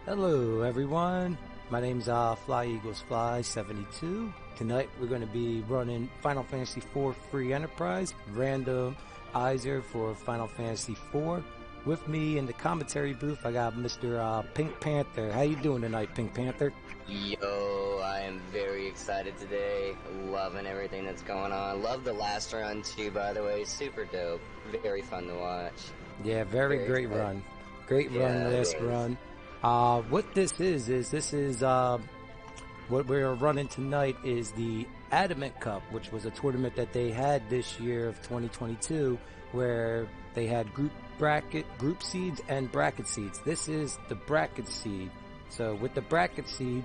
Hello everyone, my name's flyeaglesfly72. Tonight we're going to be running Final Fantasy IV Free Enterprise, randomizer for Final Fantasy IV. With me in the commentary booth I got Mr. Pink Panther. How you doing tonight, Pink Panther? Yo, I am very excited today, loving everything that's going on. Love the last run too, by the way, super dope, very fun to watch. Yeah, very great excited. run. Great run, last run. What this is what we're running tonight is the Adamant Cup, which was a tournament that they had this year of 2022, where they had group seeds and bracket seeds. This is the bracket seed. So with the bracket seed,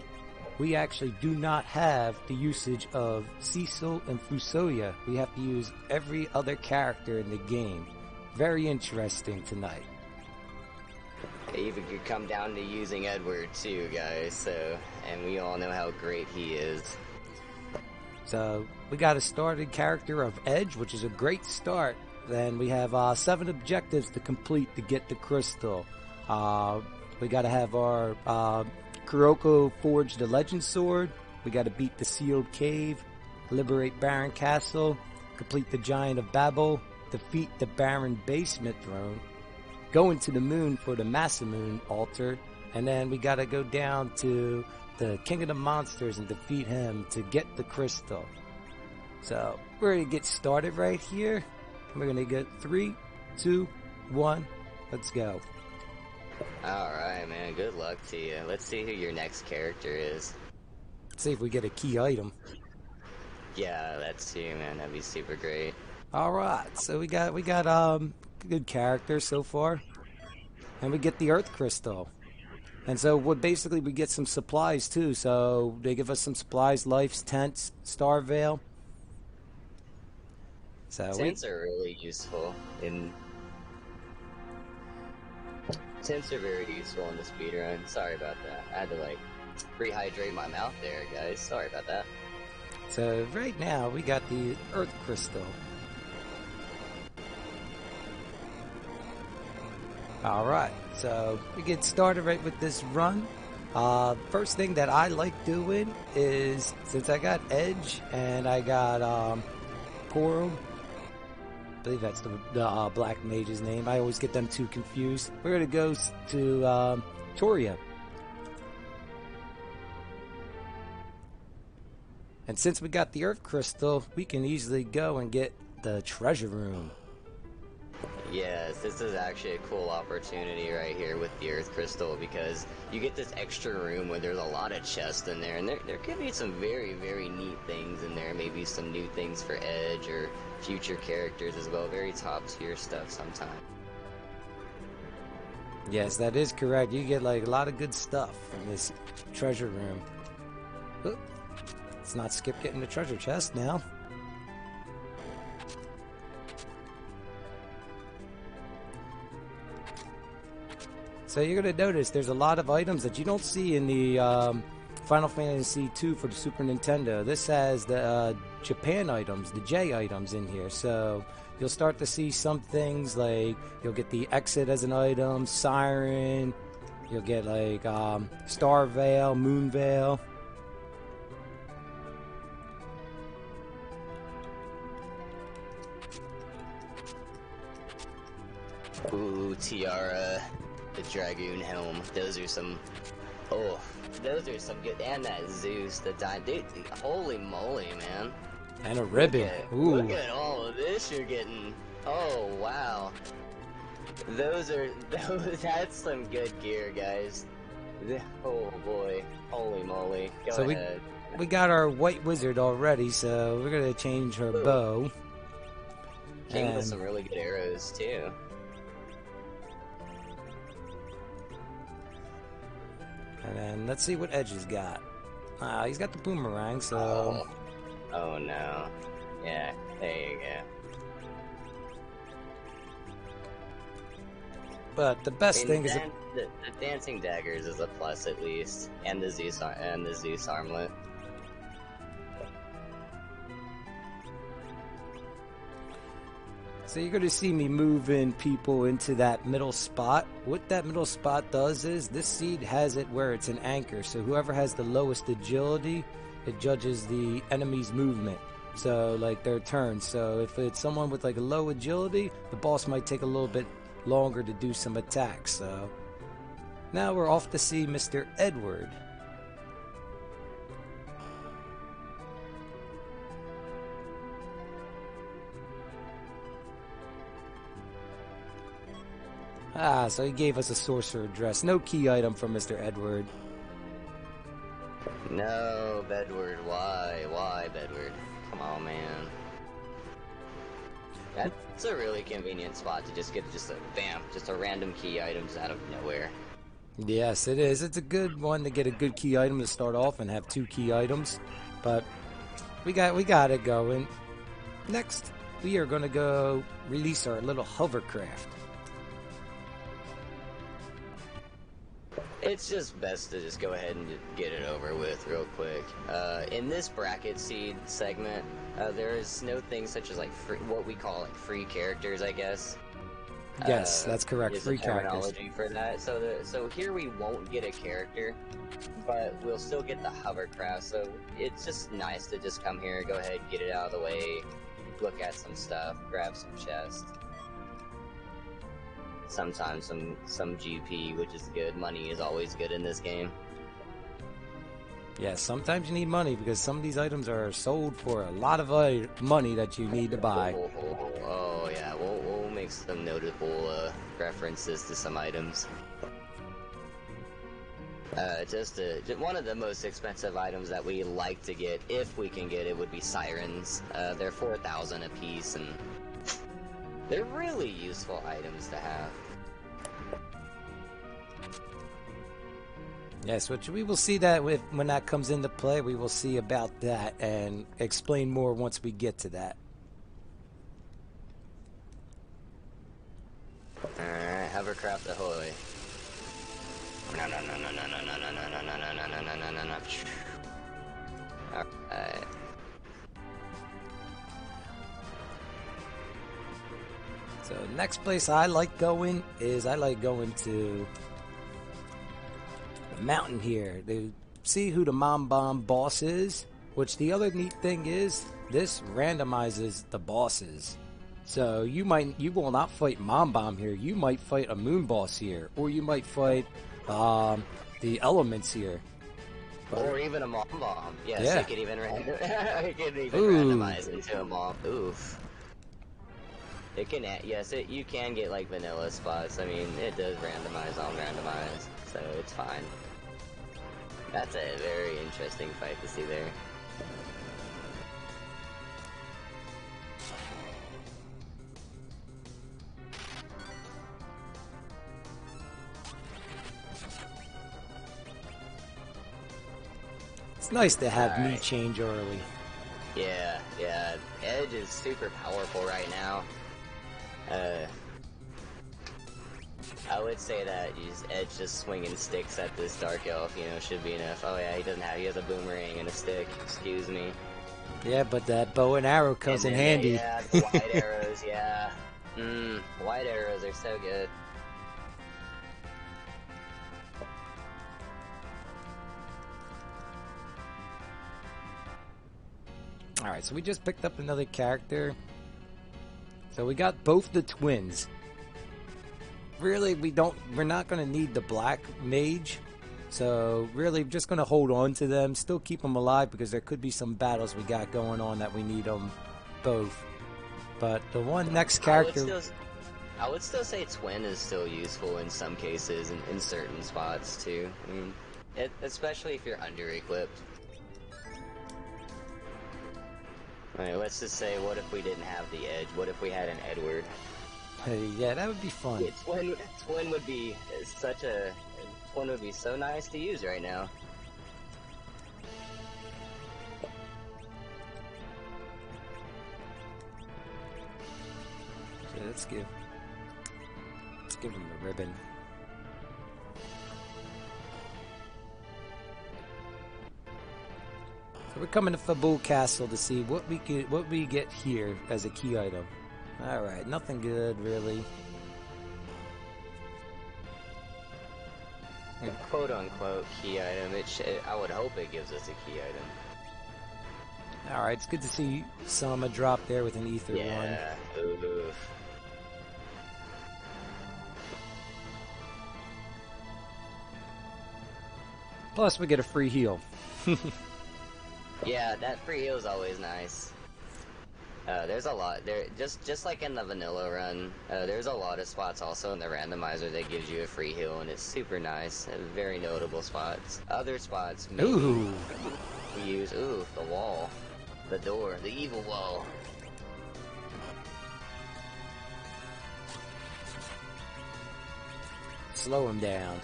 we actually do not have the usage of Cecil and Fusoya. We have to use every other character in the game. Very interesting tonight. It even could come down to using Edward too, guys, and we all know how great he is. So we got a started character of Edge, which is a great start. Then we have 7 objectives to complete to get the crystal. We got to have our Kuroko forge the legend sword. We got to beat the sealed cave, liberate Baron Castle, complete the Giant of Babel, defeat the Baron basement throne, go into the moon for the Masamune altar, and then we got to go down to the King of the Monsters and defeat him to get the crystal. So we're going to get started right here. We're going to get 3, 2, 1, let's go. Alright, man, good luck to you. Let's see who your next character is. Let's see if we get a key item. Yeah, that's too, man, that'd be super great. Alright, so we got good character so far. And we get the Earth Crystal. And so basically we get some supplies too. So they give us some supplies, lives, tents, Star Veil. So Tents are really useful Tents are very useful in the speedrun. Sorry about that. I had to rehydrate my mouth there, guys. Sorry about that. So right now we got the Earth Crystal. Alright, so we get started right with this run. First thing that I like doing is, since I got Edge and I got Poro, I believe that's the Black Mage's name. I always get them two confused. We're going to go to Toria. And since we got the Earth Crystal, we can easily go and get the treasure room. Yes, this is actually a cool opportunity right here with the Earth Crystal, because you get this extra room where there's a lot of chests in there, and there could be some very, very neat things in there. Maybe some new things for Edge or future characters as well. Very top tier stuff sometimes. Yes, that is correct. You get a lot of good stuff from this treasure room. Oop. Let's not skip getting the treasure chest now. So you're going to notice there's a lot of items that you don't see in the Final Fantasy II for the Super Nintendo. This has the Japan items, the J items in here. So you'll start to see some things like you'll get the Exit as an item, Siren, you'll get Star Veil, Moon Veil. Ooh, Tiara. The Dragoon Helm. Those are some good. And that Zeus, the dude, holy moly, man. And a ribbon. Look at all of this you're getting. Oh, wow. That's some good gear, guys. Oh boy. Holy moly. Go ahead. We got our white wizard already, so we're going to change her bow. Came with some really good arrows, too. And then let's see what Edge has got. He's got the boomerang, so... Oh no. Yeah, there you go. But the best thing is... The dancing daggers is a plus at least. And the Zeus armlet. So you're going to see me moving people into that middle spot. What that middle spot does is this seed has it where it's an anchor. So whoever has the lowest agility, it judges the enemy's movement. So like their turn. So if it's someone with like a low agility, the boss might take a little bit longer to do some attacks. So now we're off to see Mr. Edward. Ah, so he gave us a sorcerer dress. No key item from Mr. Edward. No, Bedward, why? Why, Bedward? Come on, man. That's a really convenient spot to just get just a random key item just out of nowhere. Yes, it is. It's a good one to get a good key item to start off and have 2 key items. But we got it going. Next, we are going to go release our little hovercraft. It's just best to just go ahead and get it over with real quick. In this bracket seed segment, there is no things such as like what we call like free characters, I guess. Yes, that's correct. Free characters. For that. So here we won't get a character, but we'll still get the hovercraft. So it's just nice to just come here, go ahead, get it out of the way, look at some stuff, grab some chests. Sometimes some GP, which is good. Money is always good in this game. Yeah, sometimes you need money because some of these items are sold for a lot of money that you need to buy. Oh yeah, we'll make some notable references to some items. Just one of the most expensive items that we like to get, if we can get it, would be sirens. They're 4,000 a piece, and they're really useful items to have. Yes, which we will see that when that comes into play. We will see about that and explain more once we get to that. Alright, hovercraft ahoy. No. Alright. So next place I like going to the mountain here. They see who the Mom Bomb boss is, which the other neat thing is this randomizes the bosses. So you will not fight Mom Bomb here. You might fight a Moon Boss here, or you might fight the elements here. Or even a Mom Bomb. Yes, yeah. It could even randomize into a bomb. Oof. It can, yes, you can get like vanilla spots. I mean, it does randomize on randomize, so it's fine. That's a very interesting fight to see there. It's nice to have me change early. Yeah. Edge is super powerful right now. I would say that Edge just swinging sticks at this Dark Elf, should be enough. Oh yeah, he has a boomerang and a stick, excuse me. Yeah, but that bow and arrow comes in handy. Yeah, the white arrows, yeah. White arrows are so good. Alright, so we just picked up another character. So we got both the twins. Really, we're not going to need the black mage. So really just going to hold on to them, still keep them alive because there could be some battles we got going on that we need them both. But the one next character... I would still say twin is still useful in some cases, in certain spots too. I mean, especially if you're under-equipped. Alright, let's just say, what if we didn't have the Edge? What if we had an Edward? Yeah, that would be fun. Yeah, twin would be twin would be so nice to use right now. So let's give him the ribbon. So we're coming to Fabul Castle to see what we get here as a key item. Alright, nothing good, really. A quote-unquote key item. I would hope it gives us a key item. Alright, it's good to see Sama drop there with an Ether one. Yeah. Oof. Plus, we get a free heal. Yeah, that free heal is always nice. There's a lot there, just like in the vanilla run. There's a lot of spots also in the randomizer that gives you a free heal, and it's super nice. Very notable spots. Other spots, maybe Ooh. we use the wall, the door, the evil wall. Slow him down.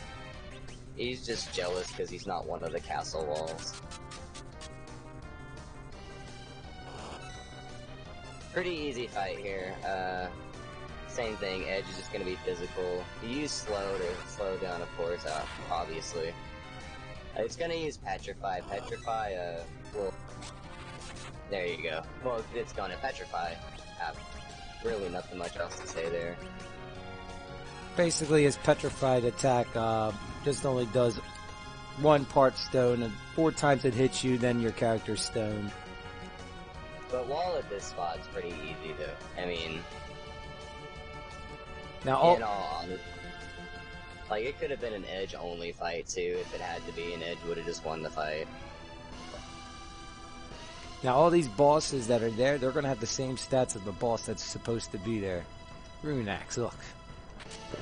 He's just jealous because he's not one of the castle walls. Pretty easy fight here. Same thing, Edge is just gonna be physical. You use slow to slow down, of course, obviously. It's gonna use Petrify. Petrify, well... There you go. Well, it's gonna Petrify. Really nothing much else to say there. Basically, his petrified attack just only does 1 part stone, and 4 times it hits you, then your character's stone. But wall at this spot's pretty easy, though. I mean, now, in all honesty, like, it could have been an Edge-only fight, too, if it had to be, and Edge would have just won the fight. Now, all these bosses that are there, they're going to have the same stats as the boss that's supposed to be there. Rune Axe, look.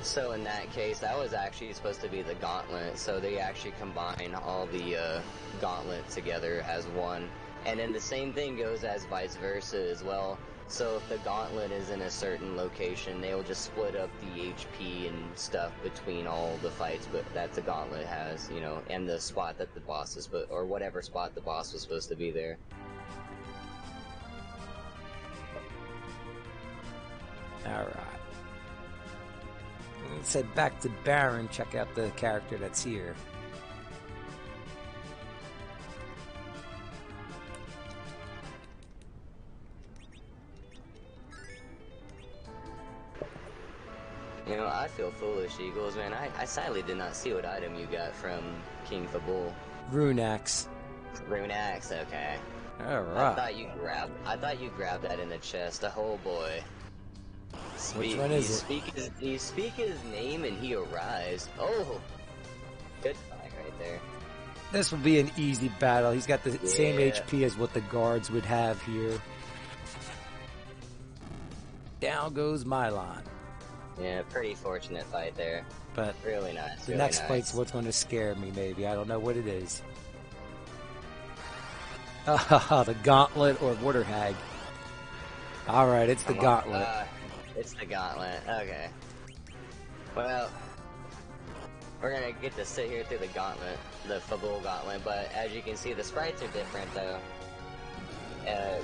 So in that case, that was actually supposed to be the gauntlet, so they actually combine all the gauntlets together as one. And then the same thing goes as vice versa as well. So if the gauntlet is in a certain location, they'll just split up the HP and stuff between all the fights that the gauntlet has, you know, and the spot that the boss is, or whatever spot the boss was supposed to be there. Alright. Let's head back to Baron, check out the character that's here. You know, I feel foolish, Eagles, man. I sadly did not see what item you got from King Fabul. Rune Axe. Rune Axe, okay. Alright. I thought you grabbed that in the chest. Oh boy. Which one is it? You speak his name and he arrives. Oh! Good fight right there. This will be an easy battle. He's got the same HP as what the guards would have here. Down goes Mylon. Yeah, pretty fortunate fight there. But really nice. The really next nice. fight's what's going to scare me, maybe. I don't know what it is. The Gauntlet or Water Hag. Alright, it's the Gauntlet. It's the Gauntlet. Okay. Well, we're gonna get to sit here through the Gauntlet, the Fabul Gauntlet, but as you can see, the sprites are different, though.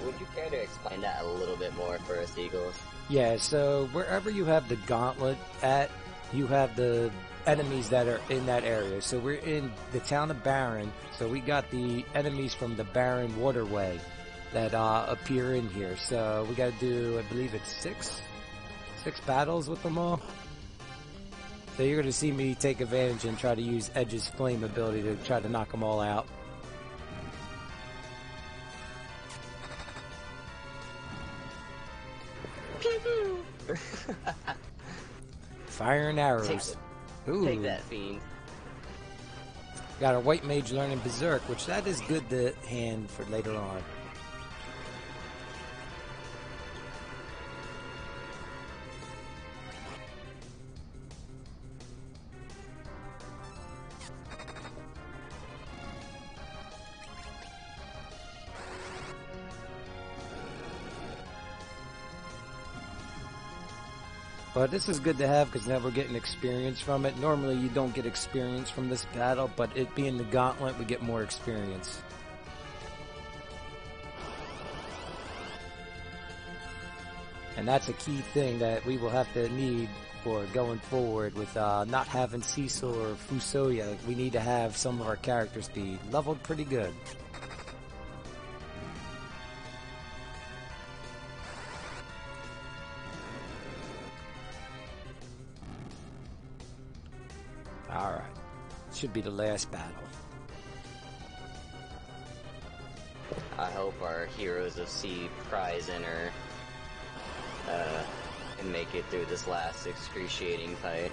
Would you care to explain that a little bit more for us, Eagles? Yeah, so wherever you have the Gauntlet at, you have the enemies that are in that area. So we're in the town of Baron, so we got the enemies from the Baron Waterway that appear in here. So we got to do, I believe it's six battles with them all. So you're going to see me take advantage and try to use Edge's flame ability to try to knock them all out. Fire and arrows. Take that, fiend. Got a white mage learning Berserk, which that is good to hand for later on. But this is good to have because now we're getting experience from it. Normally you don't get experience from this battle, but it being the Gauntlet, we get more experience. And that's a key thing that we will have to need for going forward with not having Cecil or Fusoya. We need to have some of our characters be leveled pretty good. Alright. Should be the last battle. I hope our Heroes of Sea prize winner can make it through this last excruciating fight.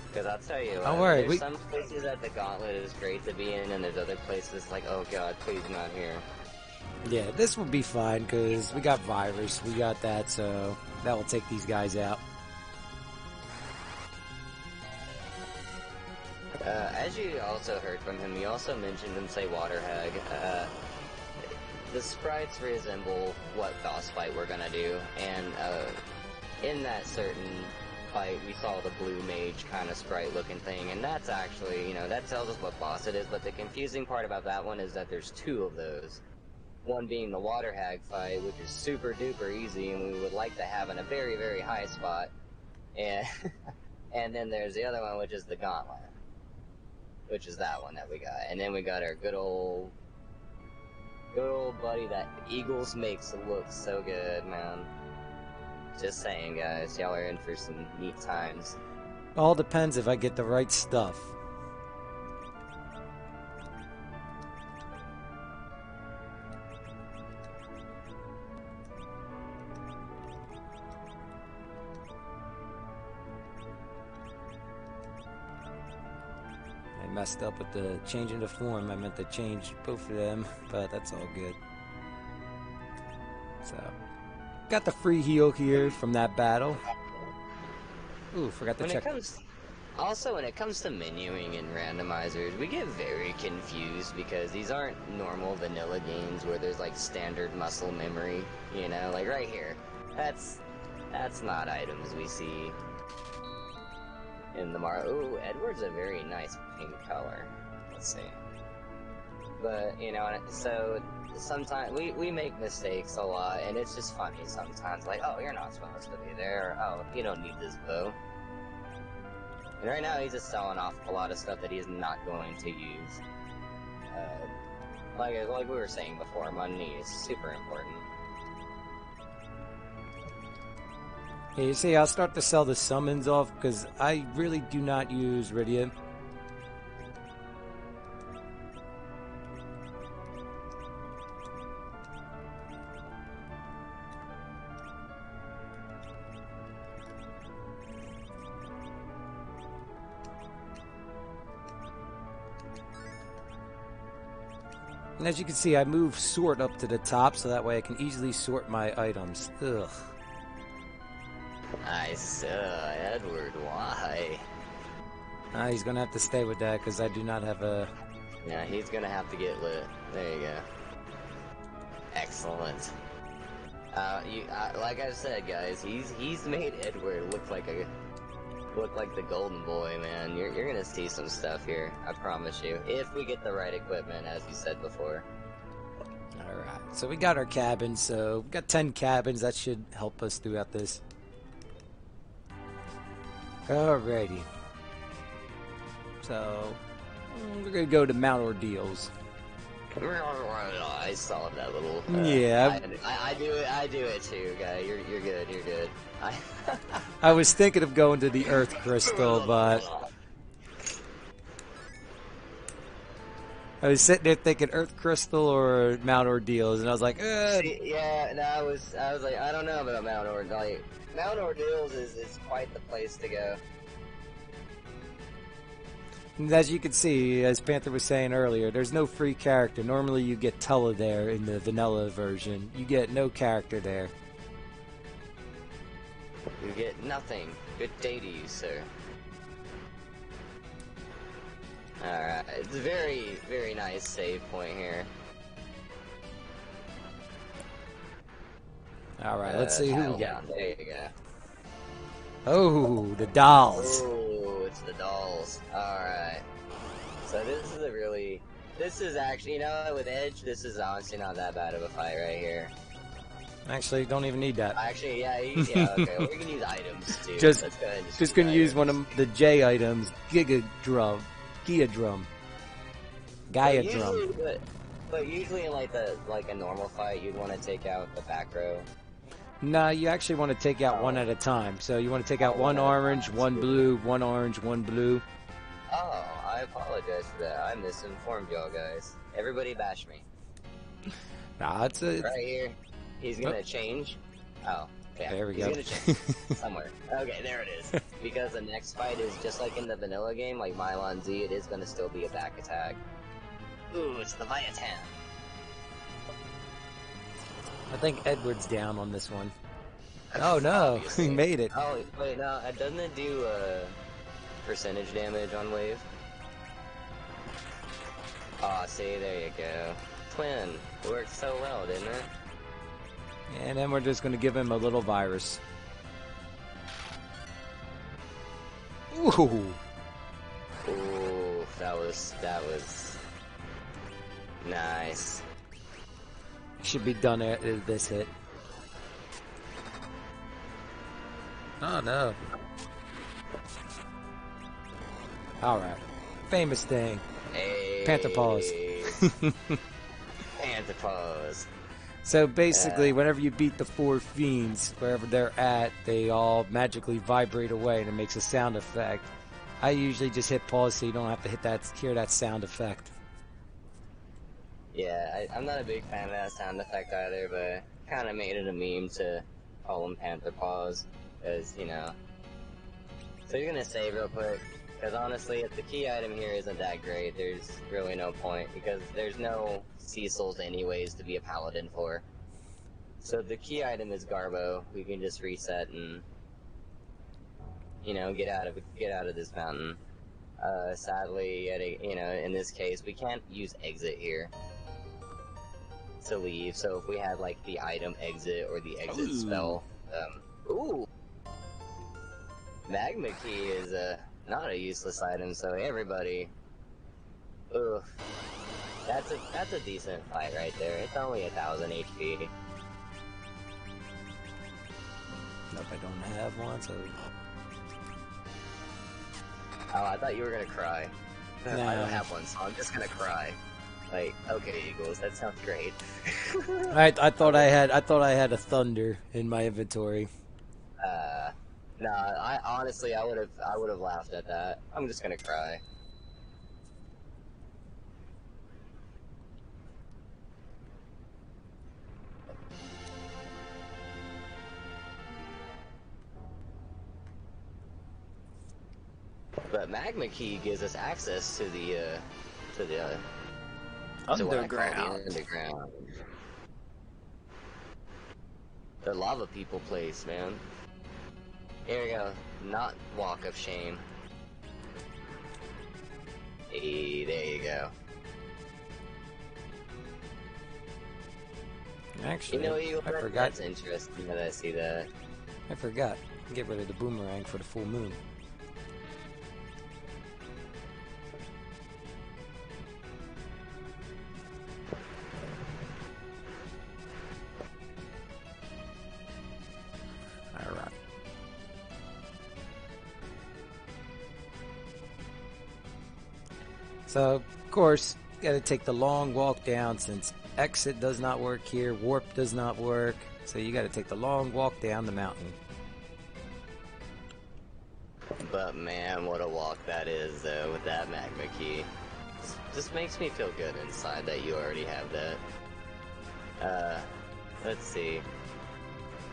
Because I'll tell you, Don't worry, there's some places that the Gauntlet is great to be in, and there's other places like, oh god, please not here. Yeah, this will be fine because we got Virus, we got that, so that will take these guys out. As you also heard from him, he also mentioned him say Water Hag. The sprites resemble what boss fight we're gonna do, and in that certain fight, we saw the blue mage kind of sprite looking thing, and that's actually, you know, that tells us what boss it is, but the confusing part about that one is that there's two of those. One being the Water Hag fight, which is super duper easy, and we would like to have in a very, very high spot, and, and then there's the other one, which is the Gauntlet. Which is that one that we got. And then we got our good old buddy that Eagles makes look so good, man. Just saying, guys, y'all are in for some neat times. All depends if I get the right stuff. Messed up with the changing the form. I meant to change both of them, but that's all good. So, got the free heal here from that battle. Ooh, forgot to check. Also, when it comes to menuing and randomizers, we get very confused because these aren't normal vanilla games where there's like standard muscle memory, you know, like right here. That's not items we see in the Ooh, Edward's a very nice pink color. Let's see. But, you know, so sometimes we make mistakes a lot, and it's just funny sometimes. Like, oh, you're not supposed to be there. Or, oh, you don't need this bow. And right now he's just selling off a lot of stuff that he's not going to use. Like we were saying before, money is super important. Hey, you see, I'll start to sell the summons off because I really do not use Rydia. And as you can see, I move sort up to the top so that way I can easily sort my items. Ugh. Edward, why? He's gonna have to stay with that because I do not have a... Yeah, he's gonna have to get lit. There you go. Excellent. Like I said, guys, he's made Edward look like the golden boy, man. You're gonna see some stuff here, I promise you. If we get the right equipment, as you said before. Alright, so we got our cabins, so we got 10 cabins. That should help us throughout this. Alrighty. So, we're gonna go to Mount Ordeals. I saw that little. Yeah. I do it too, guy. You're good. You're good. I was thinking of going to the Earth Crystal, but I was sitting there thinking Earth Crystal or Mount Ordeals, and I was like, yeah. And I was like, I don't know about Mount Ordeals. Like, Mount Ordeals is quite the place to go. And as you can see, as Panther was saying earlier, there's no free character. Normally you get Tella there in the vanilla version. You get no character there. You get nothing. Good day to you, sir. Alright, it's a very, very nice save point here. Alright, let's see who we got. There you go. Oh, the dolls. Oh, it's the dolls. Alright. So this is actually, you know, with Edge, this is honestly not that bad of a fight right here. Actually, don't even need that. Actually, yeah, okay. We can use items too. Just gonna items. use one of the J items, Gaia Drum. But usually in like a normal fight, you'd want to take out the back row. No, you actually want to take out one at a time. So you want to take out one orange, one blue, one orange, one blue. Oh, I apologize for that. I misinformed y'all guys. Everybody bash me. Nah, it's a... Right here. He's gonna change. Oh, yeah. There we He's go. gonna change somewhere. Okay, there it is. Because the next fight is just like in the vanilla game, like Mylon Z, it is gonna still be a back attack. Ooh, it's the Viatan. I think Edward's down on this one. Oh no, he made it. Oh, wait, no, doesn't it do percentage damage on wave? Aw, see, there you go. Twin. It worked so well, didn't it? And then we're just going to give him a little virus. Ooh. Ooh, that was nice. Should be done at this hit. Oh no. Alright. Famous thing. Hey. Panther paws. Panther paws. So basically, whenever you beat the 4 fiends, wherever they're at, they all magically vibrate away and it makes a sound effect. I usually just hit pause so you don't have to hear that sound effect. Yeah, I'm not a big fan of that sound effect either, but kind of made it a meme to call them Panther paws, because, you know. So you're gonna save real quick, because honestly, if the key item here isn't that great, there's really no point, because there's no Cecils anyways to be a paladin for. So the key item is Garbo. We can just reset and, you know, get out of this mountain. Sadly, you know, in this case, we can't use exit here to leave. So if we had like the item exit or the exit spell, ooh, magma key is not a useless item. So everybody, oof, that's a decent fight right there. It's only 1,000 HP. Nope, I don't have one, so... Oh, I thought you were gonna cry. No. I don't have one, so I'm just gonna cry. Like, okay, Eagles, that sounds great. I thought I had a thunder in my inventory. Nah, I honestly, I would have laughed at that. I'm just gonna cry. But Magma Key gives us access to the Underground. Underground. The lava people place, man. Here we go. Not Walk of Shame. Hey, there you go. Actually, You know, I forgot. That's interesting that I see that. I forgot. Get rid of the boomerang for the full moon. Alright. So, of course, gotta take the long walk down since exit does not work here, warp does not work, so you gotta take the long walk down the mountain. But man, what a walk that is, though, with that magma key. Just makes me feel good inside that you already have that. Let's see.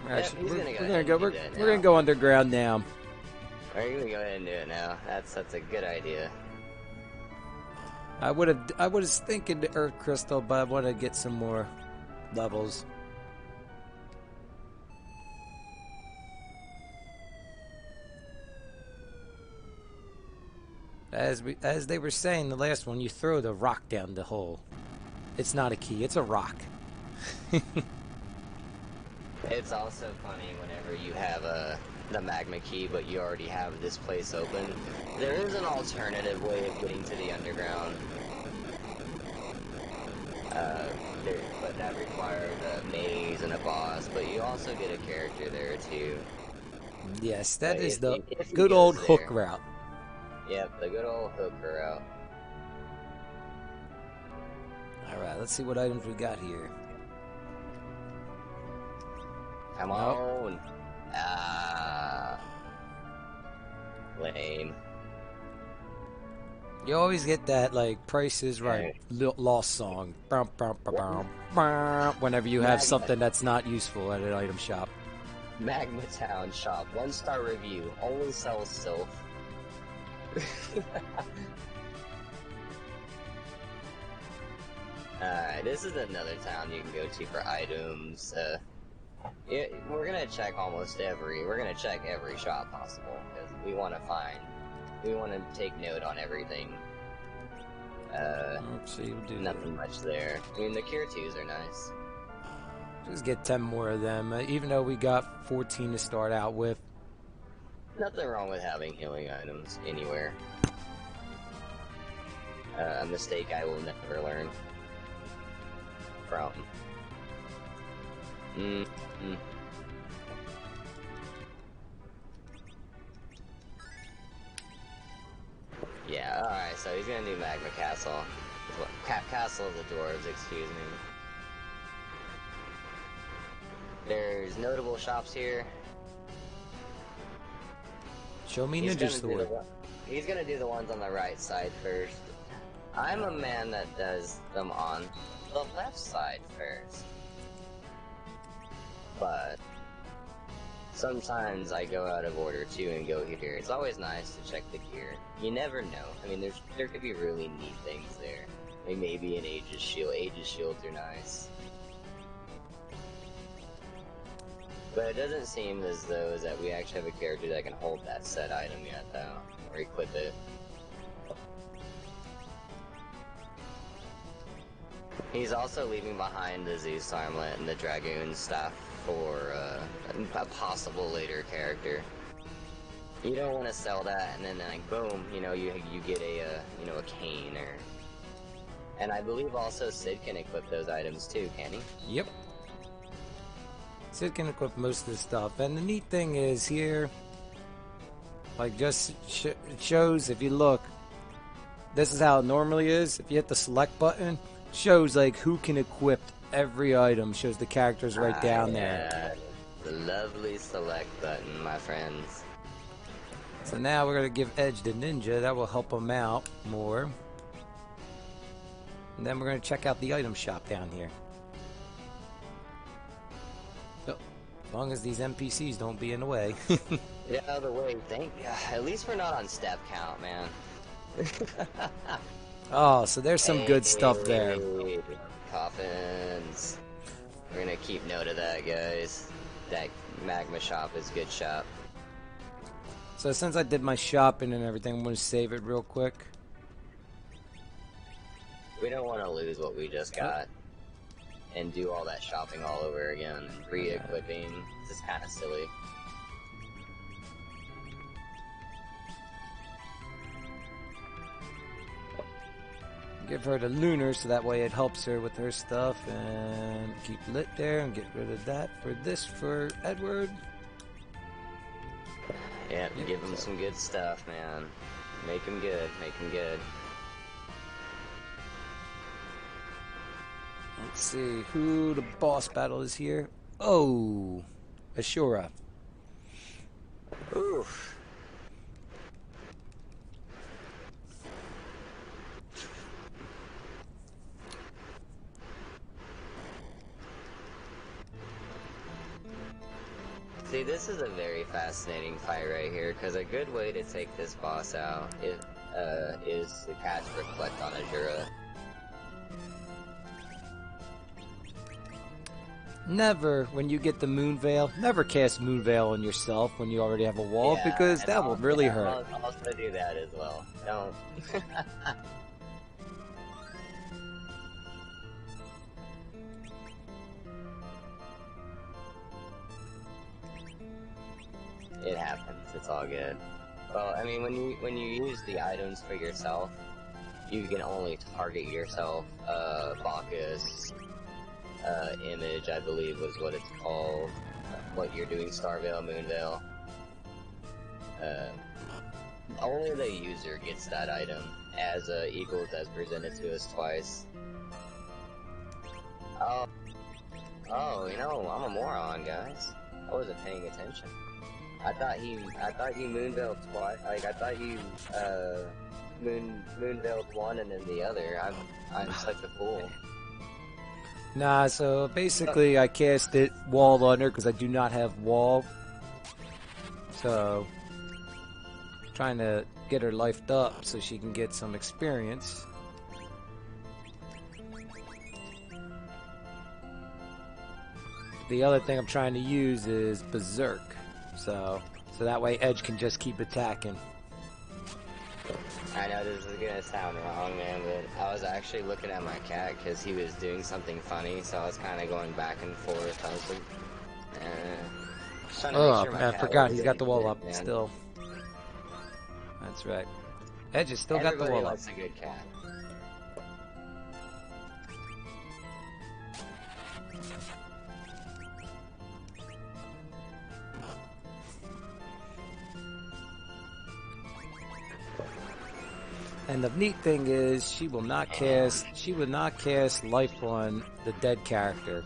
Actually, we're gonna go underground now. We're gonna go ahead and do it now. That's a good idea. I was thinking the Earth Crystal, but I want to get some more levels. As they were saying, the last one, you throw the rock down the hole. It's not a key, it's a rock. It's also funny whenever you have the magma key, but you already have this place open. There is an alternative way of getting to the underground. But that requires a maze and a boss, but you also get a character there too. Yes, that But is if the you good get old us hook there. route. Yep, the good old hooker route. Alright, let's see what items we got here. Come on. Ah. Lame. You always get that, like, Price is Right lost song. Whenever you have something that's not useful at an item shop. Magma Town shop. 1-star review. Only sells Sylph. Alright, this is another town you can go to for items. Yeah, we're gonna check every shop possible, because we want to take note on everything. Let's see, we'll do nothing much there. I mean, the Cure 2s are nice. Just get 10 more of them, even though we got 14 to start out with. Nothing wrong with having healing items anywhere. A mistake I will never learn from. Yeah, alright, so he's gonna do Magma Castle. Castle of the Dwarves, excuse me. There's notable shops here. Show me Ninja Sword. He's gonna do the ones on the right side first. I'm a man that does them on the left side first. But sometimes I go out of order too and go here. It's always nice to check the gear. You never know. I mean, there could be really neat things there. Like maybe an Aegis Shield. Aegis Shields are nice. But it doesn't seem as though that we actually have a character that can hold that set item yet, though. Or equip it. He's also leaving behind the Zeus Armlet and the Dragoon staff for a possible later character. You don't want to sell that and then like boom, you know, you get a cane or. And I believe also Sid can equip those items too, can he? Yep. Sid can equip most of the stuff, and the neat thing is here, like just it shows if you look. This is how it normally is. If you hit the select button, it shows like who can equip every item. Shows the characters right down there. The lovely select button, my friends. So now we're gonna give Edge to Ninja. That will help him out more. And then we're gonna check out the item shop down here. So, as long as these NPCs don't be in the way. Get out of the way, thank God. At least we're not on step count, man. Oh, so there's some good stuff there. Coffins. We're gonna keep note of that, guys. That Magma shop is good shop. So since I did my shopping and everything, I'm gonna save it real quick. We don't want to lose what we just got and do all that shopping all over again. Re-equipping. This is kind of silly. Give her the lunar so that way it helps her with her stuff, and keep lit there and get rid of that for this for Edward. Yeah, give him some good stuff, man. Make him good, make him good. Let's see who the boss battle is here. Oh, Ashura. Oof. See, this is a very fascinating fight right here, because a good way to take this boss out is to cast Reflect on Ashura. Never, when you get the Moon Veil, never cast Moon Veil on yourself when you already have a wall, because that will really hurt. I'll also do that as well. Don't. It happens. It's all good. Well, I mean, when you use the items for yourself, you can only target yourself. Bacchus, Image, I believe, was what it's called. What you're doing, Starveil, Moonveil. Only the user gets that item, as Eagles has presented to us twice. Oh, you know, I'm a moron, guys. I wasn't paying attention. I thought you moonveiled twice. Like, I thought you, moonveiled one and then the other. I'm such a fool. Nah, so basically I cast it wall on her because I do not have wall. So, trying to get her lifed up so she can get some experience. The other thing I'm trying to use is Berserk. So that way Edge can just keep attacking. I know this is gonna sound wrong, man, but I was actually looking at my cat because he was doing something funny, so I was kind of going back and forth. I was like, just trying to make sure my man, I cat forgot he's wasn't got the wall dead, up man. still. That's right. Edge has still got the Everybody wall up. likes a good cat. And the neat thing is, she will not cast life on the dead character.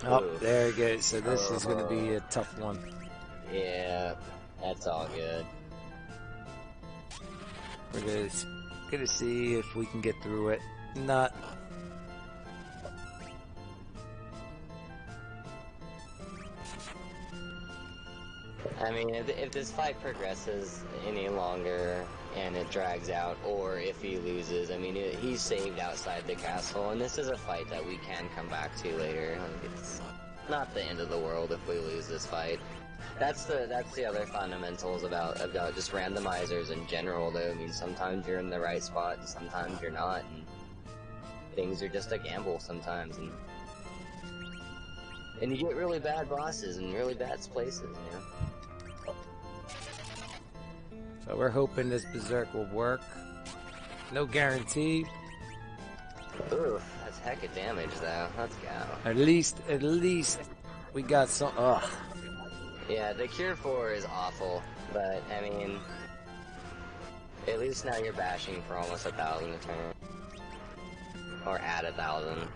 Oh, Oof. there it goes. So this is going to be a tough one. Yeah, that's all good. We're gonna see if we can get through it. Not. I mean, if this fight progresses any longer and it drags out, or if he loses, I mean, he's saved outside the castle, and this is a fight that we can come back to later. Like, it's not the end of the world if we lose this fight. That's the other fundamentals about just randomizers in general, though. I mean, sometimes you're in the right spot, and sometimes you're not, and things are just a gamble sometimes, and you get really bad bosses and really bad places, you know. So we're hoping this Berserk will work. No guarantee. Ooh, that's heck of damage, though. Let's go. At least we got some. Ugh. Yeah, the Cure 4 is awful, but I mean, at least now you're bashing for almost 1,000 a turn, or at 1,000.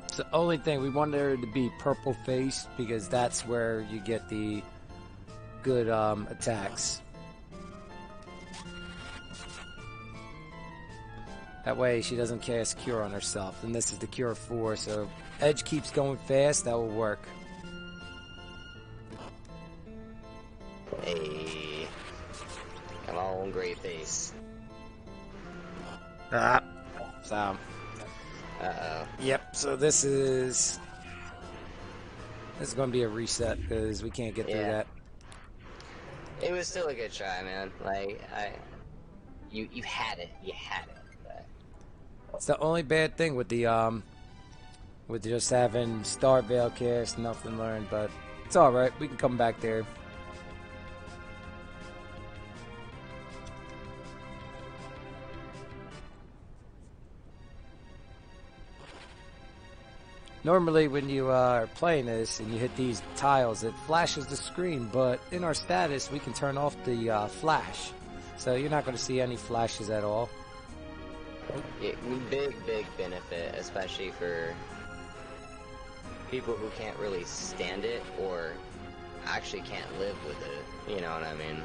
It's the only thing we wanted her to be purple face because that's where you get the good attacks. That way she doesn't cast Cure on herself. And this is the Cure 4, so Edge keeps going fast, that will work. Hey, come on, great face. Ah. So. Uh-oh. Yep, so this is going to be a reset because we can't get through that. It was still a good try, man. Like, you had it. You had it. But... It's the only bad thing with the with just having Star Veil cast, nothing learned, but it's all right. We can come back there. Normally when you are playing this and you hit these tiles, it flashes the screen, but in our status we can turn off the flash. So you're not going to see any flashes at all. Yeah, big benefit, especially for people who can't really stand it or actually can't live with it. You know what I mean?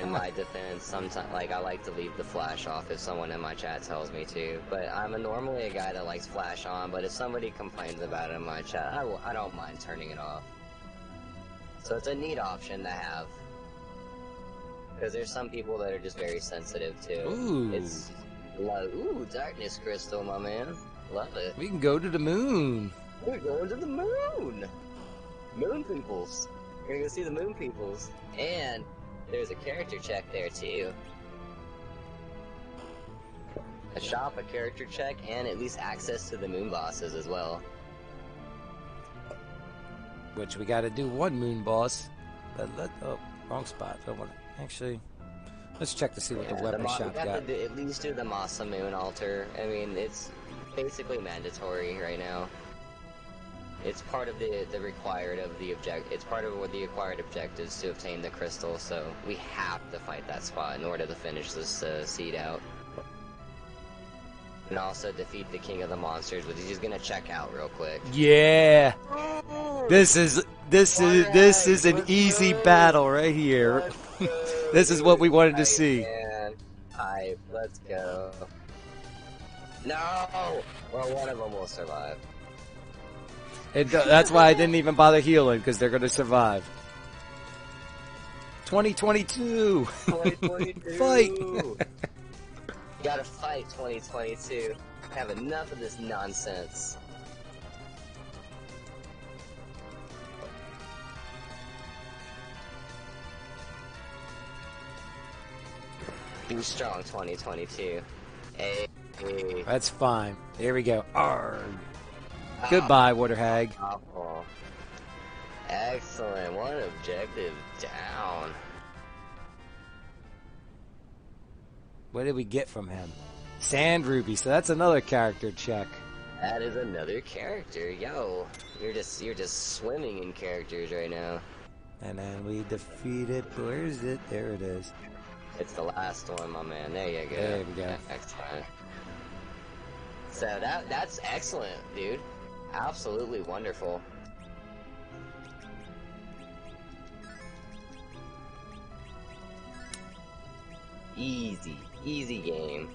In my defense, sometimes, like, I like to leave the flash off if someone in my chat tells me to, but I'm normally a guy that likes flash on, but if somebody complains about it in my chat, I don't mind turning it off. So it's a neat option to have. Because there's some people that are just very sensitive to. Ooh. It's ooh, darkness crystal, my man. Love it. We can go to the moon. We're going to the moon! Moon peoples. We're gonna go see the moon peoples. And there's a character check there, too. A shop, a character check, and at least access to the moon bosses as well. Which we got to do one moon boss. But oh, wrong spot. Don't want to, actually, let's check to see what the weapon shop we got. have to at least do the Masa Moon altar. I mean, it's basically mandatory right now. It's part of the required of the It's part of what the acquired objectives to obtain the crystal. So we have to fight that spot in order to finish this seed out, and also defeat the king of the monsters, which he's gonna check out real quick. Yeah. This is an easy battle right here. This is what we wanted to see. Man. Hype. Let's go. No. Well, one of them will survive. That's why I didn't even bother healing, because they're going to survive. 2022! 2022! Fight! Gotta fight 2022. Have enough of this nonsense. Be strong 2022. Hey. That's fine. Here we go. Arrgh. Goodbye, Water Hag. Awful. Excellent. One objective down. What did we get from him? Sand Ruby. So that's another character check. That is another character. Yo, you're just swimming in characters right now. And then we defeated. Where is it? There it is. It's the last one, my man. There you go. There we go. Excellent. So that's excellent, dude. Absolutely wonderful. Easy game.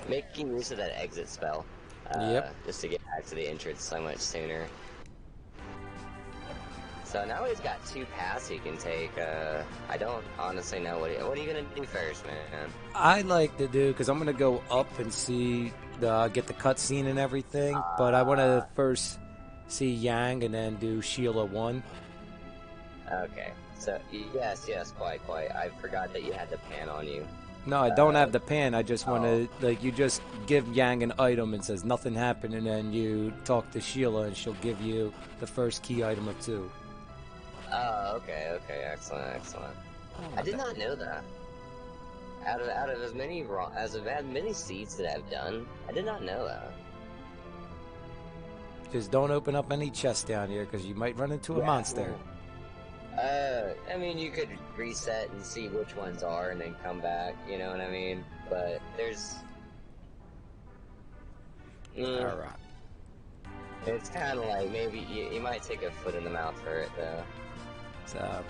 Making use of that exit spell. Yep. Just to get back to the entrance so much sooner. So now he's got 2 paths he can take. I don't honestly know what are you gonna do first, man? I like to do, because I'm going to go up and see, get the cutscene and everything, but I want to first see Yang and then do Sheila 1. Okay, so yes, quite. I forgot that you had the pan on you. No, I don't have the pan. I just want to, like, you just give Yang an item and says nothing happened, and then you talk to Sheila and she'll give you the first key item or 2. Oh, okay, excellent. I did not know that. Out of as many seeds that I've done, I did not know that. Just don't open up any chests down here, because you might run into a monster. I mean, you could reset and see which ones are, and then come back. You know what I mean? But there's. All right. It's kind of like maybe you might take a foot in the mouth for it, though. So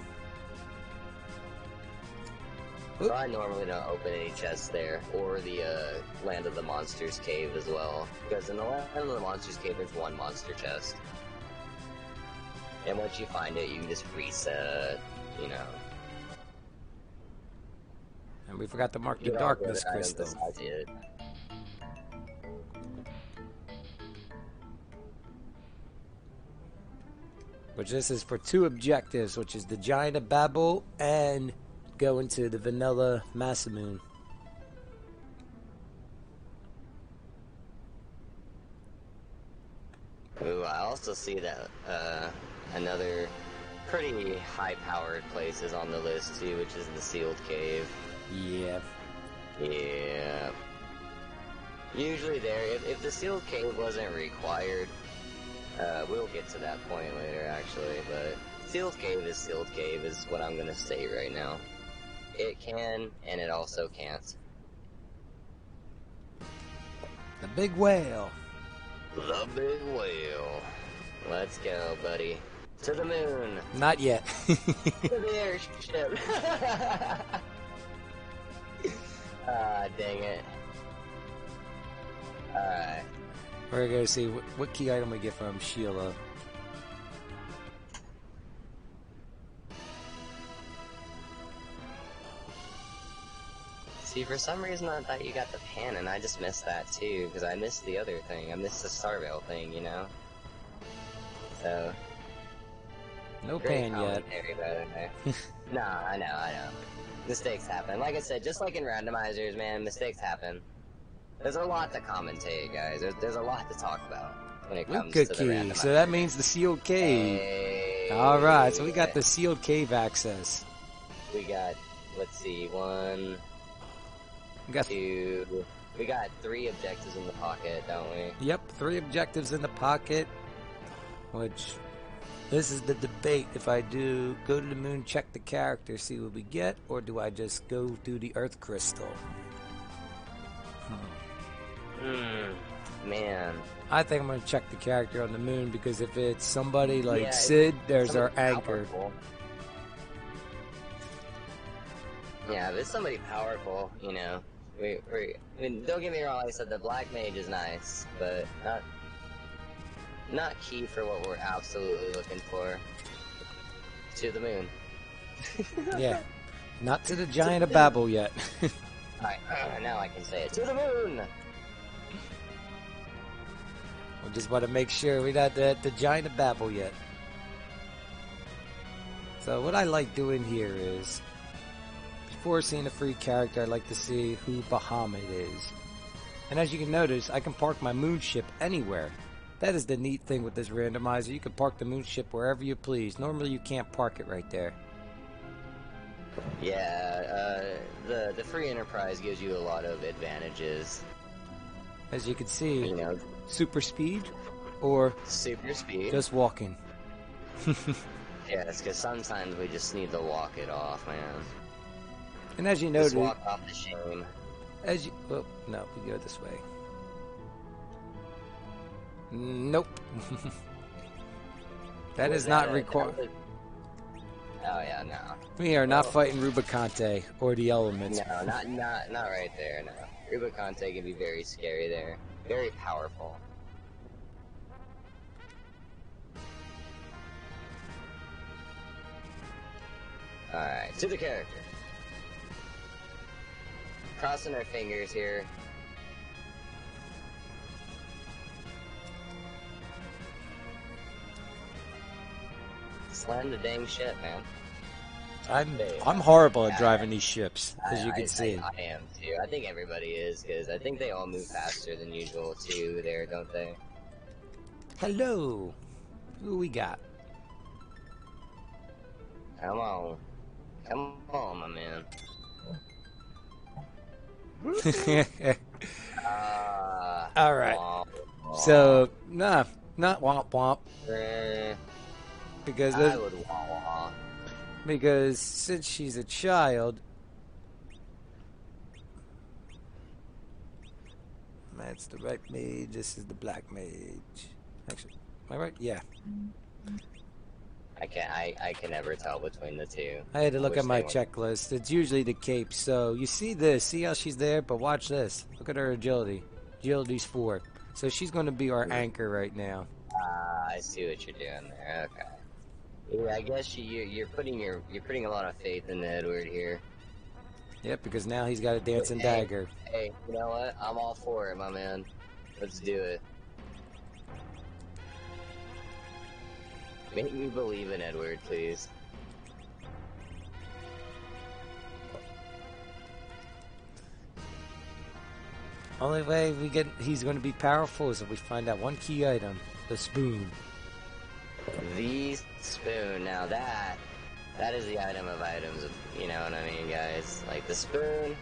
I normally don't open any chests there, or the Land of the Monsters cave as well, because in the Land of the Monsters cave there's 1 monster chest, and once you find it, you can just reset, you know. And we forgot to mark the darkness crystal. Which this is for 2 objectives, which is the Giant of Babel and go into the Vanilla Masamune. Ooh, I also see that another pretty high-powered place is on the list too, which is the Sealed Cave. Yep. Yeah. Usually there, if the Sealed Cave wasn't required, we'll get to that point later, actually, but Sealed Cave is what I'm gonna say right now. It can, and it also can't. The big whale. The big whale. Let's go, buddy. To the moon. Not yet. To the airship. Ah, dang it. Alright. We're gonna see what key item we get from Sheila. See, for some reason I thought you got the pan, and I just missed that too, because I missed the other thing. I missed the Starveil thing, you know? So... No pan yet. Nah, I know. Mistakes happen. Like I said, just like in randomizers, man, mistakes happen. There's a lot to commentate, guys. There's a lot to talk about when it comes to the randomizer. So that means the Sealed Cave. Hey, Alright, so we got the Sealed Cave access. We got, let's see, 1, We got 3 objectives in the pocket, don't we? Yep, 3 objectives in the pocket, which this is the debate. If I do go to the moon, check the character, see what we get, or do I just go through the Earth Crystal? Man. I think I'm going to check the character on the moon, because if it's somebody like Yeah, Sid, there's our anchor. Powerful. Yeah, if it's somebody powerful, you know, I mean, don't get me wrong, like I said, the Black Mage is nice, but not key for what we're absolutely looking for. To the moon. Yeah, not to the Giant of Babel yet. Alright, now I can say it. To the moon! We just want to make sure we're not at the Giant of Babel yet. So what I like doing here is, before seeing a free character, I like to see who Bahamut is. And as you can notice, I can park my moonship anywhere. That is the neat thing with this randomizer. You can park the moonship wherever you please. Normally you can't park it right there. Yeah, the free enterprise gives you a lot of advantages. As you can see, You know, super speed or super speed. just walking. Yes, because sometimes we just need to walk it off, man. And as you Just noted, walk off the shame. well, no, we go this way. Nope. That is not required. Oh yeah, no. We are not fighting Rubicante or the elements. No, not right there. No, Rubicante can be very scary there. Very powerful. All right, to the character. Crossing our fingers here. Slam the dang ship, man. I'm horrible at driving these ships, as you can see. I am too. I think everybody is, because I think they all move faster than usual too. There, don't they? Hello. Who we got? Come on, my man. All right. Womp, womp. So, nah, not womp womp. Because I would womp womp. because since she's a child, that's the right mage. This is the black mage. Actually, am I right? Yeah. I can never tell between the two. I had to look wish at my they were- checklist. It's usually the cape. So you see this. See how she's there? But watch this. Look at her agility. Agility's 4. So she's going to be our anchor right now. I see what you're doing there. Okay. Yeah, I guess you're putting a lot of faith in Edward here. Yep, because now he's got a dancing Hey. dagger. Hey, you know what? I'm all for it, my man. Let's do it. Make me believe in Edward, please. Only way he's going to be powerful is if we find out one key item, the spoon. The spoon. Now that is the item of items. You know what I mean, guys? Like the spoon.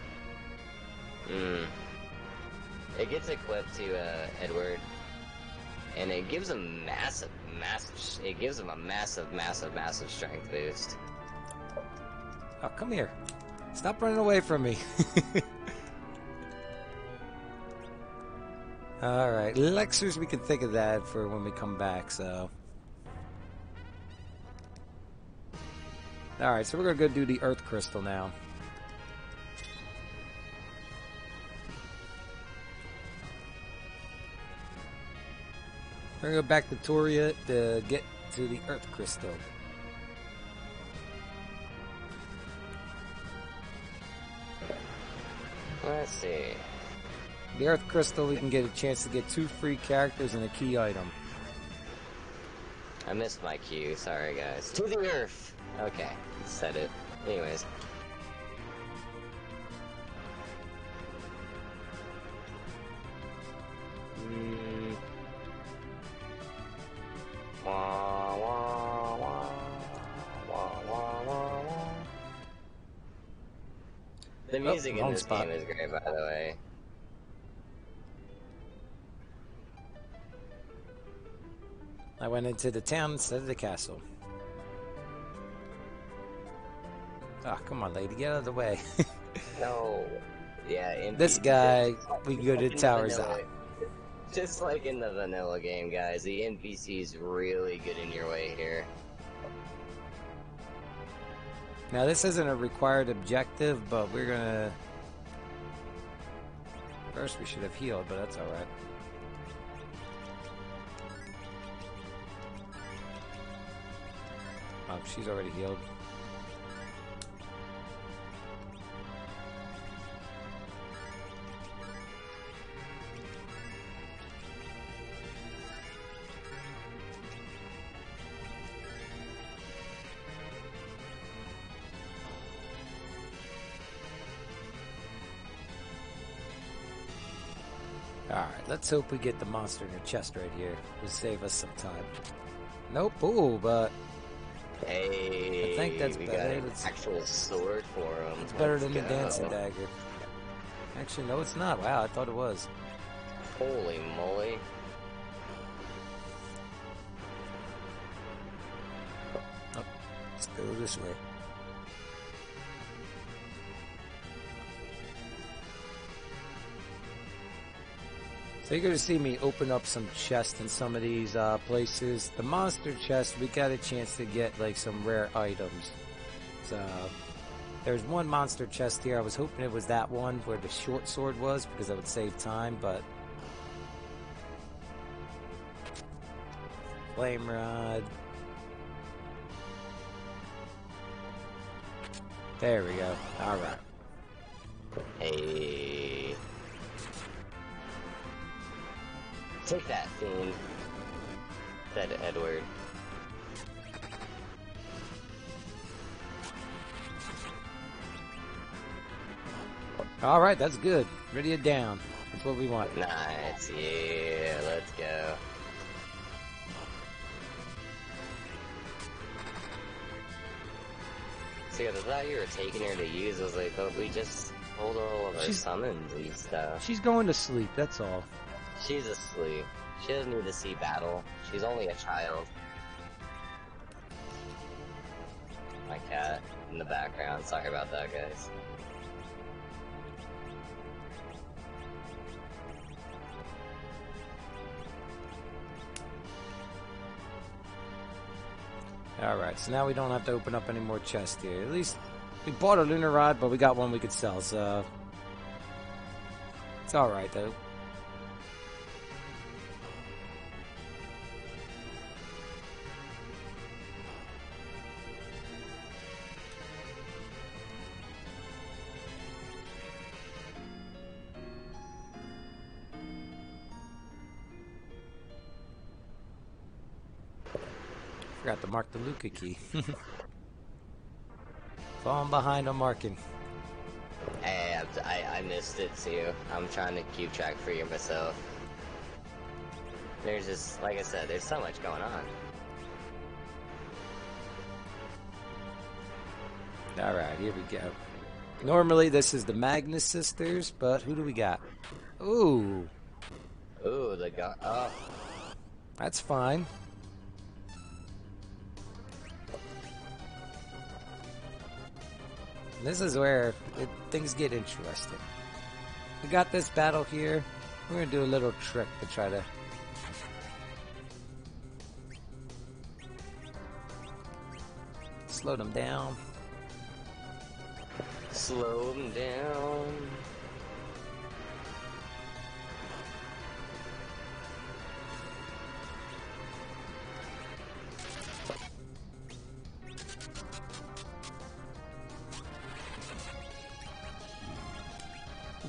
It gets equipped to Edward, and it gives him massive. It gives him a massive strength boost. Oh, come here. Stop running away from me. Alright, elixirs, we can think of that for when we come back, so. Alright, so we're going to go do the Earth Crystal now. We're going to go back to Toria to get to the Earth Crystal. Let's see. The Earth Crystal, we can get a chance to get 2 free characters and a key item. I missed my cue. Sorry, guys. To the Earth. Okay, said it. Anyways. Wah, wah, wah, wah, wah, wah, wah. The music in wrong this spot. game is great, by the way. I went into the town instead of the castle. Ah, come on, lady, get out of the way. No. Yeah, This guy, we go to Towers Up. Just like in the vanilla game, guys, the NPC's really good in your way here. Now, this isn't a required objective, but we're gonna... First, we should have healed, but that's alright. Oh, she's already healed. Alright, let's hope we get the monster in the chest right here. It'll save us some time. Nope, ooh, but... Hey, I think that's we better. got an actual sword for him. It's better than the dancing dagger. Actually, no, it's not. Wow, I thought it was. Holy moly. Oh, let's go this way. So you're going to see me open up some chests in some of these places. The monster chest, we got a chance to get like some rare items. So there's one monster chest here. I was hoping it was that one where the short sword was because that would save time, but... Flame rod. There we go. Alright. Hey. Take that, fiend. Said Edward. Alright, that's good. Ready it down. That's what we want. Nice, yeah, let's go. See, I thought you were taking her to use. I was like, but we just hold all of our summons and stuff. She's going to sleep, that's all. She's asleep. She doesn't need to see battle. She's only a child. My cat in the background. Sorry about that, guys. Alright, so now we don't have to open up any more chests here. At least we bought a lunar rod, but we got one we could sell, so... It's alright, though. Forgot to mark the Luca key. Falling behind on marking. Hey, I missed it too. I'm trying to keep track for you myself. There's just, like I said, there's so much going on. Alright, here we go. Normally this is the Magnus sisters, but who do we got? Ooh. Ooh, the guy. Oh. That's fine. This is where things get interesting. We got this battle here. We're going to do a little trick to try to... slow them down. Slow them down.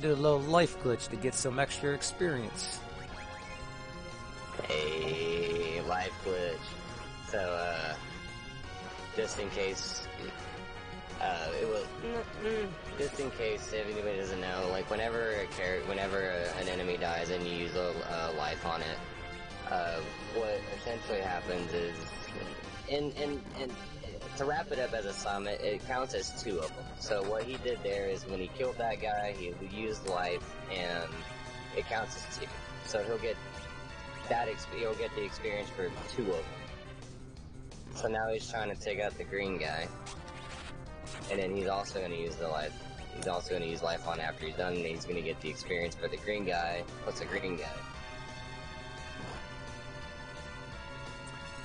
Do a little life glitch to get some extra experience. Hey, life glitch. So, just in case, it will, just in case if anybody doesn't know, like whenever an enemy dies and you use a life on it, what essentially happens is, to wrap it up as a sum, it counts as 2 of them. So what he did there is when he killed that guy, he used life, and it counts as 2. So he'll get that he'll get the experience for 2 of them. So now he's trying to take out the green guy, and then he's also going to use the life. He's also going to use life on after he's done, and he's going to get the experience for the green guy plus the green guy.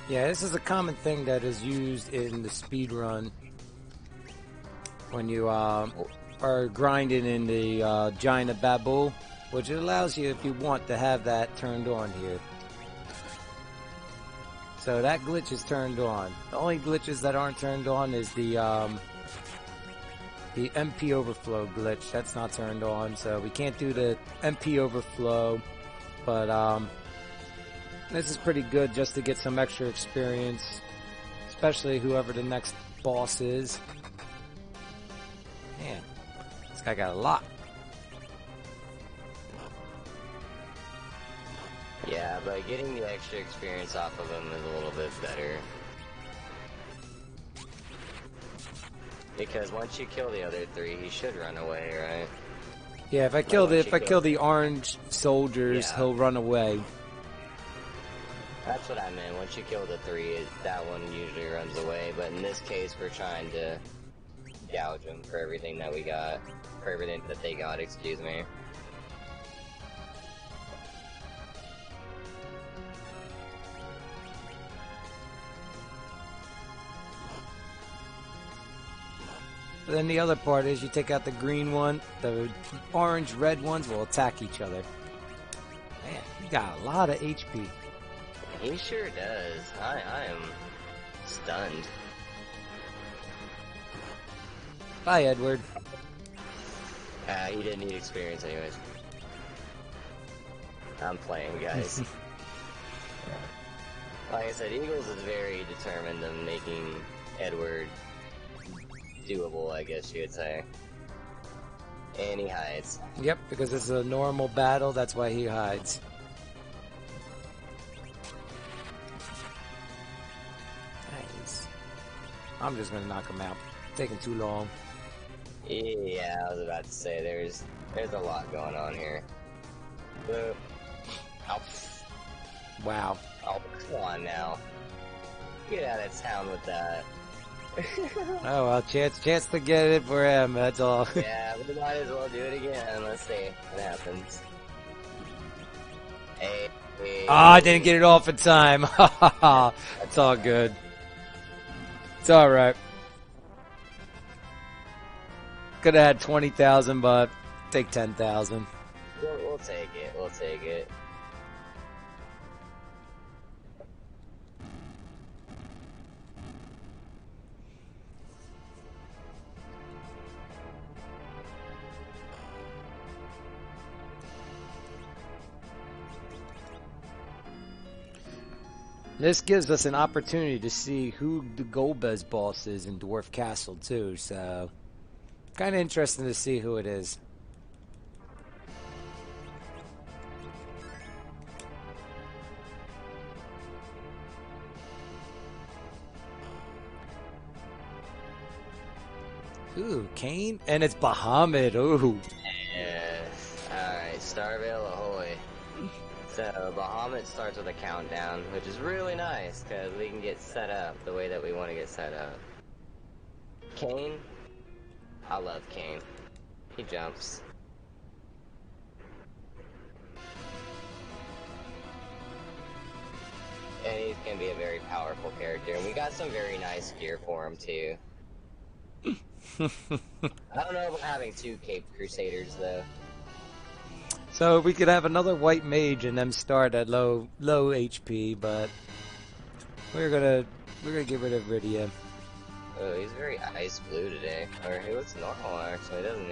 Yeah, this is a common thing that is used in the speedrun when you are grinding in the Giant of Babel, which it allows you, if you want, to have that turned on here. So that glitch is turned on. The only glitches that aren't turned on is the MP overflow glitch. That's not turned on, so we can't do the MP overflow, but this is pretty good just to get some extra experience, especially whoever the next boss is. Man, this guy got a lot. Yeah, but getting the extra experience off of him is a little bit better. Because once you kill the other 3, he should run away, right? Yeah, if I kill the orange soldiers, he'll run away. That's what I meant. Once you kill the 3, that one usually runs away. But in this case, we're trying to gouge them for everything that we got. For everything that they got, excuse me. But then the other part is you take out the green one, the orange, red ones will attack each other. Man, you got a lot of HP. He sure does. I am stunned. Bye, Edward. He didn't need experience anyways. I'm playing, guys. Like I said, Eagles is very determined in making Edward doable, I guess you would say. And he hides. Yep, because this is a normal battle, that's why he hides. Nice. I'm just gonna knock him out. Taking too long. Yeah, I was about to say, there's a lot going on here. Ow. Wow. Oh, come on now. Get out of town with that. Oh well, chance to get it for him, that's all. Yeah, we might as well do it again. Let's see what happens. Hey. Oh, I didn't get it off in time. It's all good. It's alright. Could have had 20,000, but take 10,000. We'll take it. We'll take it. This gives us an opportunity to see who the Golbez boss is in Dwarf Castle too, so kind of interesting to see who it is. Ooh, Kane? And it's Bahamut, ooh. Yes. Alright, Starvale ahoy. So, Bahamut starts with a countdown, which is really nice, because we can get set up the way that we want to get set up. Kane? I love Kane. He jumps. And he's going to be a very powerful character, and we got some very nice gear for him, too. I don't know about having 2 Caped Crusaders, though. So we could have another white mage and them start at low HP, but we're gonna get rid of Rydia. Oh, he's very ice blue today. Or he looks normal actually, doesn't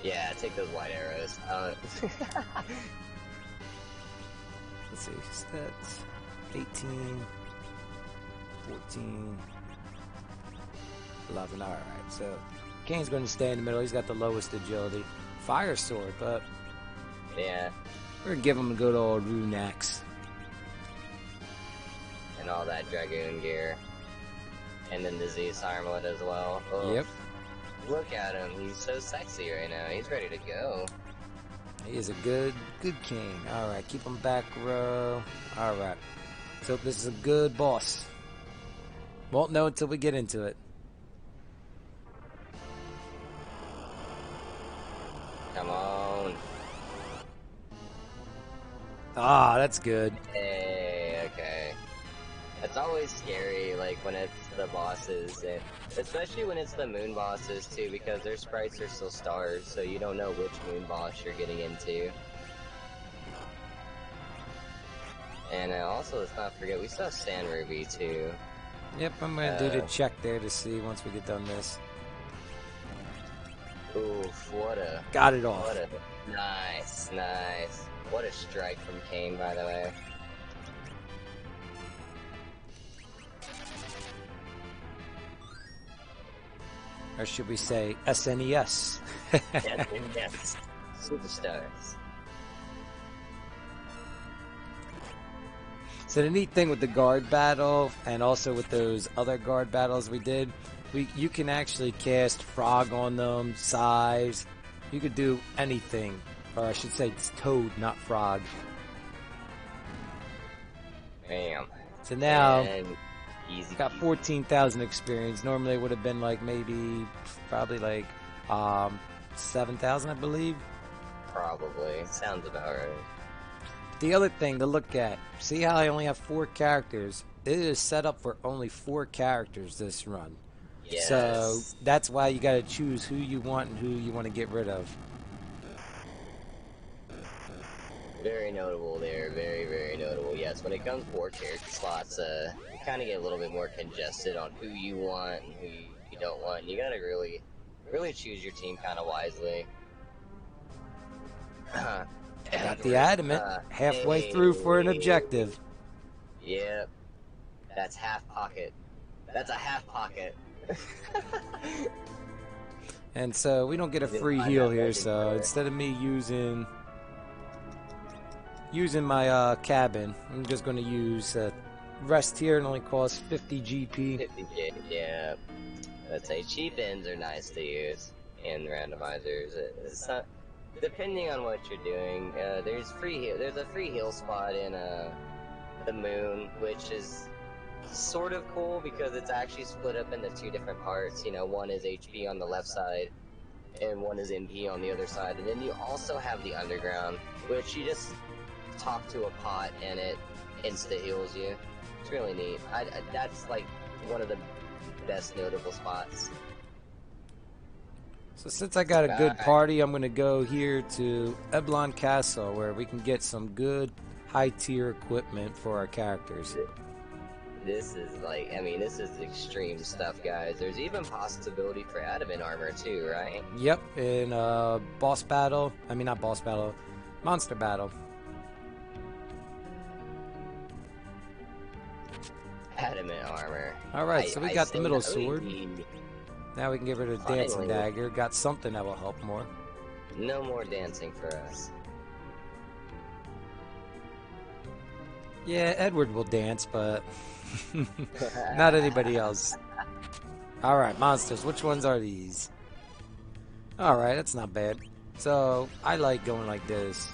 he? Yeah, take those white arrows. Let's see, stats 18, 14. 11, alright, so Kane's going to stay in the middle. He's got the lowest agility. Fire sword, but yeah, we're going to give him a good old rune axe. and all that Dragoon gear. And then the Zeus armlet as well. Oh, Yep. look at him, he's so sexy right now. He's ready to go. He is a good king. Alright, keep him back row. Alright. So this is a good boss. Won't know until we get into it. Come on. Ah, that's good. Hey, okay. It's always scary, like, when it's the bosses, and especially when it's the moon bosses, too, because their sprites are still stars, so you don't know which moon boss you're getting into. And also, let's not forget, we still have Sand Ruby, too. Yep, I'm gonna do the check there to see once we get done this. Oof, what a... Got it off. What a... Nice, nice. What a strike from Kane, by the way. Or should we say SNES? Yes. Super Stars. So the neat thing with the guard battle, and also with those other guard battles we did, you can actually cast frog on them, size. You could do anything. Or I should say it's toad, not frog. Bam. So now, And easy. got 14,000 experience. Normally it would have been like maybe, probably like 7,000, I believe. Probably. Sounds about right. The other thing to look at, see how I only have 4 characters? It is set up for only 4 characters this run. Yes. So that's why you gotta choose who you want and who you want to get rid of. Very notable there, very, very notable. Yes, when it comes to 4 character slots, you kind of get a little bit more congested on who you want and who you don't want. You gotta really, really choose your team kind of wisely. Got the Adamant halfway through for an objective. Yep. That's half pocket. That's a half pocket. And so we don't get a free heal here, so instead of me using my cabin, I'm just going to use rest here. It only costs 50 GP. 50 G, yeah. Let's say cheap ends are nice to use, and randomizers. It's not, depending on what you're doing, there's free heal. There's a free heal spot in the moon, which is sort of cool because it's actually split up into 2 different parts. You know, one is HP on the left side, and one is MP on the other side. And then you also have the underground, which you just talk to a pot and it insta heals you. It's really neat. That's like one of the best notable spots. So since I got a good party, I'm going to go here to Eblon Castle, where we can get some good high-tier equipment for our characters. This is like, I mean, this is extreme stuff, guys. There's even possibility for Adamant armor too, right? Yep, in boss battle. I mean, not boss battle, monster battle. Adamant armor. Alright, so we got the middle sword. Need... Now we can give her the dancing dagger. Got something that will help more. No more dancing for us. Yeah, Edward will dance, but not anybody else. Alright, monsters. Which ones are these? Alright, that's not bad. So, I like going like this.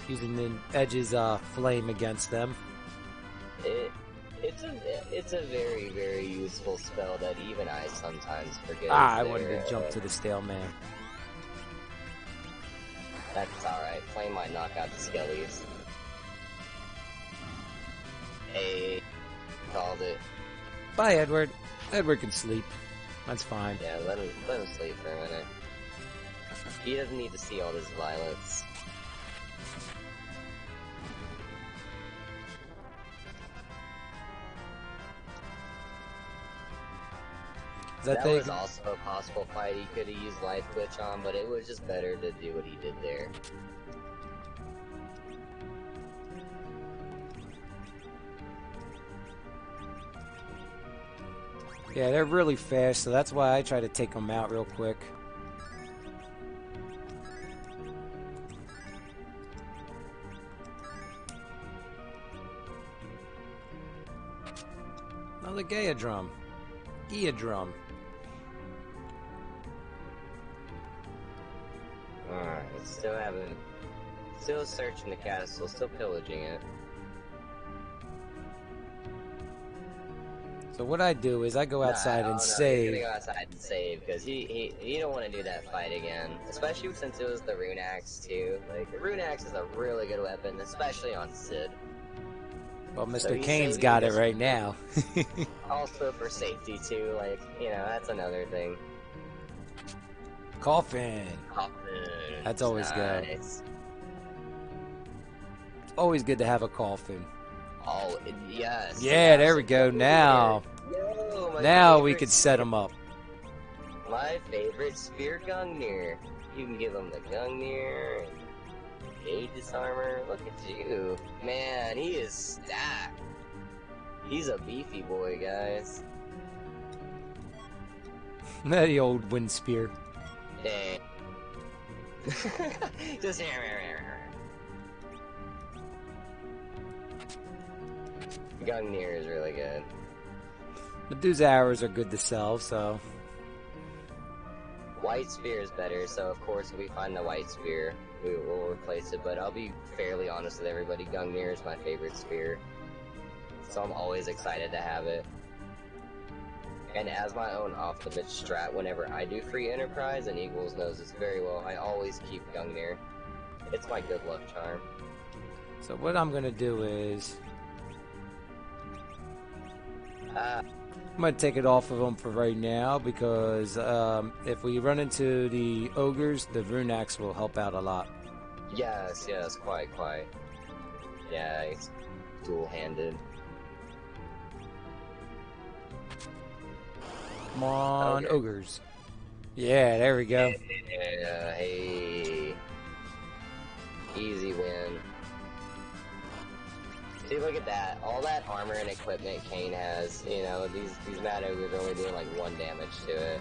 Using the Edge's flame against them. It's a very, very useful spell that even I sometimes forget. I wanted to jump to the stale man. That's alright. Flame might knock out the skellies. Hey, called it. Bye, Edward. Edward can sleep. That's fine. Yeah, let him sleep for a minute. He doesn't need to see all this violence. That was also a possible fight he could have used Life Glitch on, but it was just better to do what he did there. Yeah, they're really fast, so that's why I try to take them out real quick. Another Gaia drum. Gaia drum. Alright, still searching the castle, still pillaging it. So what I do is I go outside and save. He's gonna go outside and save, because you don't want to do that fight again. Especially since it was the rune axe, too. Like, the rune axe is a really good weapon, especially on Sid. Well, Mr. Kane's got it right now. Also for safety, too, like, you know, that's another thing. Coffin. That's always good. It's always good to have a coffin. Oh, yes. Yeah, there we go. Now, now we could set them up. My favorite spear Gungnir. You can give him the Gungnir, Aegis armor. Look at you. Man, he is stacked. He's a beefy boy, guys. The old wind spear. Dang. Just Gungnir is really good. Medusa arrows are good to sell, so. White spear is better, so of course if we find the white spear, we will replace it, but I'll be fairly honest with everybody, Gungnir is my favorite spear. So I'm always excited to have it. And as my own off-the-bit strat, whenever I do free enterprise, and Eagles knows this very well, I always keep Gungnir. It's my good luck charm. So what I'm gonna do is I'm gonna take it off of them for right now, because if we run into the ogres, the rune axe will help out a lot. Yes, quite. Yeah, it's dual-handed. Come on, ogres. Yeah, there we go. Yeah, hey. Easy win. See, look at that. All that armor and equipment Kane has, you know, these mad ogres are only doing like 1 damage to it.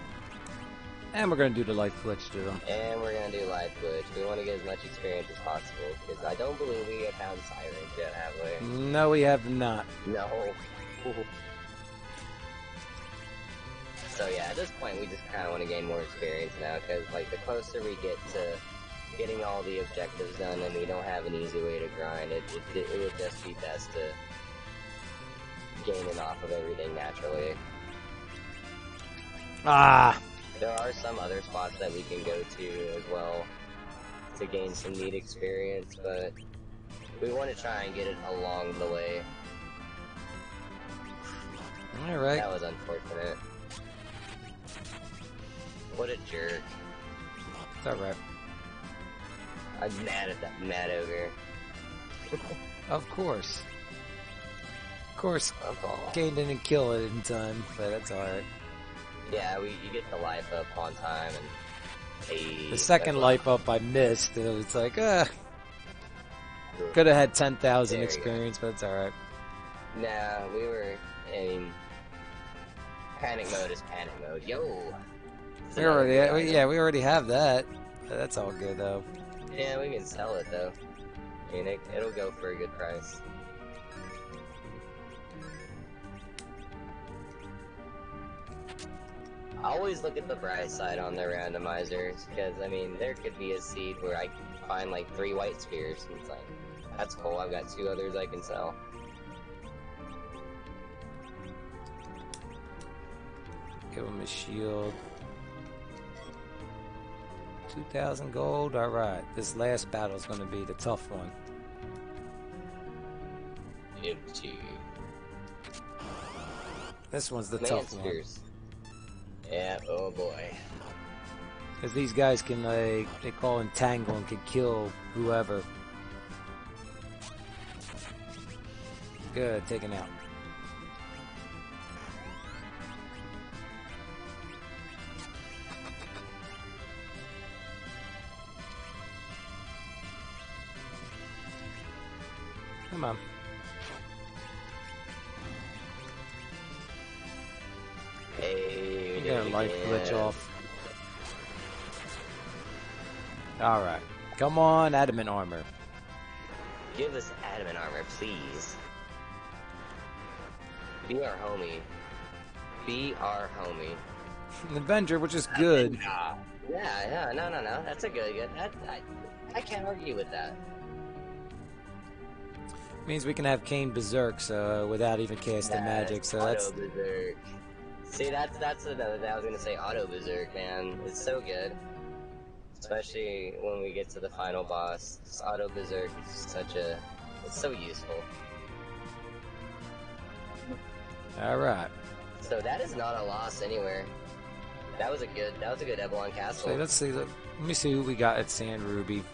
And we're gonna do the light glitch to them. And we're gonna do life glitch. We want to get as much experience as possible, because I don't believe we have found sirens yet, have we? No, we have not. No. So yeah, at this point we just kind of want to gain more experience now, because like the closer we get to getting all the objectives done and we don't have an easy way to grind, it would just be best to gain it off of everything naturally. Ah! There are some other spots that we can go to as well to gain some neat experience, but we want to try and get it along the way. Alright. That was unfortunate. What a jerk. It's alright. I'm mad at that mad ogre. Of course. Of course, Kane didn't kill it in time, but that's alright. Yeah, you get the life up on time, and hey, the second life up I missed, and it's like, could have had 10,000 experience, but it's alright. Nah, we were, I mean, panic mode is panic mode. Yo! We already have that. That's all good, though. Yeah, we can sell it, though. I mean, it'll go for a good price. I always look at the bright side on the randomizers, because, I mean, there could be a seed where I find, like, 3 white spears, and it's like, that's cool, I've got 2 others I can sell. Give him a shield. 2,000 gold, alright. This last battle is going to be the tough one. Empty. This one's the tough one. Yeah, oh boy. Because these guys can, like, they call entangle and can kill whoever. Good, taken out. Come on. Hey, you got a life glitch off. Alright. Come on, adamant armor. Give us adamant armor, please. Be our homie. Be our homie. An Avenger, which is good. Yeah, no. That's a good. I can't argue with that. Means we can have Kane Berserk, so without even casting magic. So auto that's Berserk. See, that's another thing I was gonna say. Auto Berserk, man, it's so good. Especially when we get to the final boss. This auto Berserk is it's so useful. all right. So that is not a loss anywhere. That was a good Evelyn Castle. So let's see. Let me see who we got at Sand Ruby.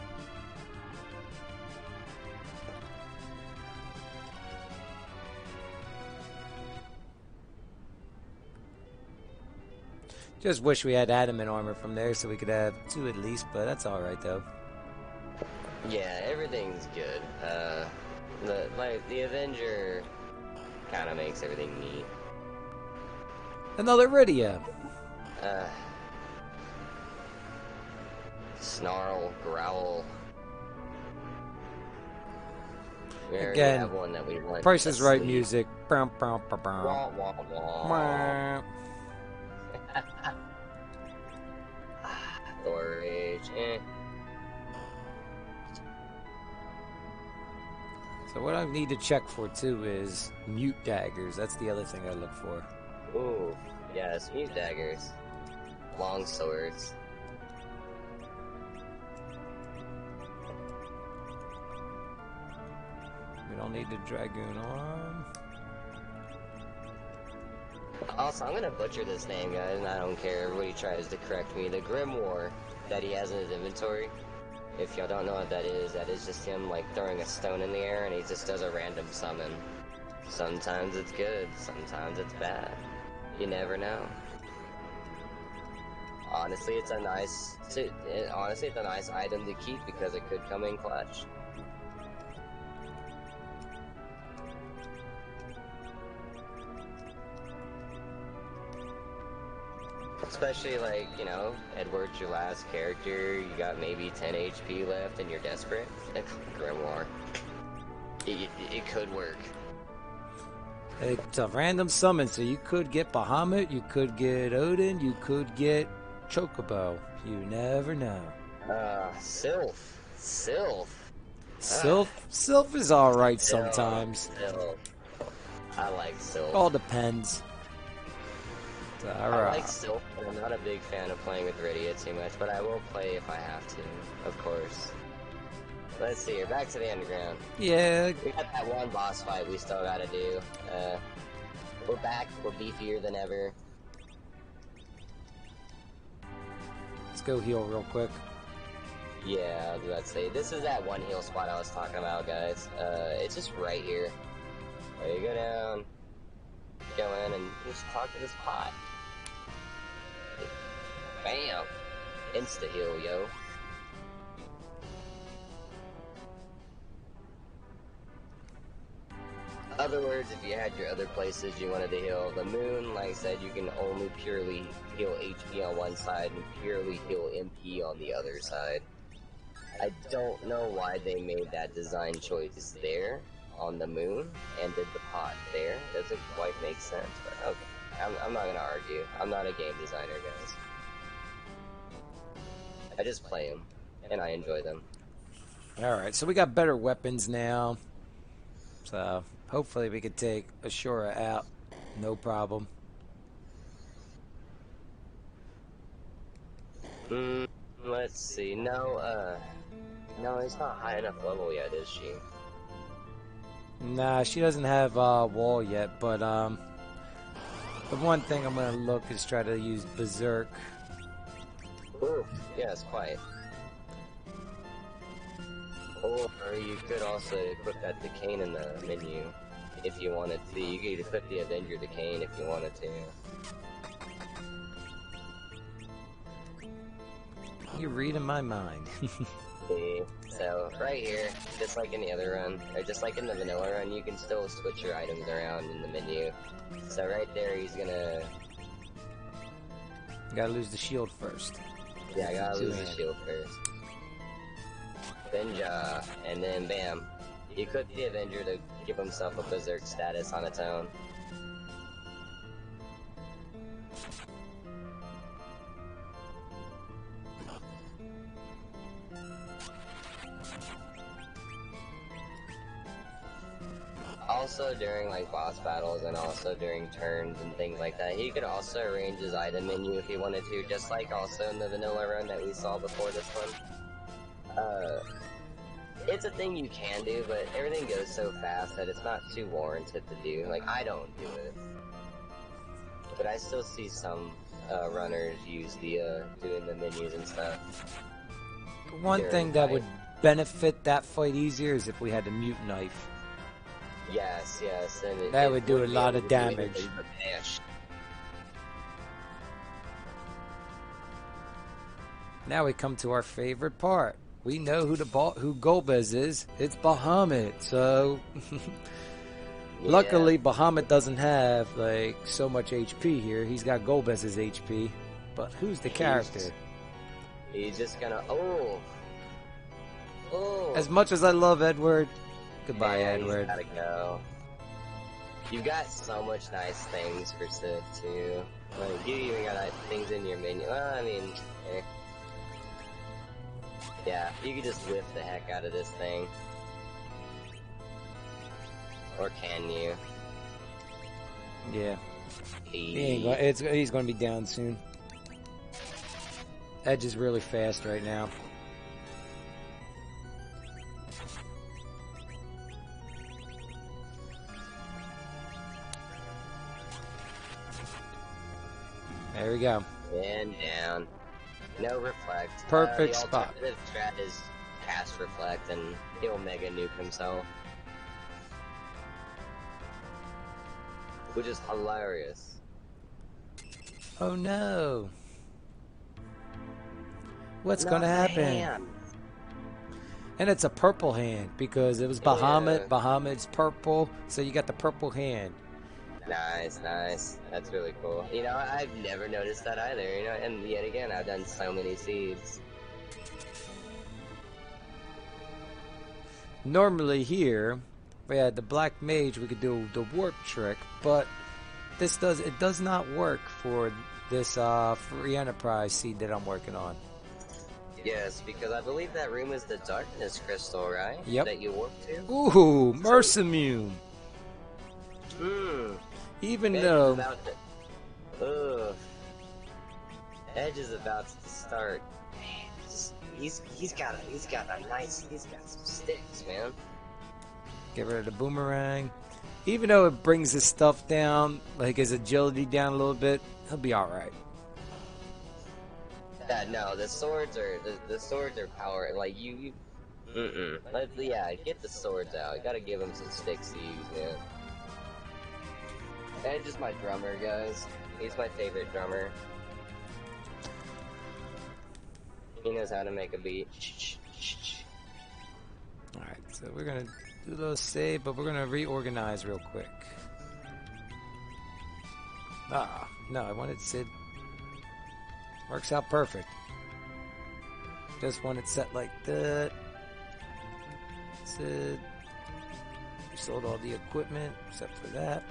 Just wish we had adamant armor from there so we could have 2 at least, but that's all right though. Yeah, everything's good. The Avenger kind of makes everything neat. Another Rydia. Snarl, growl. We already Again, have one that we want. Price is Right Sleep. music. Wah, wah, wah. Mwah. Storage. So what I need to check for too is mute daggers. That's the other thing I look for. Ooh, yes, mute daggers. Long swords. We don't need the Dragoon on. Also, I'm gonna butcher this name, guys, and I don't care. Everybody tries to correct me. The Grimoire that he has in his inventory, if y'all don't know what that is just him, like, throwing a stone in the air, and he just does a random summon. Sometimes it's good, sometimes it's bad. You never know. Honestly, it's a nice item to keep because it could come in clutch. Especially, like, you know, Edward's your last character, you got maybe 10 HP left and you're desperate. Grimoire. It could work. It's a random summon, so you could get Bahamut, you could get Odin, you could get Chocobo. You never know. Sylph. Sylph is alright sometimes. Sylph. I like Sylph. All depends. I like Sylph, but I'm not a big fan of playing with Rydia too much, but I will play if I have to, of course. Let's see, we're back to the underground. Yeah. We got that one boss fight we still gotta do. We're back, we're beefier than ever. Let's go heal real quick. Yeah, I was about to say, this is that one heal spot I was talking about, guys. It's just right here. Where you go down, go in, and just talk to this pot. Bam! Insta-heal, yo. Other words, if you had your other places you wanted to heal, the moon, like I said, you can only purely heal HP on one side and purely heal MP on the other side. I don't know why they made that design choice there on the moon and did the pot there. Doesn't quite make sense, but okay. I'm not gonna argue. I'm not a game designer, guys. I just play them, and I enjoy them. Alright, so we got better weapons now. So, hopefully we could take Ashura out. No problem. Let's see. No, it's not high enough level yet, is she? Nah, she doesn't have wall yet, but the one thing I'm gonna look is try to use Berserk. Ooh, yes, quite. Or you could also equip that Decane in the menu if you wanted to. You could equip the Avenger Decane if you wanted to. You're reading my mind. See, so right here, just like in the other run, or just like in the vanilla run, you can still switch your items around in the menu. So right there, he's gonna... Gotta lose the shield first. Yeah, I gotta lose the shield first. Benja, and then bam. He equipped the Avenger to give himself a Berserk status on its own. also during like boss battles and also during turns and things like that. He could also arrange his item menu if he wanted to, just like also in the vanilla run that we saw before this one. It's a thing you can do, but everything goes so fast that it's not too warranted to do. Like, I don't do it. But I still see some runners use the doing the menus and stuff. One thing that would benefit that fight easier is if we had the mute knife. Yes, yes. And that would do a lot of damage. Now we come to our favorite part. We know who Golbez is. It's Bahamut. So luckily Bahamut doesn't have like so much HP here. He's got Golbez's HP. But who's the character? He's just gonna As much as I love Edward, goodbye, Edward. He's gotta go. You've got so much nice things for Sid too. Like, you even got things in your menu. Well, I mean, yeah, you could just whip the heck out of this thing. Or can you? Yeah. He's gonna be down soon. Edge is really fast right now. There we go. And down. No reflect. Perfect spot. The alternative strat is cast reflect and he'll mega nuke himself. Which is hilarious. Oh no. What's gonna happen? Hand. And it's a purple hand because it was Bahamut. Yeah. Bahamut's purple, so you got the purple hand. Nice, nice. That's really cool. You know, I've never noticed that either, you know, and yet again, I've done so many seeds. Normally here, we had the black mage, we could do the warp trick, but it does not work for this free enterprise seed that I'm working on. Yes, because I believe that room is the darkness crystal, right? Yep. That you warp to? Ooh, Mercimune. Even though Edge is about to start. Man, he's got some sticks, man. Get rid of the boomerang. Even though it brings his stuff down, like his agility down a little bit, he'll be all right. Yeah, no, the swords are power. Like yeah, get the swords out. You gotta give him some sticks to use, man. Edge is my drummer, guys. He's my favorite drummer. He knows how to make a beat. Alright, so we're gonna do those save, but we're gonna reorganize real quick. No, I wanted Sid. Works out perfect. Just want it set like that. Sid. We sold all the equipment except for that.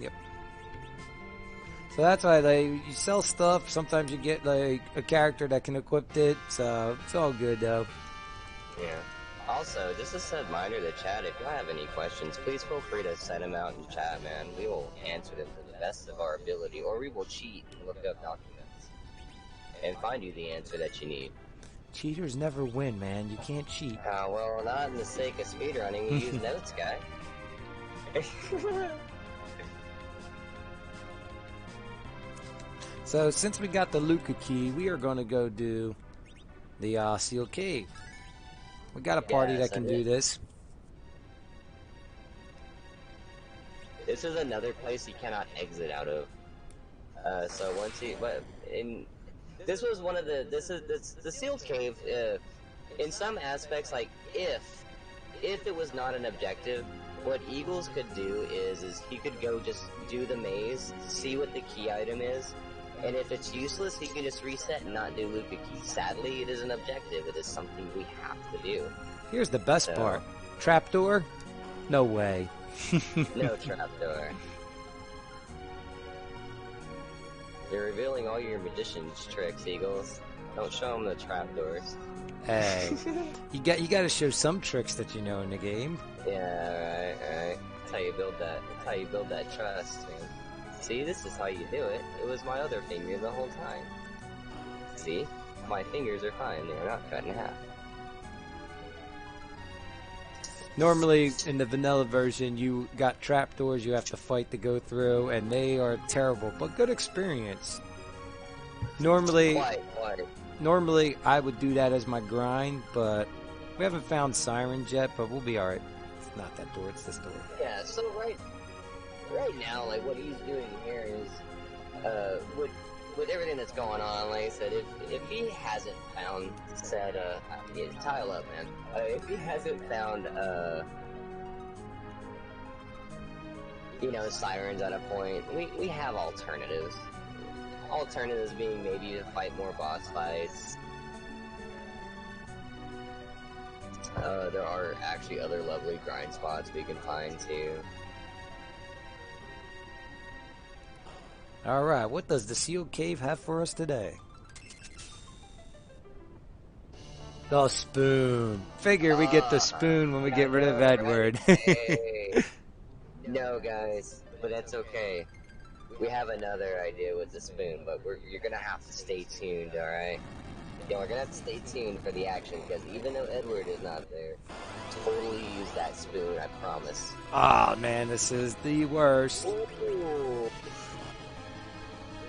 Yep. So that's why you sell stuff. Sometimes you get like a character that can equip it. So it's all good though. Yeah. Also, just a reminder to chat, if y'all have any questions, please feel free to send them out in chat, man. We will answer them to the best of our ability, or we will cheat and look up documents and find you the answer that you need. Cheaters never win, man. You can't cheat. Well, not in the sake of speedrunning. We use notes, guy. So, since we got the Luca key, we are going to go do the Seal Cave. We got a party that can do this. This is another place you cannot exit out of. So once you, this was one of the sealed cave. In some aspects, like if it was not an objective, what Eagles could do is he could go just do the maze, see what the key item is, and if it's useless, he can just reset and not do Luca key. Sadly, it is an objective. It is something we have to do. Here's the best part. Trapdoor? No way. No trapdoor. You're revealing all your magician's tricks, Eagles. Don't show them the trapdoors. Hey, you got to show some tricks that you know in the game. Yeah, right. That's how you build that. That's how you build that trust, man. See, this is how you do it. It was my other finger the whole time. See, my fingers are fine. They're not cut in half. Normally, in the vanilla version, you got trapdoors you have to fight to go through, and they are terrible, but good experience. Normally, I would do that as my grind, but we haven't found sirens yet, but we'll be alright. It's not that door, it's this door. Yeah, so right now, like, what he's doing here is, with everything that's going on, like I said, if he hasn't found said, yeah, tile up, man. If he hasn't found, you know, sirens at a point, we have alternatives. Alternatives being maybe to fight more boss fights. There are actually other lovely grind spots we can find too. Alright, what does the sealed cave have for us today? The spoon. Figure we get the spoon when we get rid of Edward. Hey. No, guys, but that's okay. We have another idea with the spoon, but you're gonna have to stay tuned, alright? Yeah, we're gonna have to stay tuned for the action, because even though Edward is not there, totally use that spoon, I promise. Ah, man, this is the worst. Ooh.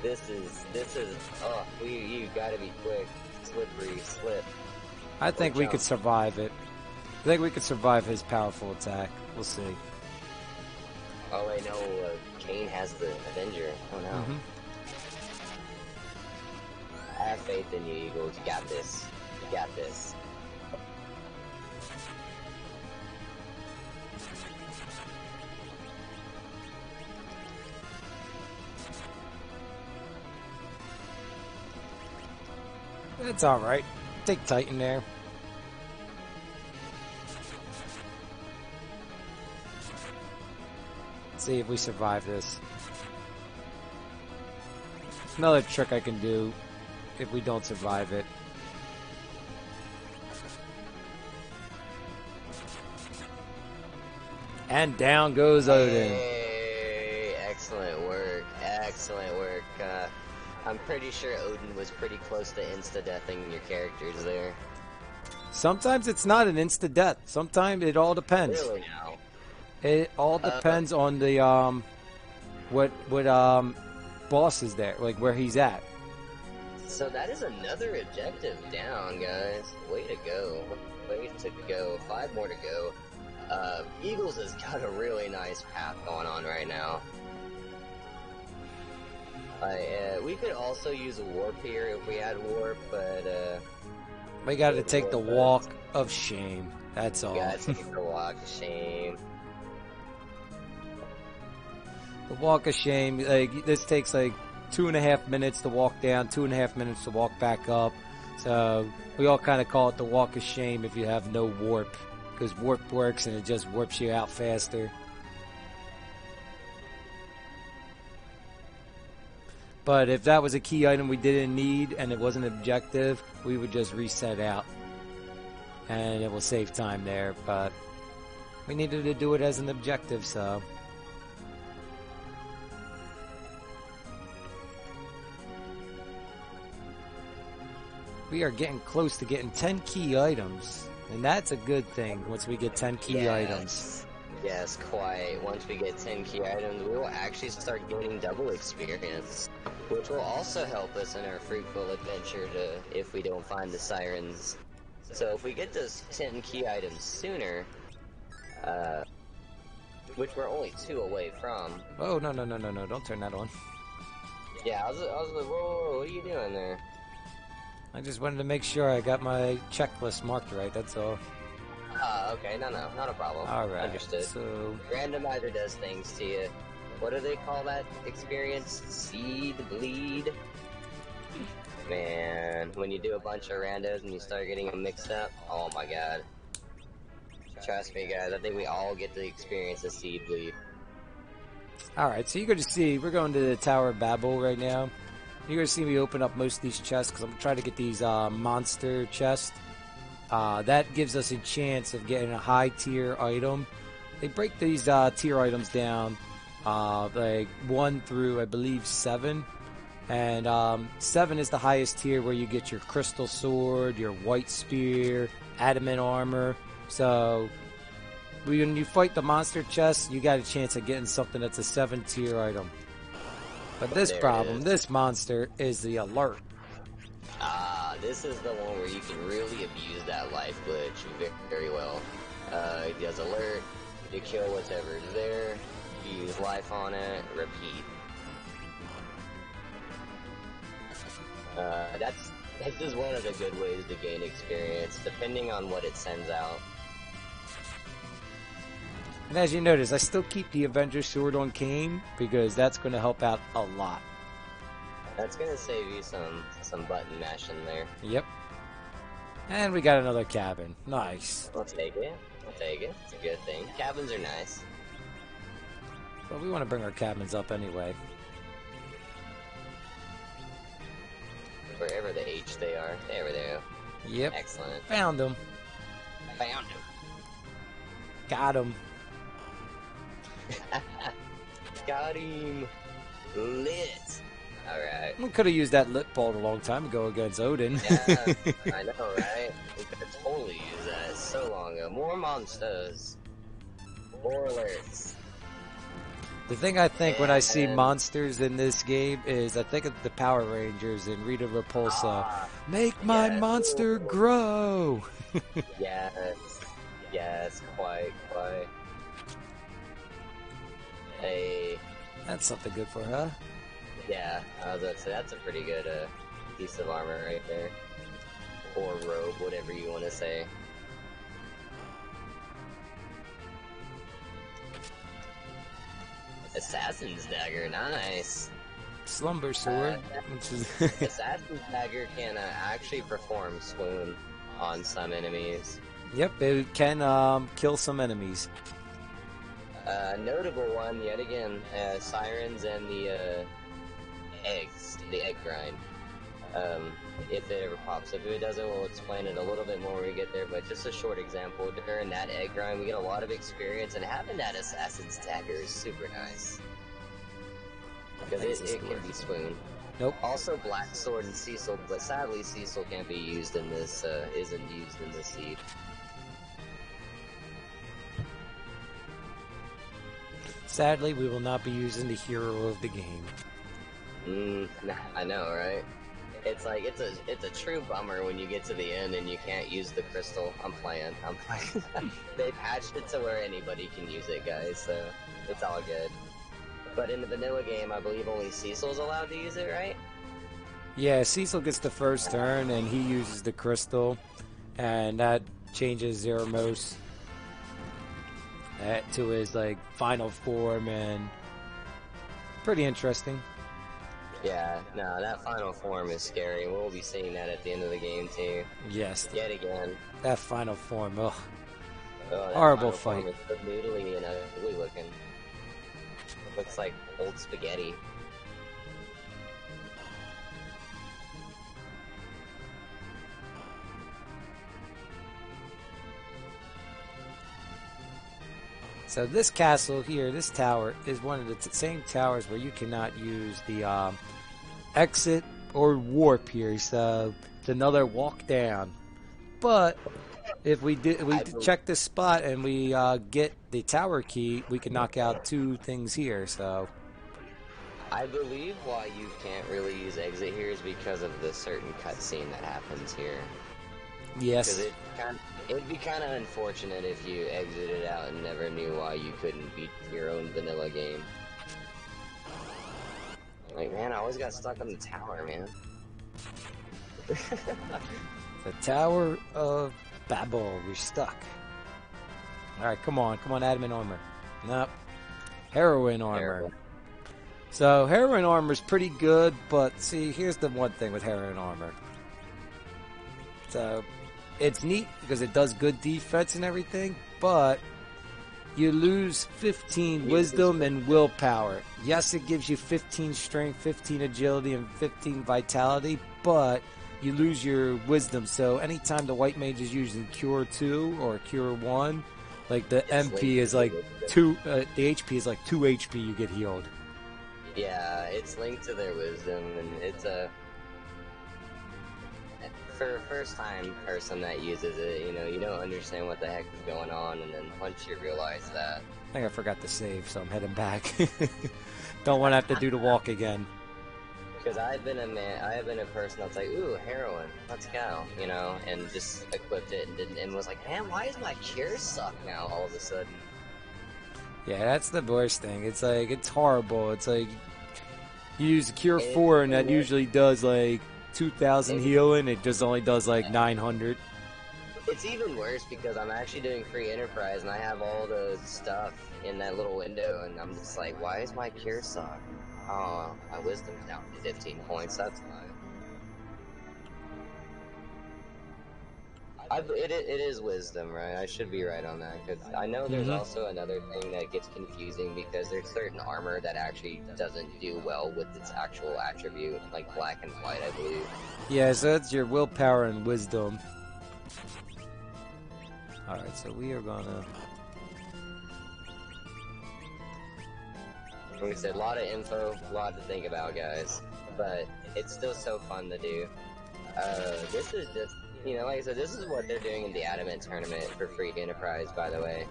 This is, oh, you gotta be quick. Slippery, slip. I think we could survive it. I think we could survive his powerful attack. We'll see. Oh, I know, Kane has the Avenger. Oh no. Mm-hmm. I have faith in you, Eagles. You got this. You got this. It's alright. Take Titan there. See if we survive this. Another trick I can do if we don't survive it. And down goes Odin. Hey, excellent work. Excellent work. I'm pretty sure Odin was pretty close to insta-deathing your characters there. Sometimes it's not an insta-death. Sometimes it all depends. Really now? It all depends on the what boss is there, like where he's at. So that is another objective down, guys. Way to go. Way to go. 5 more to go. Eagles has got a really nice path going on right now. We could also use a warp here if we had warp, but we got to take the walk of shame. That's all. Gotta take the walk of shame. The walk of shame. Like this takes like 2.5 minutes to walk down, 2.5 minutes to walk back up. So we all kind of call it the walk of shame if you have no warp, because warp works and it just warps you out faster. But if that was a key item we didn't need and it wasn't objective, we would just reset out. And it will save time there, but we needed to do it as an objective, so. We are getting close to getting 10 key items. And that's a good thing once we get 10 key items. Yes, quite. Once we get 10 key items, we will actually start gaining double experience, which will also help us in our fruitful adventure if we don't find the sirens. So if we get those 10 key items sooner, which we're only 2 away from. Oh, no, don't turn that on. Yeah, I was like, whoa, what are you doing there? I just wanted to make sure I got my checklist marked right, that's all. Okay, no, not a problem. Alright, understood. So Randomizer does things to you. What do they call that experience? Seed bleed? Man, when you do a bunch of randos and you start getting them mixed up, oh my god. Trust me guys, I think we all get to experience a seed bleed. Alright, so you're going to see, we're going to the Tower of Babel right now. You're going to see me open up most of these chests because I'm trying to get these monster chests. That gives us a chance of getting a high tier item. They break these tier items down like 1 through, I believe, 7. And 7 is the highest tier, where you get your crystal sword, your white spear, adamant armor. So when you fight the monster chest, you got a chance of getting something that's a 7 tier item. But this monster is the alert. This is the one where you can really abuse that life glitch very well. It does alert, you kill whatever's there, you use life on it, repeat. This is one of the good ways to gain experience, depending on what it sends out. And as you notice, I still keep the Avenger Sword on Kane, because that's going to help out a lot. That's going to save you some button mashing there. Yep. And we got another cabin. Nice. I'll take it. I'll take it. It's a good thing. Cabins are nice. Well, we want to bring our cabins up anyway. Wherever the H they are. There we go. Yep. Excellent. Found them. Found him. Got him. Got him. Lit. Alright. We could have used that lit bolt a long time ago against Odin. Yeah, I know, right? We could have totally used that so long ago. More monsters. More alerts. The thing I think when I see monsters in this game is I think of the Power Rangers and Rita Repulsa. Make my monster grow! Yes. Yes, quite. Hey. That's something good for her. Yeah, I was about to say, that's a pretty good piece of armor right there. Or robe, whatever you want to say. Assassin's Dagger, nice. Slumber Sword, which is... Assassin's Dagger can actually perform swoon on some enemies. Yep, it can kill some enemies. Notable one, yet again, Sirens and the eggs, the egg grind. If it ever pops up. If it doesn't, we'll explain it a little bit more when we get there, but just a short example. During that egg grind, we get a lot of experience, and having that Assassin's Dagger is super nice. Because it can be swoon. Nope. Also Black Sword and Cecil, but sadly Cecil can't be used in this, isn't used in this seed. Sadly, we will not be using the hero of the game. I know, right? It's like, it's a true bummer when you get to the end and you can't use the crystal. I'm playing. They patched it to where anybody can use it, guys, so it's all good. But in the vanilla game, I believe only Cecil's allowed to use it, right? Yeah, Cecil gets the first turn and he uses the crystal, and that changes Zeramos to his like final form, and pretty interesting. Yeah, no, that final form is scary. We'll be seeing that at the end of the game too. Yes. Yet again. That final form, ugh. Oh, horrible fight. It's so noodly and ugly looking. It looks like old spaghetti. So this castle here, this tower, is one of the same towers where you cannot use the exit or warp here. So it's another walk down. But if we check this spot and we get the tower key, we can knock out 2 things here. So I believe why you can't really use exit here is because of the certain cutscene that happens here. Yes. Because it'd be kind of unfortunate if you exited out and never knew why you couldn't beat your own vanilla game. Like, man, I always got stuck on the tower, man. The Tower of Babel. We're stuck. Alright, come on, adamant armor. Nope. Heroin armor. So, heroin armor is pretty good, but see, here's the one thing with heroin armor. So, it's neat because it does good defense and everything, but you lose 15 wisdom and willpower. Yes, it gives you 15 strength, 15 agility, and 15 vitality, but you lose your wisdom. So anytime the white mage is using Cure 2 or Cure 1, like the MP is like 2, the HP is like 2 HP you get healed. Yeah, it's linked to their wisdom, and it's a... For a first-time person that uses it, you know, you don't understand what the heck is going on, and then once you realize that... I think I forgot to save, so I'm heading back. Don't want to have to do the walk again. Because I have been a person that's like, ooh, heroin, let's go, you know, and just equipped it and was like, man, why is my cure suck now all of a sudden? Yeah, that's the worst thing. It's like, it's horrible. It's like, you use Cure 4 and that usually does like 2,000 healing. It just only does like 900. It's even worse because I'm actually doing free enterprise and I have all the stuff in that little window and I'm just like, why is my cure suck? Oh, my wisdom's down 15 points, that's fine. It is wisdom, right? I should be right on that, because I know there's also another thing that gets confusing, because there's certain armor that actually doesn't do well with its actual attribute, like black and white, I believe. Yeah, so that's your willpower and wisdom. Alright, so we are gonna... Like I said, a lot of info, a lot to think about, guys. But it's still so fun to do. This is just, you know, like I said, this is what they're doing in the Adamant tournament for free enterprise, by the way.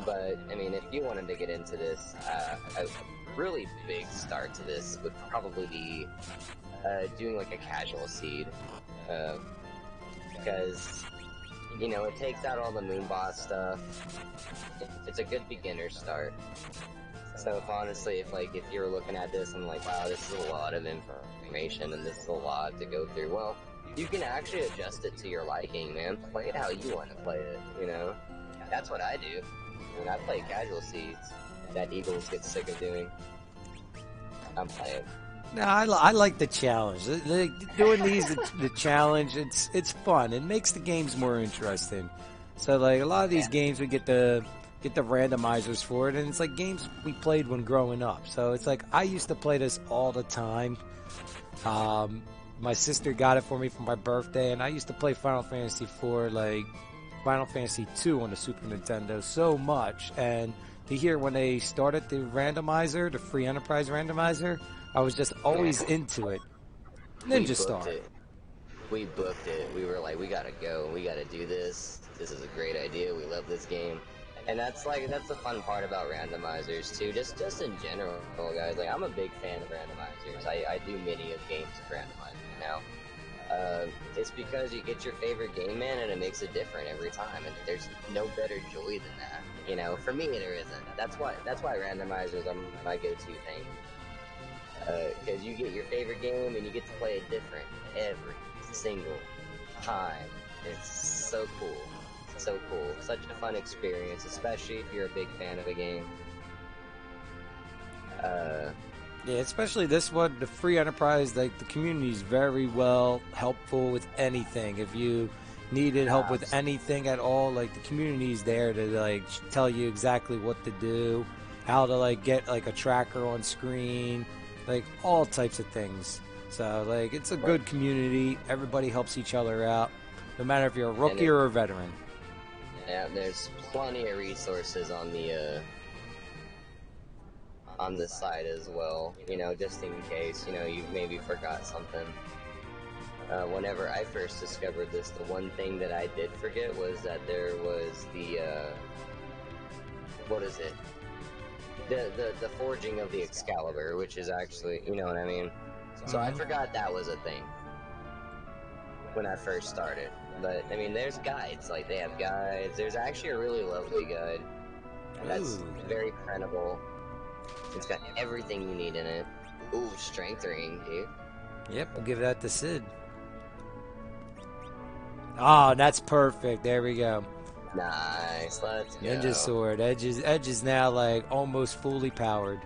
But, I mean, if you wanted to get into this, a really big start to this would probably be doing like a casual seed. Because, you know, it takes out all the moon boss stuff. It's a good beginner start. So if you're looking at this and like, wow, this is a lot of information and this is a lot to go through, well, you can actually adjust it to your liking, man. Play it how you want to play it, you know? That's what I do. When I play casual seeds, that Eagles get sick of doing. I'm playing. No, I like the challenge. Doing these, the challenge, it's fun. It makes the games more interesting. So like a lot of these games, we get the randomizers for it, and it's like games we played when growing up. So it's like I used to play this all the time. My sister got it for me for my birthday, and I used to play Final Fantasy IV, like Final Fantasy II on the Super Nintendo so much. And to hear when they started the randomizer, the free enterprise randomizer, I was just always into it. Ninja Star. We booked it. We were like, we gotta go. We gotta do this. This is a great idea. We love this game. And that's the fun part about randomizers too. Just in general, guys. Like, I'm a big fan of randomizers. I do many of games of randomizers now. It's because you get your favorite game, man, and it makes it different every time. And there's no better joy than that. You know, for me, there isn't. That's why randomizers are my go-to thing. Because you get your favorite game and you get to play it different every single time. It's so cool. So cool. Such a fun experience, especially if you're a big fan of a game. Yeah, especially this one, the free enterprise, like the community is very well helpful with anything. If you needed help with anything at all, like the community is there to like tell you exactly what to do, how to like get like a tracker on screen, like all types of things. So like it's a good community. Everybody helps each other out, no matter if you're a rookie or a veteran. Yeah, there's plenty of resources on the site as well, you know, just in case, you know, you maybe forgot something. Whenever I first discovered this, the one thing that I did forget was that there was the, what is it? The forging of the Excalibur, which is actually, you know what I mean? So I forgot that was a thing when I first started. But, I mean, there's guides, like, they have guides. There's actually a really lovely guide. That's very printable. It's got everything you need in it. Ooh, strength ring, dude. Yep, we'll give that to Sid. Oh, that's perfect. There we go. Nice, let's go. Ninja Sword. Edge is now, like, almost fully powered.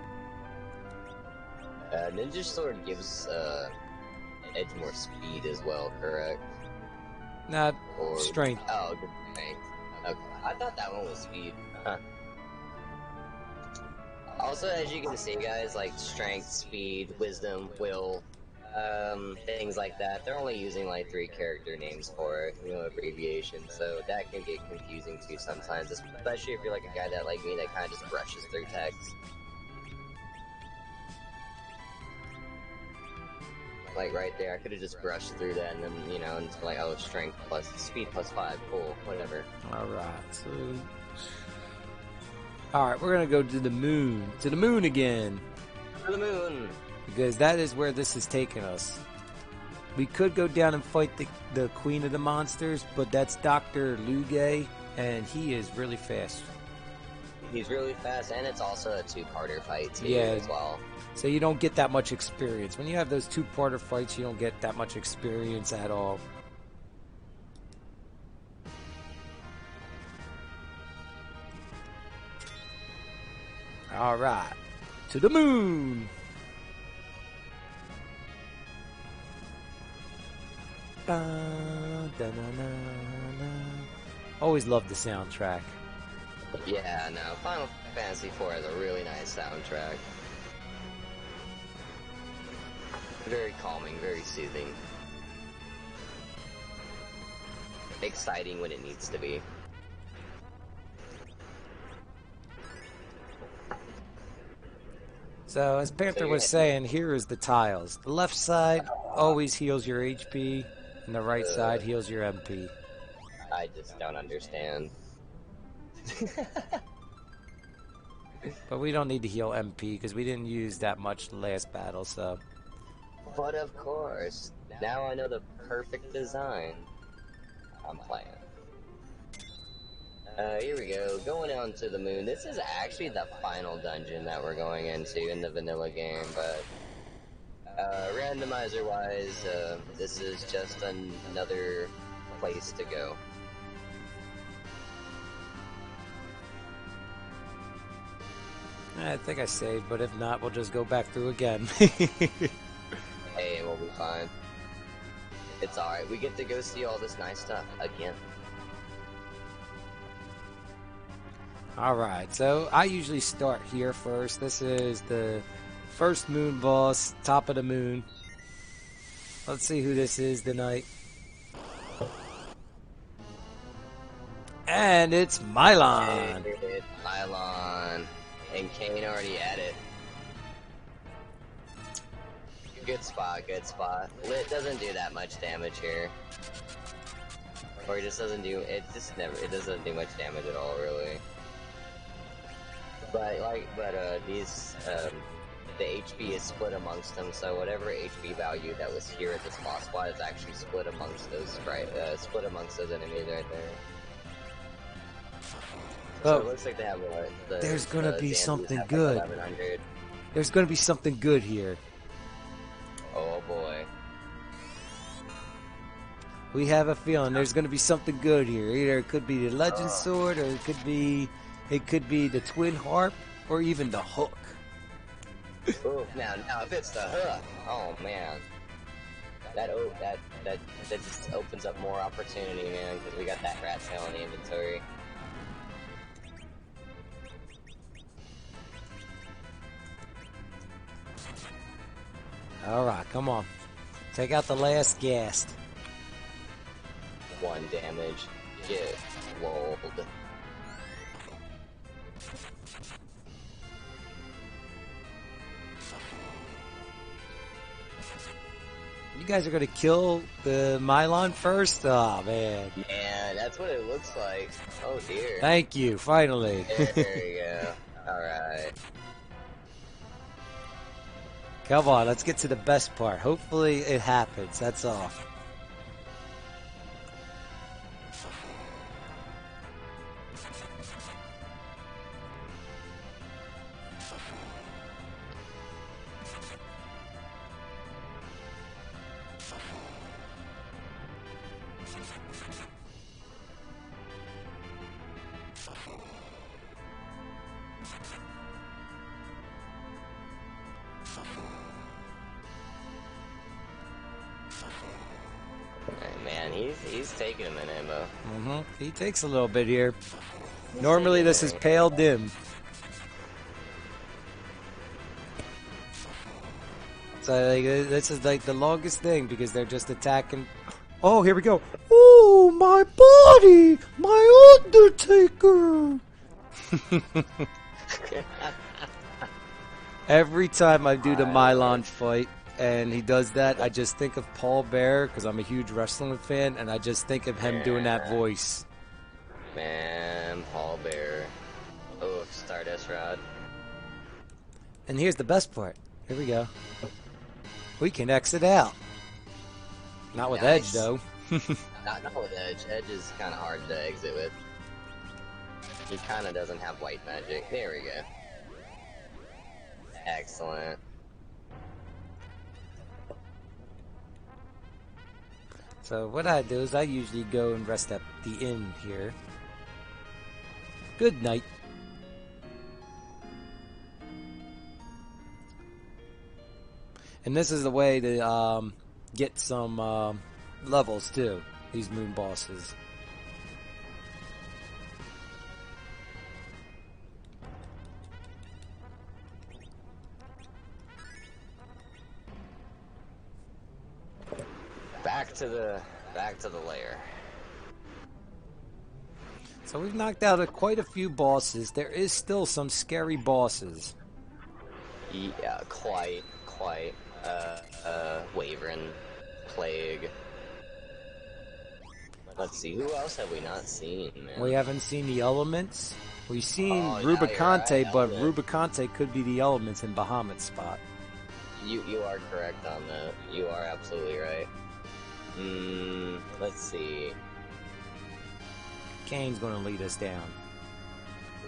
Ninja Sword gives, Edge more speed as well, correct? Not strength. Oh, good strength. Okay. I thought that one was speed. Huh. Also, as you can see, guys, like strength, speed, wisdom, will, things like that. They're only using like 3 character names for it, abbreviations, so that can get confusing too sometimes, especially if you're like a guy that like me that kind of just brushes through text. Like right there, I could have just brushed through that and then, and it's like, oh, strength plus speed plus 5, cool, whatever. Alright, so... Alright, we're gonna go to the moon. To the moon again! To the moon! Because that is where this is taking us. We could go down and fight the queen of the monsters, but that's Dr. Luge, and he is really fast. He's really fast, and it's also a 2-parter fight too, yeah, as well. So you don't get that much experience. When you have those 2-parter fights, you don't get that much experience at all. Alright. To the moon! Always loved the soundtrack. Yeah, no, Final Fantasy IV has a really nice soundtrack. Very calming, very soothing. Exciting when it needs to be. So, as Panther was saying, here is the tiles. The left side always heals your HP, and the right side heals your MP. I just don't understand. But we don't need to heal MP, because we didn't use that much last battle, so... But of course, now I know the perfect design. I'm playing. Here we go, going on to the moon. This is actually the final dungeon that we're going into in the vanilla game, but randomizer-wise, this is just another place to go. I think I saved, but if not, we'll just go back through again. Hey, we'll be fine. It's alright, we get to go see all this nice stuff again. Alright, so I usually start here first. This is the first moon boss, top of the moon. Let's see who this is tonight. And it's Mylon. Hey, Mylon. And Kane already at it. Good spot, good spot. Lit doesn't do that much damage here. Or it just doesn't do, it doesn't do much damage at all, really. But these, the HP is split amongst them, so whatever HP value that was here at this boss spot is actually split amongst those enemies right there. So it looks like they have there's gonna be something good. There's gonna be something good here. Oh boy. We have a feeling there's gonna be something good here. Either it could be the Legend Sword, or it could be the Twin Harp, or even the Hook. Ooh, now if it's the Hook, oh man, that just opens up more opportunity, man, because we got that rat tail in the inventory. Alright, come on. Take out the last ghast. 1 damage. Get rolled. You guys are gonna kill the Mylon first? Oh man. Yeah, that's what it looks like. Oh dear. Thank you, finally. There you go. Alright. Come on, let's get to the best part. Hopefully it happens, that's all. Man, he's taking a minute, Mo. He takes a little bit here. Normally this is pale dim. So like, this is like the longest thing because they're just attacking. Oh, here we go. Oh, my body, my Undertaker. Every time I do the Mylon fight and he does that, I just think of Paul Bear because I'm a huge wrestling fan, and I just think of him doing that voice. Man, Paul Bear. Oh, Stardust Rod. And here's the best part. Here we go. We can exit out. Not with Edge, though. not with Edge. Edge is kind of hard to exit with. He kind of doesn't have white magic. There we go. Excellent. So what I do is I usually go and rest at the inn here. Good night. And this is the way to get some levels too, these moon bosses. Back to the lair. So we've knocked out quite a few bosses. There is still some scary bosses. Yeah, quite. Wyvern, Plague. Let's see, who else have we not seen, man? We haven't seen the elements. We've seen right, Rubicante, but Rubicante could be the elements in Bahamut's spot. You are correct on that. You are absolutely right. Let's see. Kane's going to lead us down.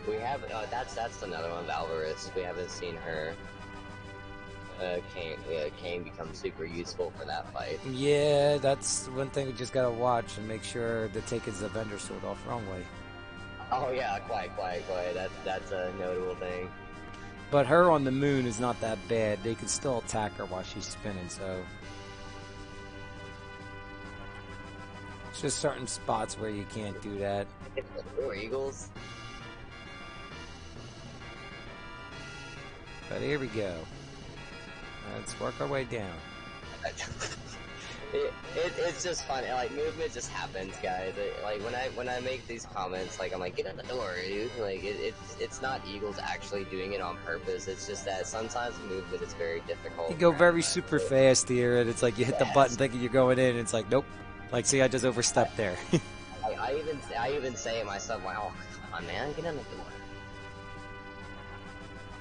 We have that's another one, Valvarez. We haven't seen her. Kane becomes super useful for that fight. Yeah, that's one thing we just gotta watch and make sure to take his Avenger sword off wrong way. Oh yeah, quite. That's a notable thing. But her on the moon is not that bad. They can still attack her while she's spinning, so... It's just certain spots where you can't do that. Or Eagles. But here we go. Let's work our way down. It's just funny. Like, movement just happens, guys. Like when I make these comments, like I'm like, get in the door, dude. Like it's not Eagles actually doing it on purpose. It's just that sometimes movement is very difficult. You go very super fast here, and it's like you hit the button thinking you're going in, and it's like, nope. Like, see, I just overstepped there. I even say it myself, like, oh, come on, man, get in the door.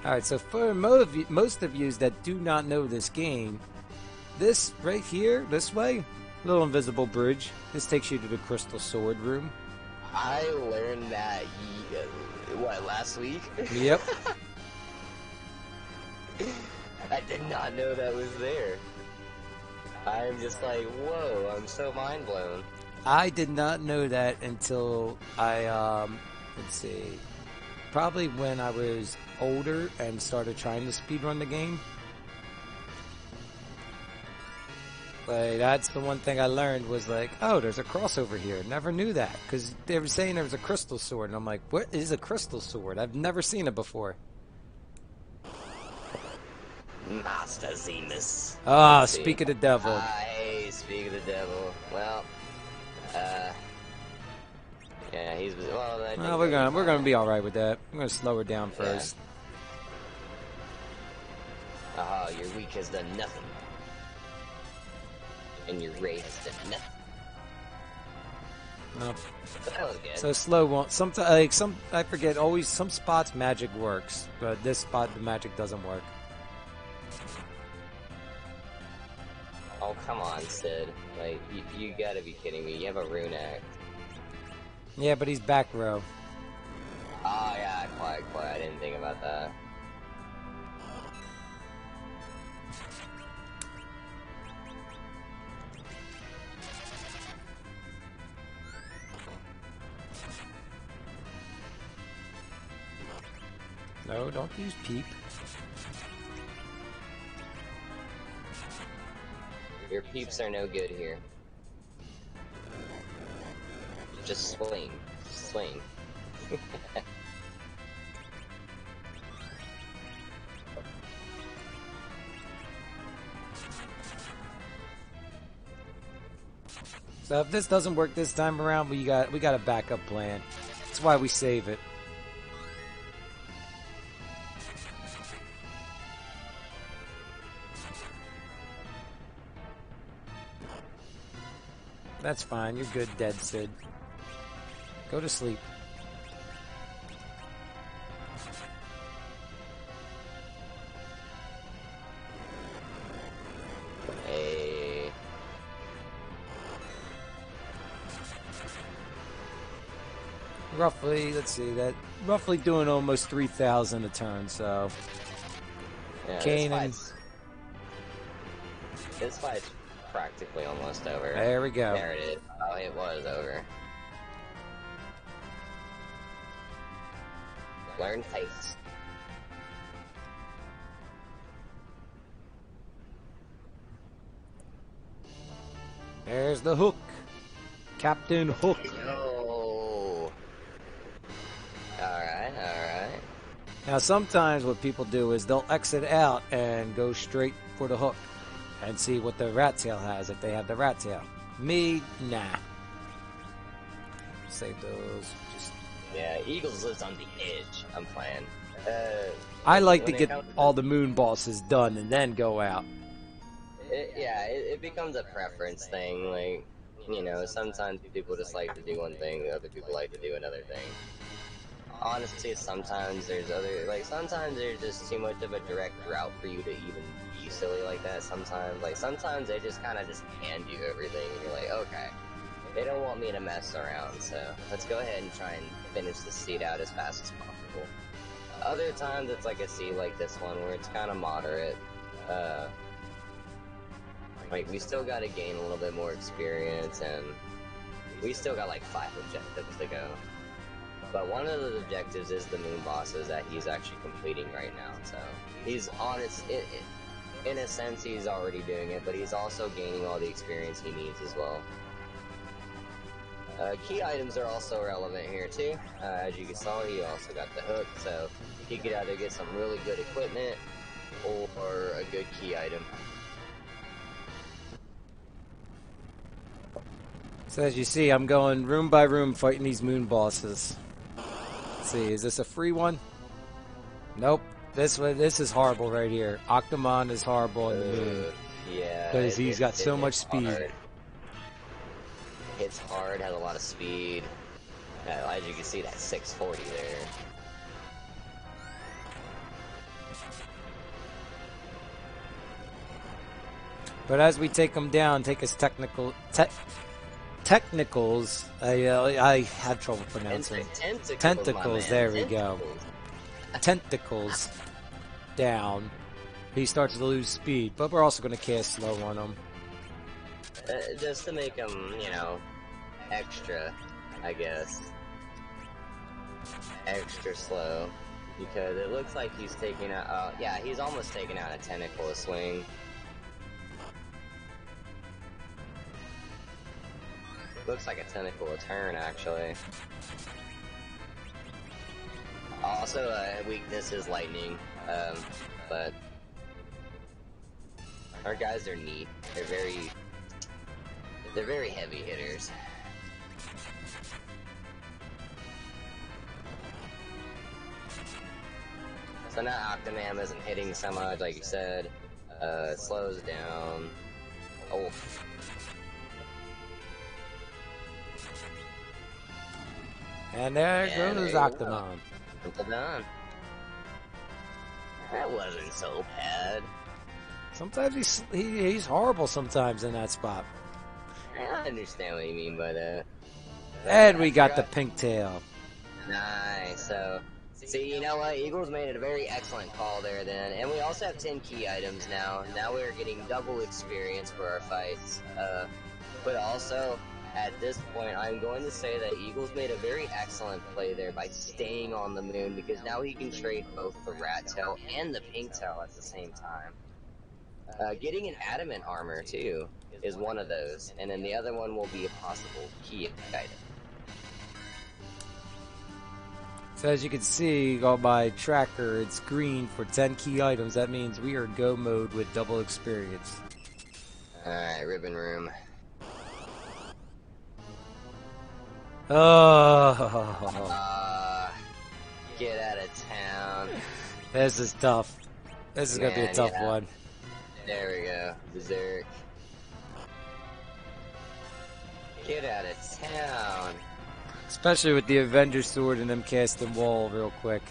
Alright, so for most of you that do not know this game, this right here, this way, little invisible bridge, this takes you to the Crystal Sword room. I learned that, last week? Yep. I did not know that was there. I'm just like, whoa, I'm so mind blown. I did not know that until I, let's see, probably when I was older and started trying to speedrun the game. Like, that's the one thing I learned was like, oh, there's a crossover here. Never knew that because they were saying there was a crystal sword, and I'm like, what is a crystal sword? I've never seen it before. Master Zemus. Ah, speak of the devil. Hey, speak of the devil. Well, yeah, he's well. We're gonna be all right with that. I'm gonna slow her down first. Yeah. Your weak has done nothing, and your raid has done nothing. No. That was good. So slow won't. Sometimes, I forget. Always, some spots magic works, but this spot the magic doesn't work. Oh, come on, Sid. Like, you gotta be kidding me. You have a rune act. Yeah, but he's back row. Oh, yeah, quite. I didn't think about that. No, don't use peep. Your peeps are no good here. Just swing. Swing. So if this doesn't work this time around, we got a backup plan. That's why we save it. That's fine. You're good, Dead Sid. Go to sleep. Hey. Roughly, let's see, that roughly doing almost 3,000 a turn, so. Yeah, Kanan. This fight's practically almost over. There we go. There it is. Oh, it was over. Learn face. There's the hook. Captain Hook. Yo. Alright, alright. Now sometimes what people do is they'll exit out and go straight for the hook and see what the rat tail has if they have the rat tail. Me, nah. Save those. Just... Yeah, Eagles lives on the edge. I'm playing. I like to get all the moon bosses done and then go out. It becomes a preference thing. Like, you know, sometimes people just like to do one thing, other people like to do another thing. Honestly, sometimes there's sometimes there's just too much of a direct route for you to even be silly like that. Sometimes they just kind of just hand you everything, and you're like, okay, they don't want me to mess around, so let's go ahead and try and finish the seed out as fast as possible. Other times it's like a seed like this one where it's kind of moderate. Like, we still got to gain a little bit more experience, and we still got like 5 objectives to go. But one of the objectives is the moon bosses that he's actually completing right now, so he's honest. In a sense, he's already doing it, but he's also gaining all the experience he needs as well. Key items are also relevant here too. As you saw, he also got the hook, so he could either get some really good equipment or a good key item. So as you see, I'm going room by room fighting these moon bosses. Let's see, is this a free one? Nope. This is horrible right here. Adamant is horrible in the moon. Yeah. Because he's got so much speed. Hard. Hits hard, has a lot of speed. As you can see, that 640 there. But as we take him down, take his technicals. I have trouble pronouncing. Tentacles. There we go. Tentacles down. He starts to lose speed, but we're also going to cast slow on him. Just to make him, you know, extra, I guess. Extra slow. Because it looks like he's taking out, yeah, he's almost taking out a tentacle a swing. Looks like a tentacle a turn, actually. Also, weakness is lightning, but our guys are neat. They're very heavy hitters. So now Octonam isn't hitting so much, like you said. It slows down. Oh. And there goes Octamon. Done. That wasn't so bad. Sometimes he's horrible sometimes in that spot. I understand what you mean by that. And we got the pink tail. Nice. So, see, you know what? Eagles made a very excellent call there then. And we also have 10 key items now. Now we're getting double experience for our fights. But also, at this point, I'm going to say that Eagles made a very excellent play there by staying on the moon, because now he can trade both the rat tail and the pink tail at the same time. Getting an adamant armor, too, is one of those, and then the other one will be a possible key item. So as you can see on my tracker, it's green for 10 key items. That means we are go mode with double experience. Alright, ribbon room. Oh, Get out of town. this is tough. This is gonna be a Man, tough yeah. one. There we go. Berserk. Get out of town. Especially with the Avenger Sword and them casting wall real quick.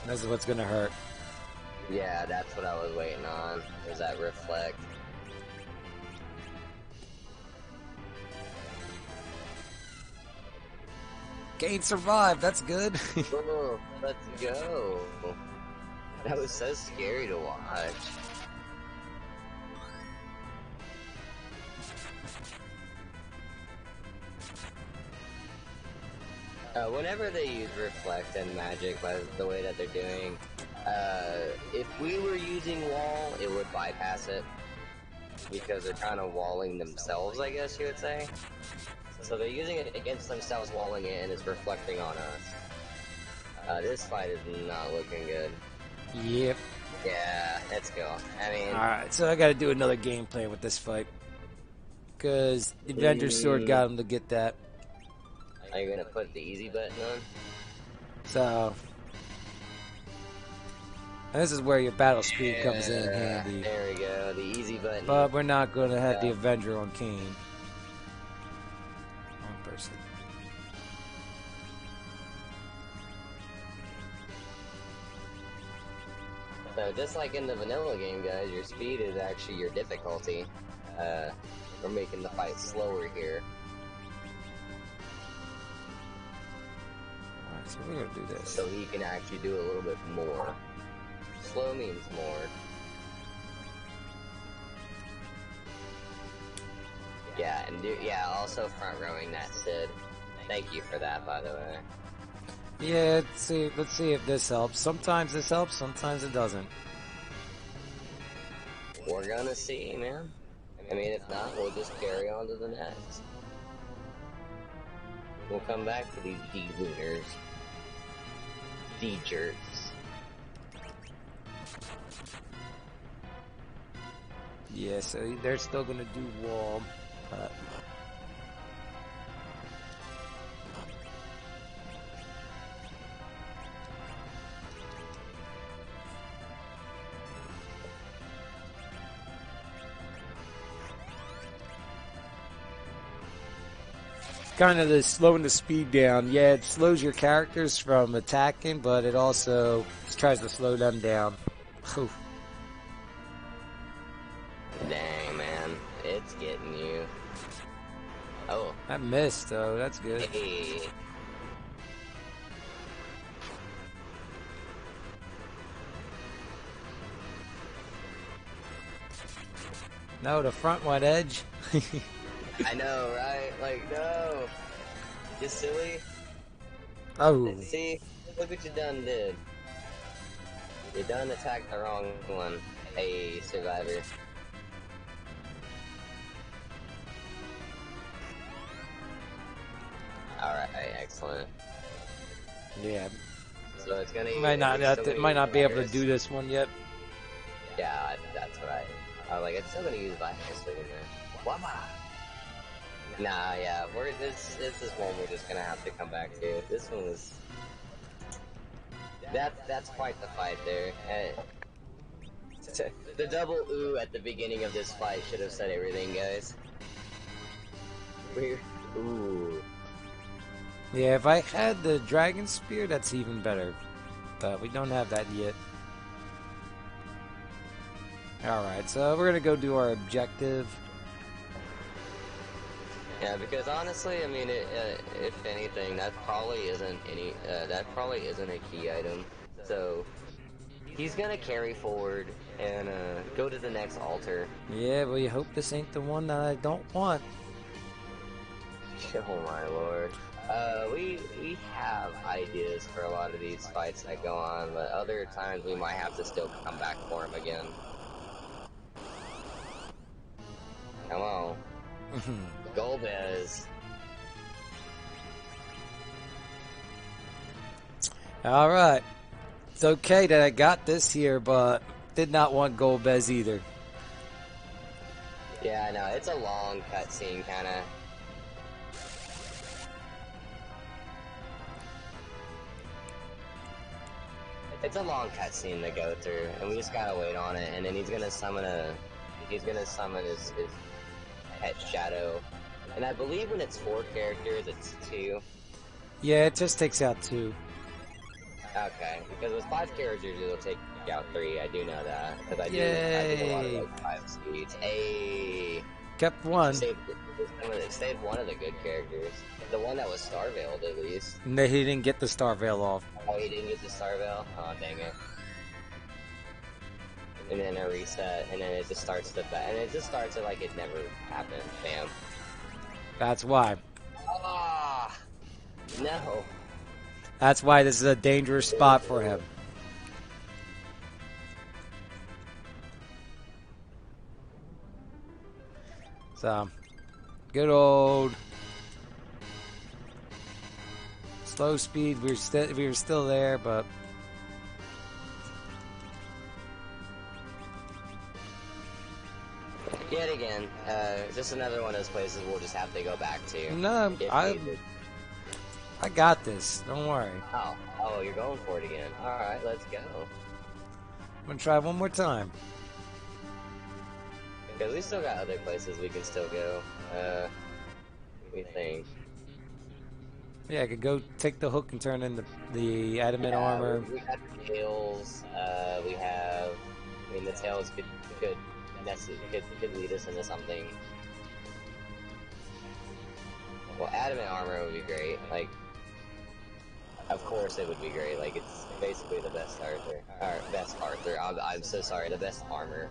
This is what's gonna hurt. Yeah, that's what I was waiting on. Was that reflect? Kane survived, that's good. Oh, let's go. That was so scary to watch. Whenever they use reflect and magic by the way that they're doing, if we were using wall, it would bypass it. Because they're kind of walling themselves, I guess you would say. So they're using it against themselves, walling it, and it's reflecting on us. This fight is not looking good. Yep. Yeah, let's go. I mean... Alright, so I gotta do another game plan with this fight. Because the Avenger Sword got him to get that. Are you gonna put the easy button on? So... and this is where your battle speed comes in handy. There we go, the easy button. But we're not gonna have the Avenger on Kane. Wrong person. So just like in the vanilla game, guys, your speed is actually your difficulty. We're making the fight slower here. Alright, so we're gonna do this. So he can actually do a little bit more. Slow means more. Yeah, and also front rowing that Sid. Thank you for that, by the way. Yeah, let's see if this helps. Sometimes this helps, sometimes it doesn't. We're gonna see, man. I mean, if not, we'll just carry on to the next. We'll come back to these D-looters. D-jerks. Yeah, so they're still gonna do wall, but... kind of slowing the speed down. Yeah, it slows your characters from attacking, but it also tries to slow them down. Whew. Dang, man. It's getting you. Oh. I missed, though. That's good. Hey. No, the front one edge. I know, right? Like, no. You silly. Oh. See? Look what you done did. You done attacked the wrong one. Hey, survivor. Alright, excellent. Yeah. So it's gonna Might not be able to do this one yet. Yeah, that's what I was like, it's still gonna use Vice in there. Wama! Nah, yeah, this is one we're just gonna have to come back to. This one was... That's quite the fight there. The double ooh at the beginning of this fight should have said everything, guys. Ooh. Yeah, if I had the Dragon Spear, that's even better. But we don't have that yet. Alright, so we're gonna go do our objective. Yeah, because honestly, I mean, if anything, that probably isn't a key item. So he's gonna carry forward and go to the next altar. Yeah, well, you hope this ain't the one that I don't want. Oh my lord. We have ideas for a lot of these fights that go on, but other times we might have to still come back for him again. Come on. Golbez. Alright. It's okay that I got this here, but did not want Golbez either. Yeah, I know. It's a long cutscene, kind of. It's a long cutscene to go through, and we just gotta wait on it. And then he's gonna summon his pet shadow. And I believe when it's 4 characters, it's 2. Yeah, it just takes out 2. Okay, because with 5 characters, it'll take out 3. I do know that because I do a lot of like 5 speeds. Hey, kept one. Saved one of the good characters. The one that was Starveiled, at least. No, he didn't get the Star Veil off. Oh, he didn't get the Starveil? Oh, dang it. And then a reset, and then it just starts to and it just starts it like it never happened. Bam. That's why. Ah, no. That's why this is a dangerous spot for him. So, good old slow speed. We were still there, but yet again, just another one of those places we'll just have to go back to. no, I got this. Don't worry. Oh, you're going for it again. All right, let's go. I'm gonna try one more time. Because we still got other places we can still go. We think. Yeah, I could go take the hook and turn in the adamant armor. We have tails. We have. I mean, the tails could lead us into something. Well, adamant armor would be great. Like, of course it would be great. Like, it's basically the best Arthur. Or best Arthur. I'm so sorry. The best armor.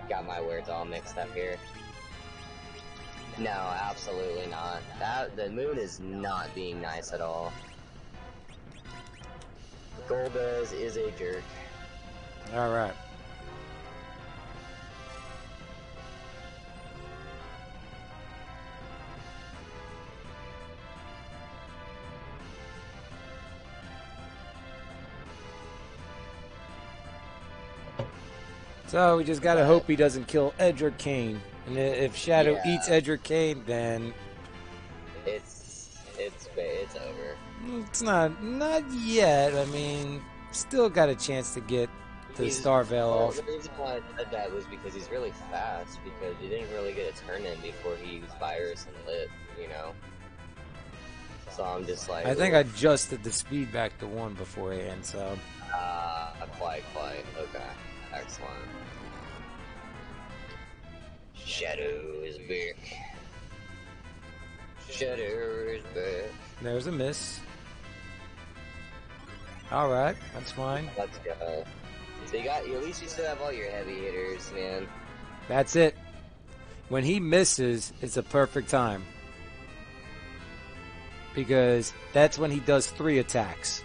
Got my words all mixed up here. No, absolutely not. The moon is not being nice at all. Golbez is a jerk. All right. So we just gotta hope he doesn't kill Edge or Kane. And if Shadow eats Edge or Kane, then it's over. It's not yet. I mean, still got a chance to get the Star Veil off. The reason why I said that was because he's really fast. Because you didn't really get a turn in before he used Virus and Lit, you know. So I'm just like. I think I adjusted the speed back to 1 beforehand. So. Quite. Okay. Excellent. Shadow is back. Shadow is back. There's a miss. Alright, that's fine. Let's go. So at least you still have all your heavy hitters, man. That's it. When he misses, it's a perfect time. Because that's when he does 3 attacks.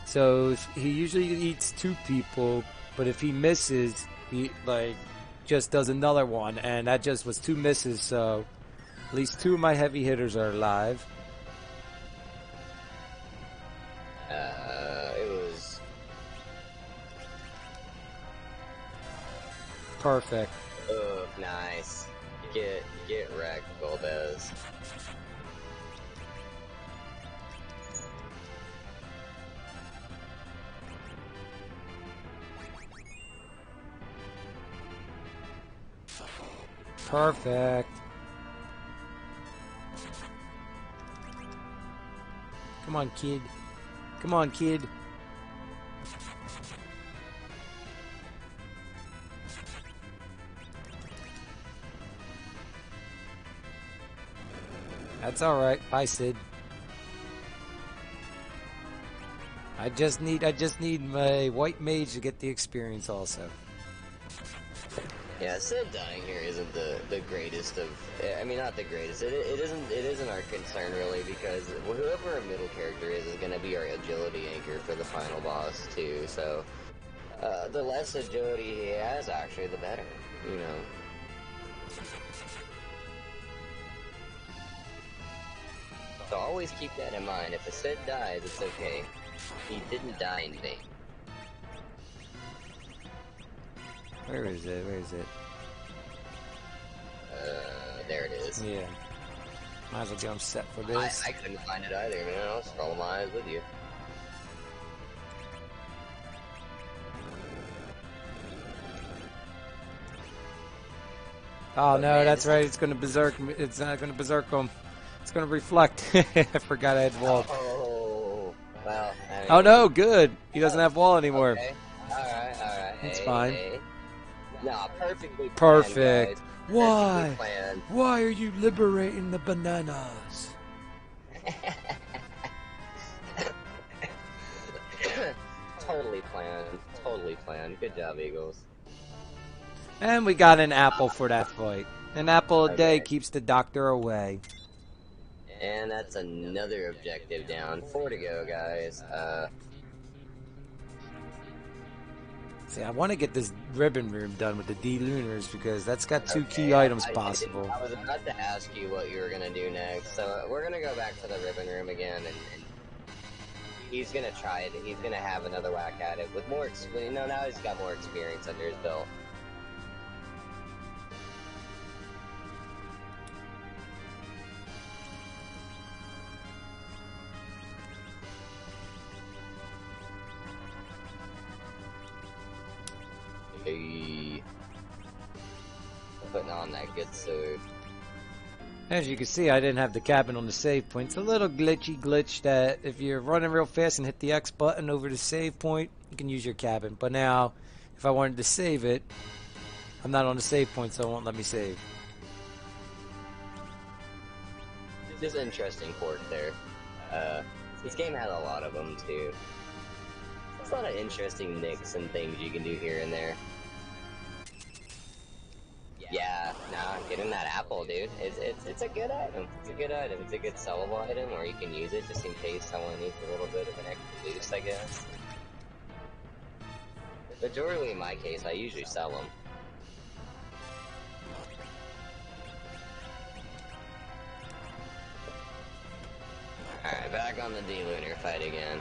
So he usually eats 2 people, but if he misses, he just does another one, and that just was 2 misses. So at least 2 of my heavy hitters are alive. It was perfect. Oh, nice. Get wrecked, Golbez. Perfect. Come on, kid. Come on, kid. That's alright. Bye, Sid. I just need my white mage to get the experience also. Yeah, Sid dying here isn't the greatest of. I mean, not the greatest. It isn't our concern really, because whoever our middle character is going to be our agility anchor for the final boss too. So the less agility he has, actually, the better. You know. So always keep that in mind. If a Sid dies, it's okay. He didn't die in vain. Where is it? Where is it? There it is. Yeah. Might as well get them set for this. I couldn't find it either, man. I was rolling my eyes with you. Oh no, man, that's right. It's gonna berserk. It's not gonna berserk them. It's gonna reflect. I forgot I had wall. Oh, well. Oh no, good. He doesn't have wall anymore. Okay. All right. It's Hey, fine. Hey. No, perfectly planned, Perfect. guys. Why? Perfectly planned. Why are you liberating the bananas? Totally planned. Totally planned. Good job, Eagles. And we got an apple for that fight. An apple a day Okay. keeps the doctor away. And that's another objective down. 4 to go, guys. See, I want to get this ribbon room done with the D-Lunars because that's got two key items possible. I was about to ask you what you were going to do next. So we're going to go back to the ribbon room again, and he's going to try it. He's going to have another whack at it with more experience. No, now he's got more experience under his belt. Hey. Putting on that good sword. As you can see, I didn't have the cabin on the save point. It's a little glitch that if you're running real fast and hit the X button over the save point, you can use your cabin. But now, if I wanted to save it, I'm not on the save point, so it won't let me save. Just an interesting quirk there. This game has a lot of them too. There's a lot of interesting nicks and things you can do here and there. Yeah, nah, getting that apple, dude. It's a good item. It's a good item. It's a good sellable item, or you can use it just in case someone needs a little bit of an extra boost, I guess. Majority in my case, I usually sell them. Alright, back on the D-Lunar fight again.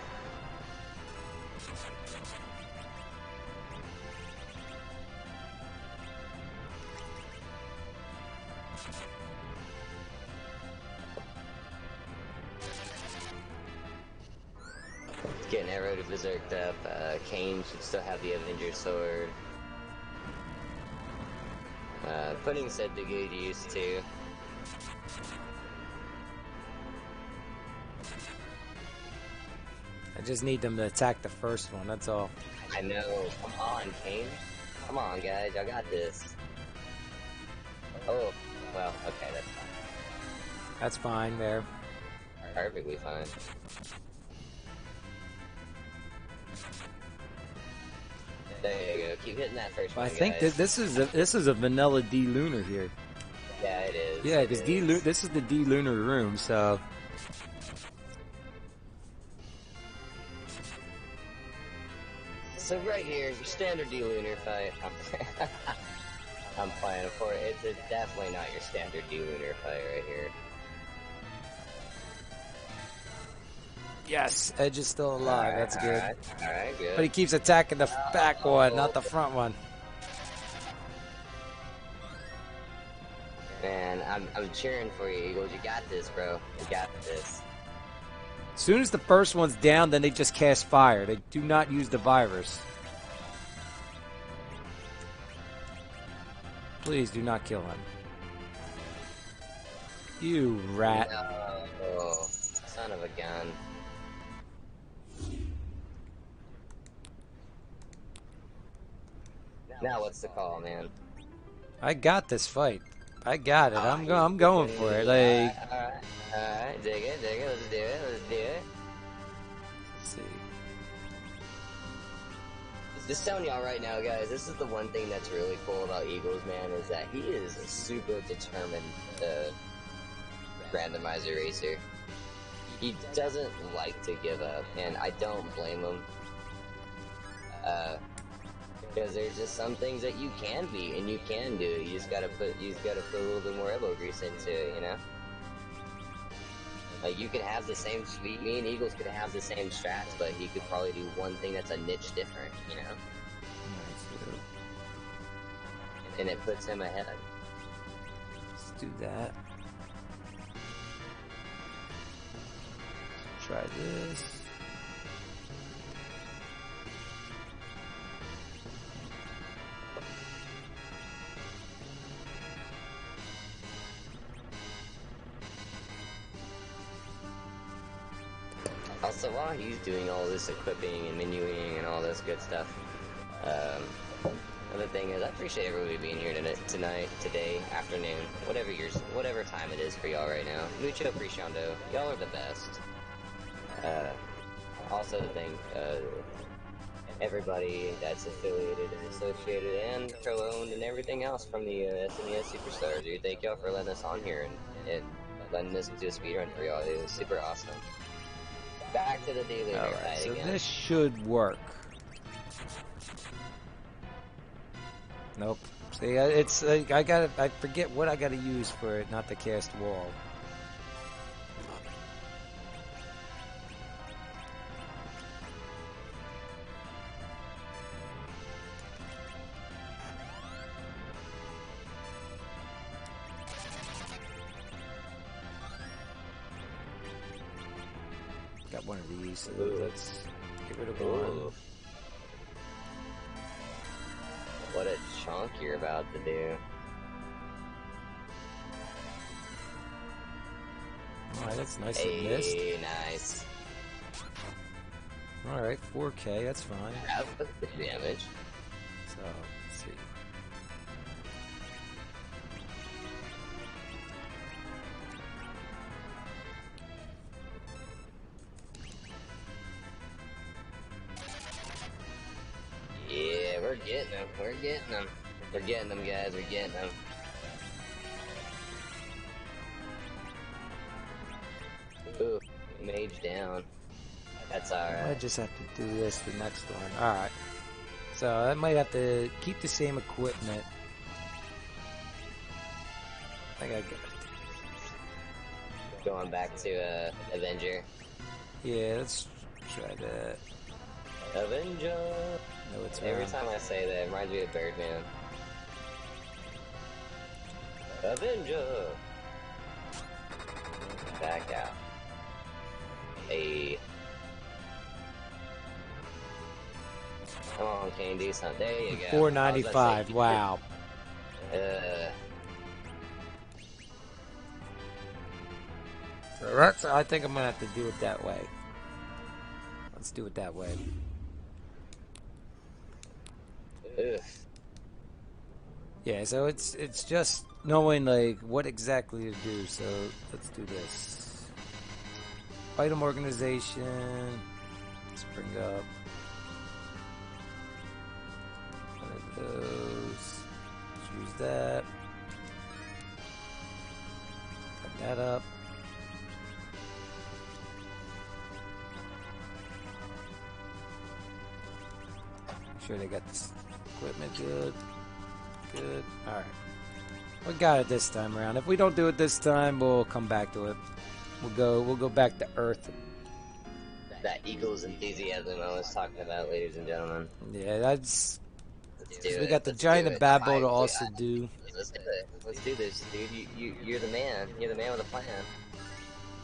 Getting arrow to berserked up. Kane should still have the Avenger sword. Putting said to good use too. I just need them to attack the first one, that's all. I know. Come on, Kane. Come on, guys. I got this. Oh, well, okay, that's fine. That's fine there. Perfectly fine. There you go. Keep hitting that first Well, one, I think guys. this is a vanilla D-Lunar here. Yeah, it is. Yeah, It because is. this is the D-Lunar room, so... So right here, your standard D-Lunar fight. I'm playing for it. It's definitely not your standard D-Lunar fight right here. Yes, Edge is still alive, that's good. Alright, good. But he keeps attacking the back one, not the front one. Man, I'm cheering for you, Eagles. You got this, bro. You got this. As soon as the first one's down, then they just cast fire. They do not use the virus. Please do not kill him. You rat. No, son of a gun. Now what's the call, man? I got this fight. I got it. I'm going for it. Like, Alright, dig it, let's do it. let's see. Just telling y'all right now, guys, this is the one thing that's really cool about Eagles, man, is that he is a super determined randomizer racer. He doesn't like to give up, and I don't blame him. Because there's just some things that you can be and you can do. You just gotta put a little bit more elbow grease into it, you know? Like, you could have the same, me and Eagles could have the same strats, but he could probably do one thing that's a niche different, you know? and it puts him ahead. Let's do that. Try this. Also, while he's doing all this equipping and menuing and all this good stuff, another thing is I appreciate everybody being here tonight, today, afternoon, whatever time it is for y'all right now. Mucho appreciando. Y'all are the best. Also, thank everybody that's affiliated and associated and co-owned and everything else from the SNES Super Stars. Dude, thank y'all for letting us on here and letting us do a speedrun for y'all. It was super awesome. Back to the daily Alright, so again. this should work. Nope. See, it's like I forget what I gotta use for it not to cast wall. Got one of these, so let's get rid of one. What a chunk you're about to do. Alright, that's nice and missed. Hey, nice. Alright, 4K, that's fine. That was the damage. So, let's see. Yeah, we're getting them. We're getting them. We're getting them, guys. We're getting them. Ooh, mage down. That's alright. I just have to do this the next one. Alright. So I might have to keep the same equipment. I think I got it. Going back to Avenger. Yeah, let's try that. Avenger! No, it's Every wrong. time I say that, it reminds me of Birdman. Avenger! Back out. Hey. Come on, Kane, do something. There you go. 495. Wow. So that's. I think I'm gonna have to do it that way. Let's do it that way. Ugh. Yeah. So it's just knowing like what exactly to do. So let's do this. Item organization. Let's bring up one of those. Let's use that. Put that up. Make sure they got this equipment good. Good. Alright. We got it this time around. If we don't do it this time, we'll come back to it. We'll go back to Earth. That Eagles enthusiasm I was talking about, ladies and gentlemen. Yeah, that's. Let's do We it. got the Let's giant do of it. Babel to also do. Let's do it. Let's do this, dude. You're the man. You're the man with a plan.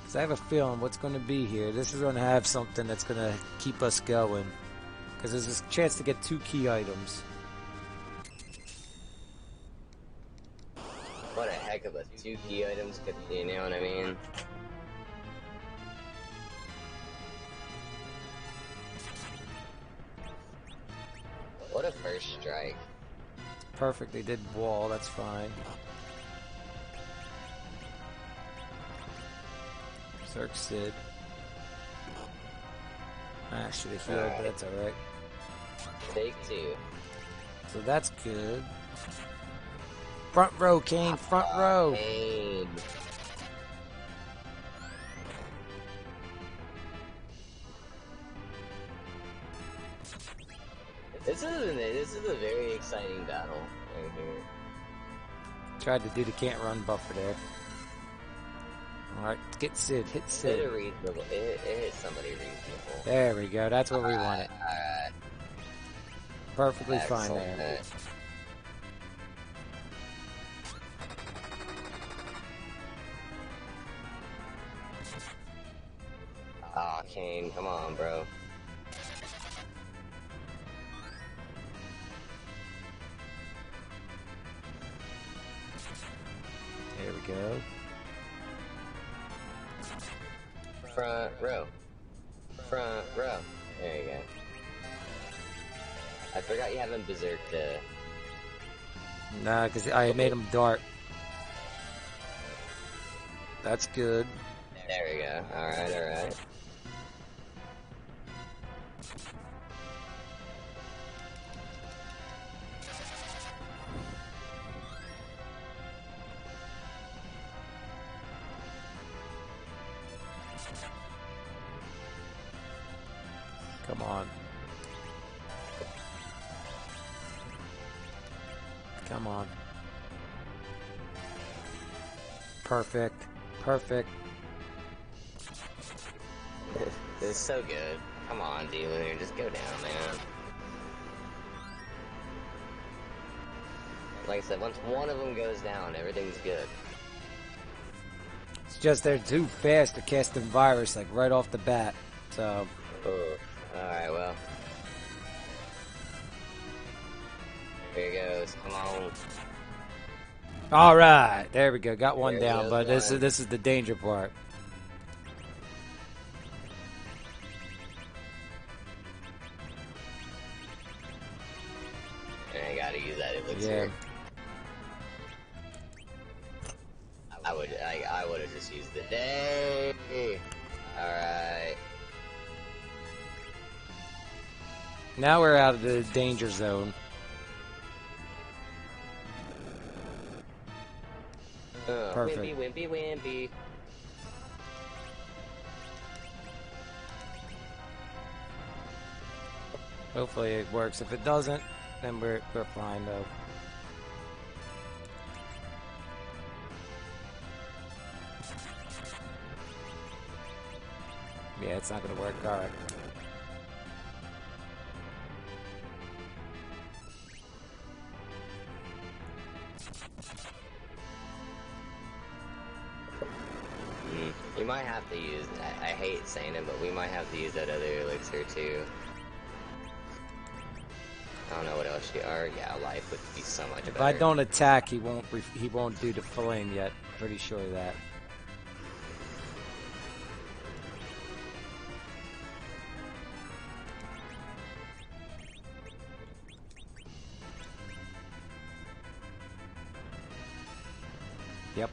Because I have a feeling what's going to be here. This is going to have something that's going to keep us going. Because there's a chance to get 2 key items. What a heck of a 2 key items, you know what I mean? What a first strike. Perfect, they did wall, that's fine. Cirque Sid. I should have healed, but that's alright. Take 2. So that's good. Front row, Kane, front row. Kane. This is a very exciting battle right here. Tried to do the can't run buffer there. Alright, get Sid, hit It Sid. hit a reasonable. It hit somebody reasonable. There we go, that's what we wanted. Alright. Perfectly fine Excellent. there. Aw, Kane, come on, bro. There we go. Front row. Front row. There you go. I forgot you haven't berserked. Nah, because I made him dart. That's good. There we go. Alright, alright. Come on. Come on. Perfect. Perfect. This is so good. Come on, D-Lunar, just go down, man. Like I said, once one of them goes down, everything's good. It's just they're too fast to cast a virus, like, right off the bat. So... Oh, alright, well. Here he goes, come on. Alright, there we go. Got one There down, goes but this one. is the danger part. And I gotta use that Yeah. elixir. I would have just used the day. Alright. Now we're out of the danger zone. Perfect. Wimpy, wimpy, wimpy. Hopefully it works. If it doesn't, then we're fine though. Yeah, it's not gonna work. Alright. You might have to use, I hate saying it, but we might have to use that other elixir too. I don't know what else yeah, life would be so much better. If I don't attack, he won't do the flame yet. Pretty sure of that. Yep.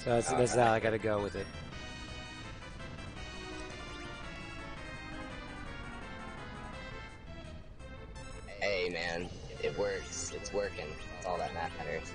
So that's how I gotta go with it. Hey man, it works. It's working. That's all that matters.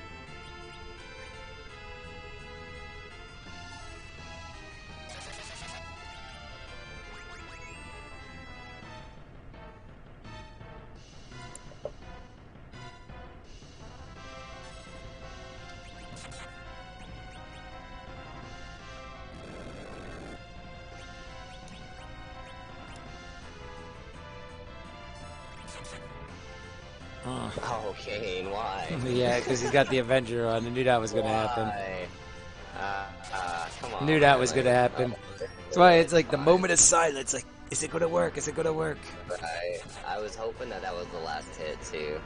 Oh, Kane, why? Yeah, because he's got the Avenger on. I knew that was gonna happen. Come on. Knew that was gonna happen. That's why it's like the moment of silence. Like, is it gonna work? Is it gonna work? I was hoping that was the last hit too.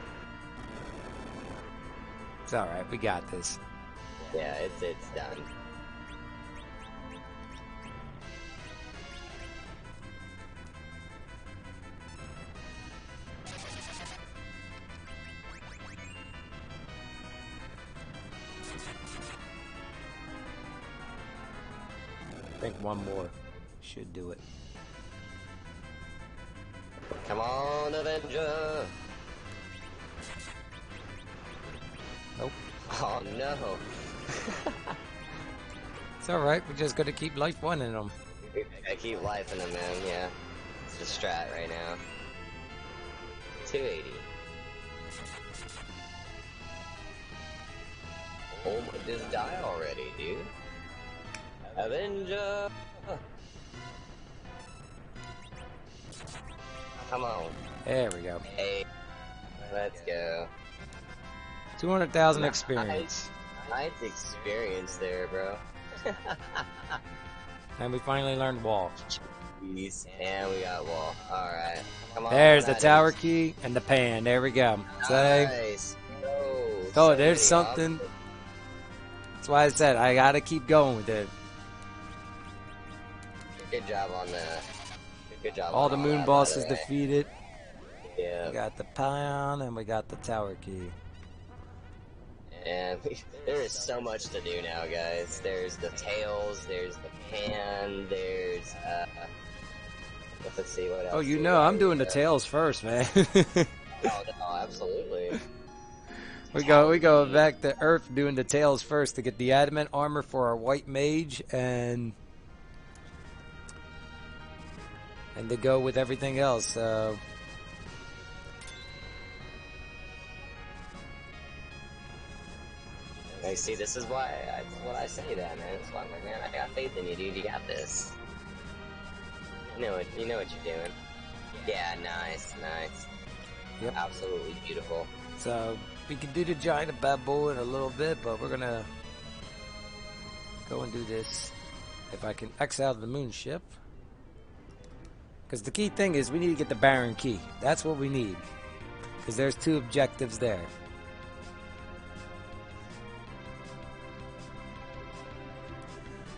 It's all right. We got this. Yeah, it's done. I think one more should do it. Come on, Avenger! Nope. Oh no! It's all right. We're just gonna keep life one in them. I keep life in him, man. Yeah, it's the strat right now. 280. Oh, just die already, dude. Avenger! Come on. There we go. Hey, let's go. 200,000 experience. Nice experience there, bro. And we finally learned wall. Jeez. And we got wall. Alright. Come on. There's the tower key and the pan. There we go. Nice. Oh, there's something. That's why I said I gotta keep going with it. Good job on that. Good job. All the moon bosses by the way. defeated. Yeah. We got the pan and we got the tower key. And there is so much to do now, guys. There's the tails, there's the pan, there's let's see what else. Oh, you know, I'm doing the tails first, man. Oh, no, absolutely. we go back to Earth doing the tails first to get the adamant armor for our white mage and to go with everything else. So I see. This is why what I say that, man. That's why I'm like, man, I got faith in you, dude. You got this. You know what you're doing. Yeah, nice. Yep. Absolutely beautiful. So we can do the giant baboon in a little bit, but we're gonna go and do this. If I can X out of the moon ship, because the key thing is we need to get the Baron key. That's what we need, because there's 2 objectives there.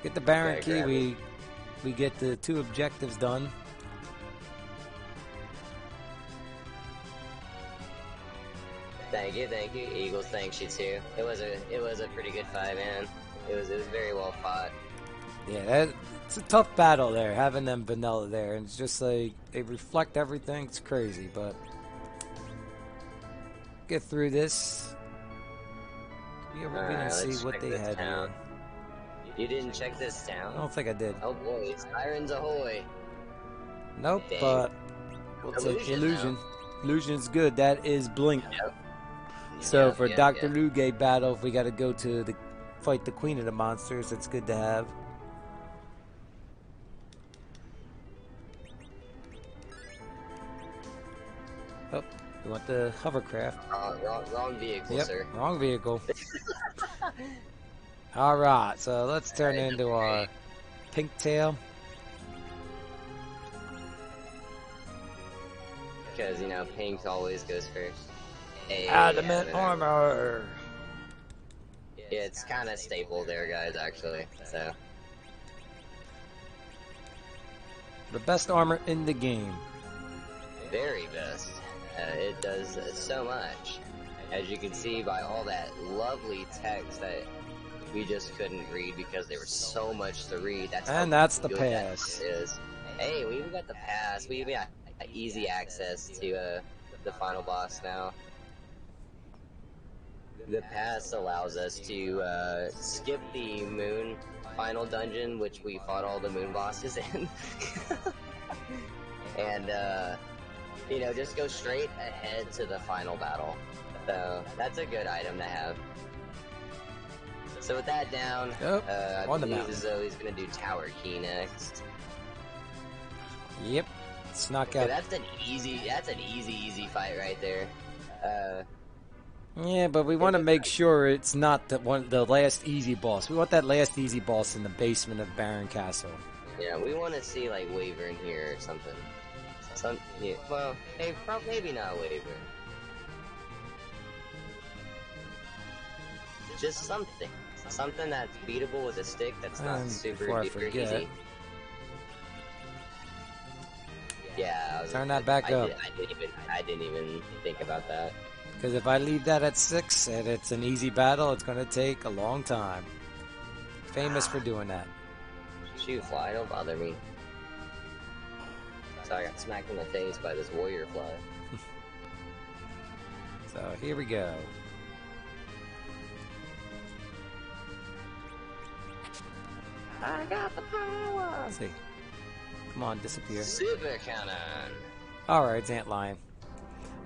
Get the Baron key, we get the 2 objectives done. Thank you, Eagles. Thanks you too. It was a pretty good fight, man. It was very well fought. Yeah, it's a tough battle there, having them vanilla there, and it's just like they reflect everything. It's crazy, but get through this. We didn't see what they had here. You didn't check this town? I don't think I did. Oh boy, sirens ahoy! Nope, Dang. but we'll take illusion. Now. Illusion's good. That is blink. Yep. So for Dr. Luge battle, if we got to go to fight the Queen of the Monsters, it's good to have. Oh, you want the hovercraft? Wrong vehicle, yep, sir. Wrong vehicle. Alright, so let's turn into our pink tail. Because, you know, pink always goes first. Adamant armor! Yeah, it's kind of staple there, guys, actually, so. The best armor in the game. Very best. It does so much. As you can see by all that lovely text that we just couldn't read because there was so much to read. That's the pass. Hey, we even got the pass. We even got easy access to the final boss now. The pass allows us to skip the moon final dungeon, which we fought all the moon bosses in, and you know, just go straight ahead to the final battle. So that's a good item to have. So with that down, I believe Zoe's gonna do Tower Key next. Yep. Let's knock out. That's an easy fight right there. Yeah, but we want to make sure it's not the last easy boss. We want that last easy boss in the basement of Baron Castle. Yeah, we want to see like Wyvern here or something. Yeah, well, maybe not Wyvern. Just something that's beatable with a stick. That's not super duper easy. Yeah, turn that back up. I didn't even think about that. Because if I leave that at 6 and it's an easy battle, it's going to take a long time. Famous for doing that. Shoot, fly, don't bother me. So I got smacked in the face by this warrior fly. So here we go. I got the power! Let's see. Come on, disappear. Super cannon! Alright, it's Antlion.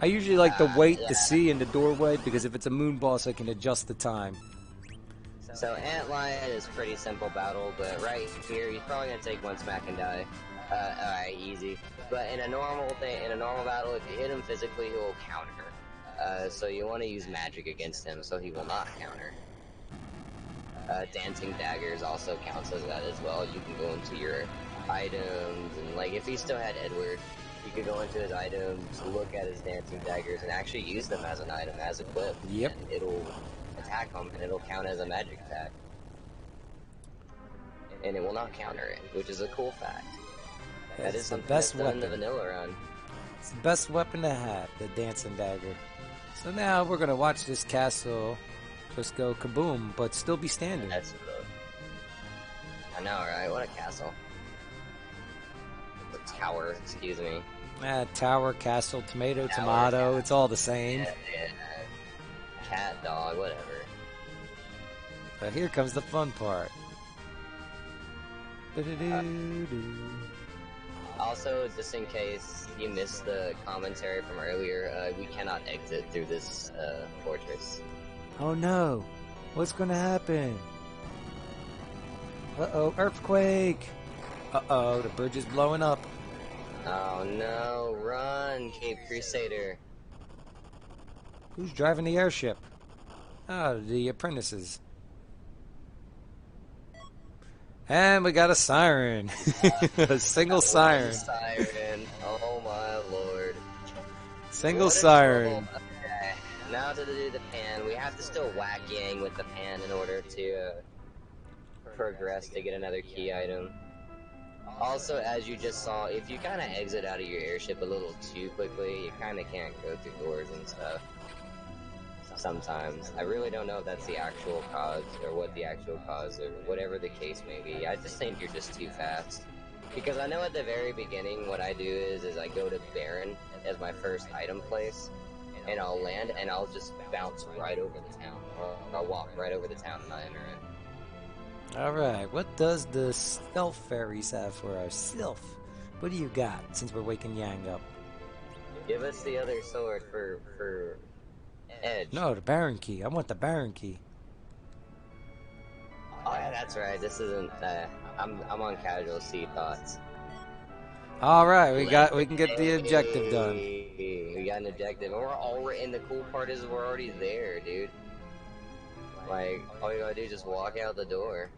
I usually like to wait to see in the doorway, because if it's a moon boss, I can adjust the time. So Antlion is pretty simple battle, but right here, he's probably gonna take one smack and die. Alright, easy. But in a normal battle, if you hit him physically, he will counter. So you want to use magic against him, so he will not counter. dancing daggers also counts as that as well. You can go into your items, and like if he still had Edward, you could go into his items, look at his dancing daggers, and actually use them as an item, as equipped. Yep. And it'll attack them, and it'll count as a magic attack. And it will not counter it, which is a cool fact. That is the something best that's done in weapon. the vanilla run. It's the best weapon to have, the dancing dagger. So now we're gonna watch this castle just go kaboom, but still be standing. That's I know, right? What a castle. Or tower, excuse me. Tower, castle, tomato, Tower, tomato, yeah. it's all the same. Yeah. Cat, dog, whatever. But here comes the fun part. Also, just in case you missed the commentary from earlier, we cannot exit through this fortress. Oh no! What's gonna happen? Uh-oh, earthquake! Uh-oh, the bridge is blowing up. Oh no, run, Cape Crusader. Who's driving the airship? Oh, the apprentices. And we got a siren. A single siren. Siren. Oh my lord. Single What a siren. trouble. Okay. Now to do the pan, we have to still whack yang with the pan in order to progress to get another key item. Also, as you just saw, if you kind of exit out of your airship a little too quickly, you kind of can't go through doors and stuff. Sometimes. I really don't know if that's the actual cause, or what the actual cause, or whatever the case may be. I just think you're just too fast. Because I know at the very beginning, what I do is I go to Baron as my first item place, and I'll land, and I'll just bounce right over the town. Or I'll walk right over the town and I enter it. Alright, what does the stealth fairies have for our stealth? What do you got, since we're waking Yang up? Give us the other sword for Edge. No, the Baron key. I want the Baron key. Oh yeah, that's right. This isn't. I'm on casual sea thoughts. All right, we can get the objective done. We got an objective, and the cool part is we're already there, dude. Like all you gotta do is just walk out the door.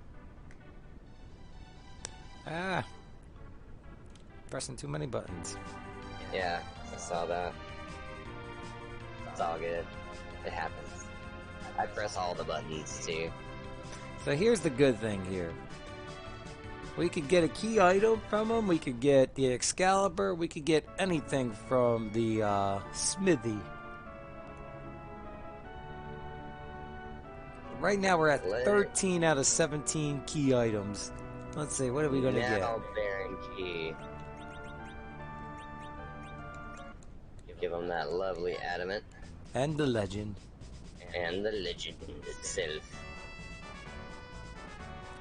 Pressing too many buttons. Yeah, I saw that. It's all good. It happens. I press all the buttons too. So here's the good thing here. We could get a key item from them. We could get the Excalibur. We could get anything from the smithy. Right now we're at 13 out of 17 key items. Let's see, what are we gonna get? Now Baron Key. Give him that lovely adamant. And the legend. And the legend itself.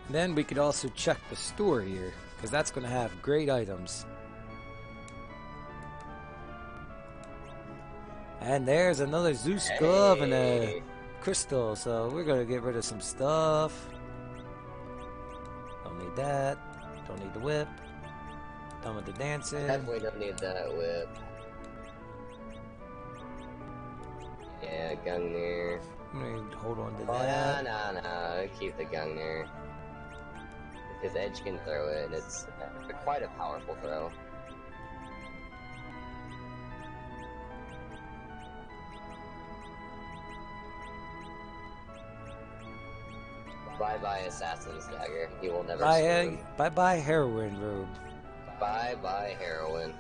Then we could also check the store here, because that's going to have great items. And there's another Zeus glove and a crystal, so we're going to get rid of some stuff. Don't need that. Don't need the whip. Done with the dancing. Definitely don't need that whip. Yeah, Gungnir. I'm going to hold on to Oh, that. no. Keep the Gungnir. Because Edge can throw it, and it's quite a powerful throw. Bye-bye Assassin's Dagger. You will never swim. Bye-bye heroin robe. Bye-bye heroin.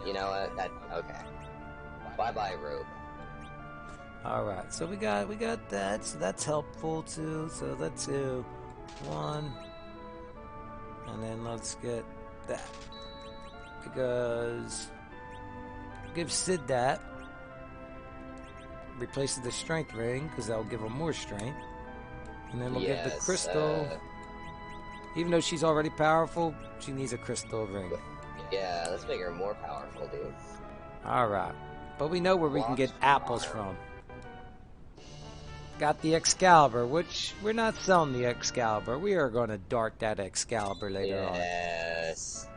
You know what? Okay. Bye-bye robe. Alright, so we got that, so that's helpful too. So let's do one, and then let's get that, because give Sid that, replaces the strength ring, because that'll give him more strength, and then we'll give the crystal, even though she's already powerful, she needs a crystal ring. Yeah, let's make her more powerful, dude. Alright, but we know where we can get apples from. Got the Excalibur, which we're not selling the Excalibur. We are going to dart that Excalibur later on. Yes.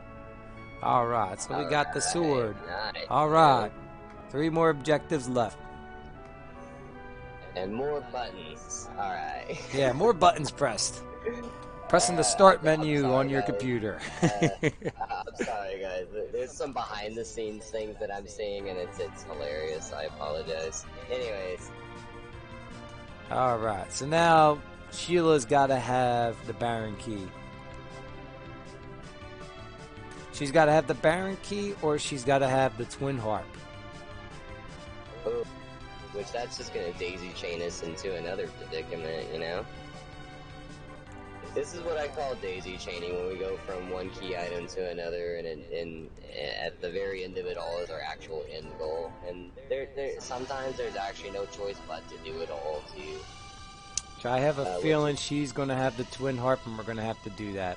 Alright, so we got the sword. Nice. Alright, 3 more objectives left. And more buttons. Alright. Yeah, more buttons pressed. Pressing the start menu sorry, on your guys. computer. I'm sorry, guys. There's some behind-the-scenes things that I'm seeing, and it's hilarious. I apologize. Anyways. Alright, so now Sheila's got to have the Baron key. She's got to have the Baron key, or she's got to have the Twin Harp. Oh, which that's just gonna daisy chain us into another predicament, you know? This is what I call daisy chaining, when we go from one key item to another, and at the very end of it all is our actual end goal. And sometimes there's actually no choice but to do it all to you. So I have a feeling she's going to have the Twin Harp, and we're going to have to do that.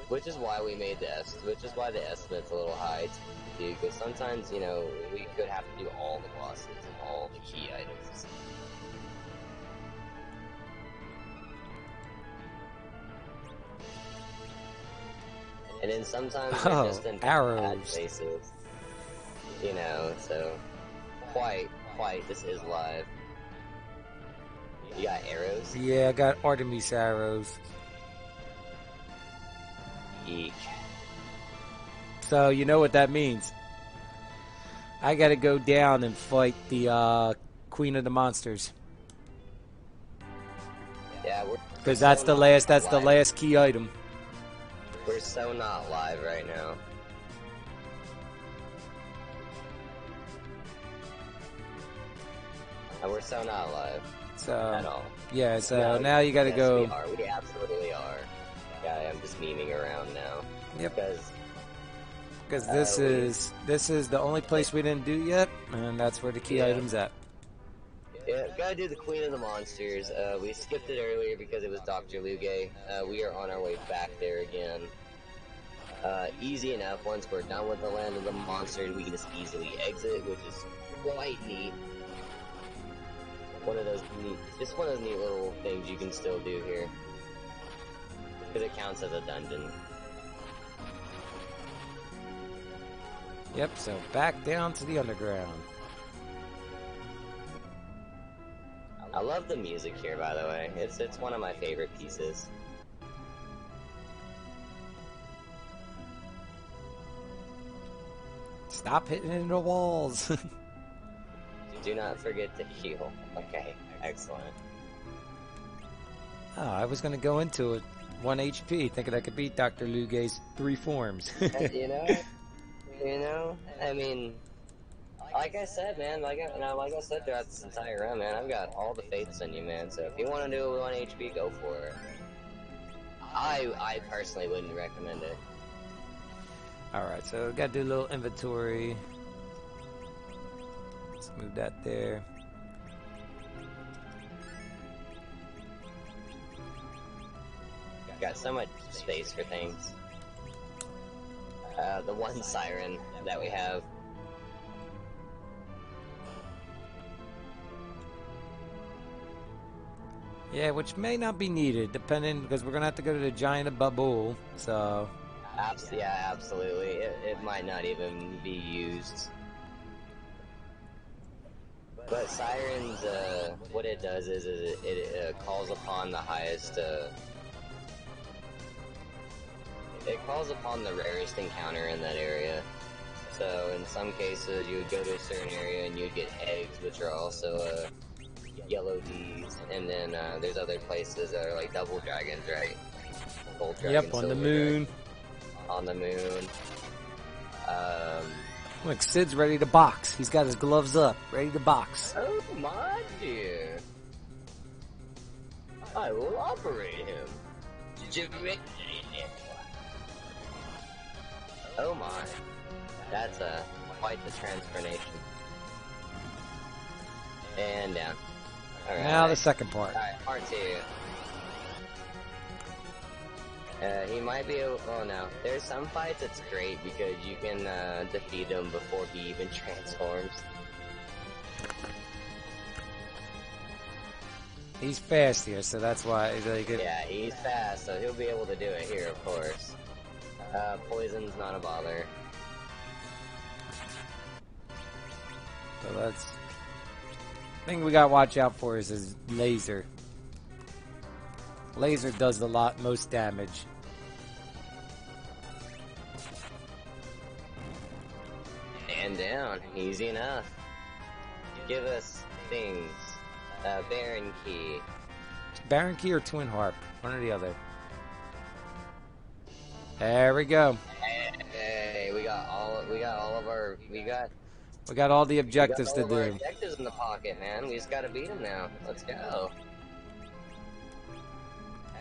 Which is why we made which is why the estimate's a little high to do, because sometimes, you know, we could have to do all the bosses and all the key items. And then sometimes they're just in arrows. bad places. You know, so quite, this is live. You got arrows? Yeah, I got Artemis arrows. Eek. So you know what that means. I gotta go down and fight the Queen of the Monsters. Yeah, because that's the last key item. We're so not live right now. And we're so not live. So at all. yeah, so No, now you gotta yes, go. We absolutely are. Yeah, I'm just memeing around now. Yep. Because this is the only place we didn't do yet, and that's where the key item's at. Yeah, gotta do the Queen of the Monsters. We skipped it earlier because it was Dr. Luge. We are on our way back there again. Easy enough. Once we're done with the Land of the Monsters, we can just easily exit, which is quite neat. Just one of those neat little things you can still do here. Because it counts as a dungeon. Yep, so back down to the underground. I love the music here, by the way. It's one of my favorite pieces. Stop hitting into walls. Do not forget to heal. Okay, excellent. Oh, I was gonna go into it 1 HP, thinking I could beat Dr. Luge's 3 forms. you know, I mean, like I said, man, like I said throughout this entire run, man, I've got all the faiths in you, man. So if you want to do it with 1 HP, go for it. I personally wouldn't recommend it. Alright, so we gotta do a little inventory. Let's move that there. Got so much space for things. The one siren that we have. Yeah, which may not be needed, depending, because we're gonna have to go to the Giant of Babul, so... Yeah, absolutely. It might not even be used. But Sirens, what it does is it calls upon the highest, it calls upon the rarest encounter in that area. So in some cases you would go to a certain area and you'd get eggs, which are also yellow D's, and then there's other places that are like double dragons, right? Gold dragon, yep, on the moon. On the moon. Look, Sid's ready to box. He's got his gloves up, ready to box. Oh my dear. I will operate him. Oh my. That's quite the transformation. And down. Alright. Now the second part. Alright, part 2. He might be able, oh no. There's some fights that's great because you can defeat him before he even transforms. He's fast here, so that's why he's really good. Yeah, he's fast, so he'll be able to do it here, of course. Poison's not a bother. So let's Thing we gotta watch out for is his laser. Laser does the most damage. And down, easy enough. Give us things. Baron key. Baron key or twin harp, one or the other. There we go. Hey, we got all of our, we got all the objectives all to of our do. objectives in the pocket, man. We just gotta beat them now. Let's go.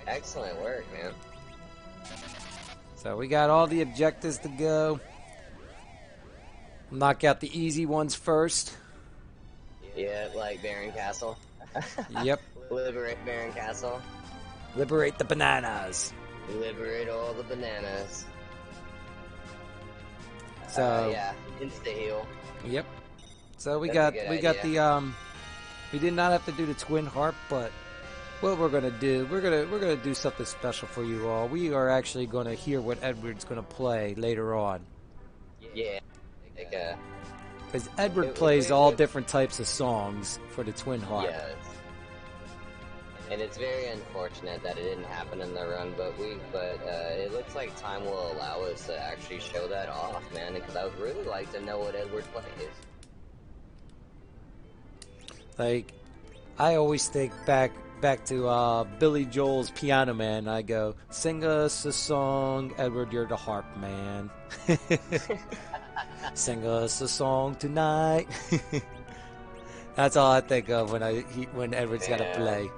Excellent work, man. So we got all the objectives to go. Knock out the easy ones first. Yeah, like Baron Castle. Yep. Liberate Baron Castle. Liberate the bananas. Liberate all the bananas. So yeah, insta heal. Yep. So we That's got a we good got idea. the we did not have to do the twin harp, but what we're gonna do, we're gonna do something special for you all. We are actually gonna hear what Edward's gonna play later on. Yeah. Like Because Edward plays all different types of songs for the twin harp. yes. And it's very unfortunate that it didn't happen in the run, but it looks like time will allow us to actually show that off, man, because I would really like to know what Edward plays. Like, I always think back to Billy Joel's Piano Man. I go, sing us a song, Edward, you're the harp man. Sing us a song tonight. That's all I think of when Edward's got to play.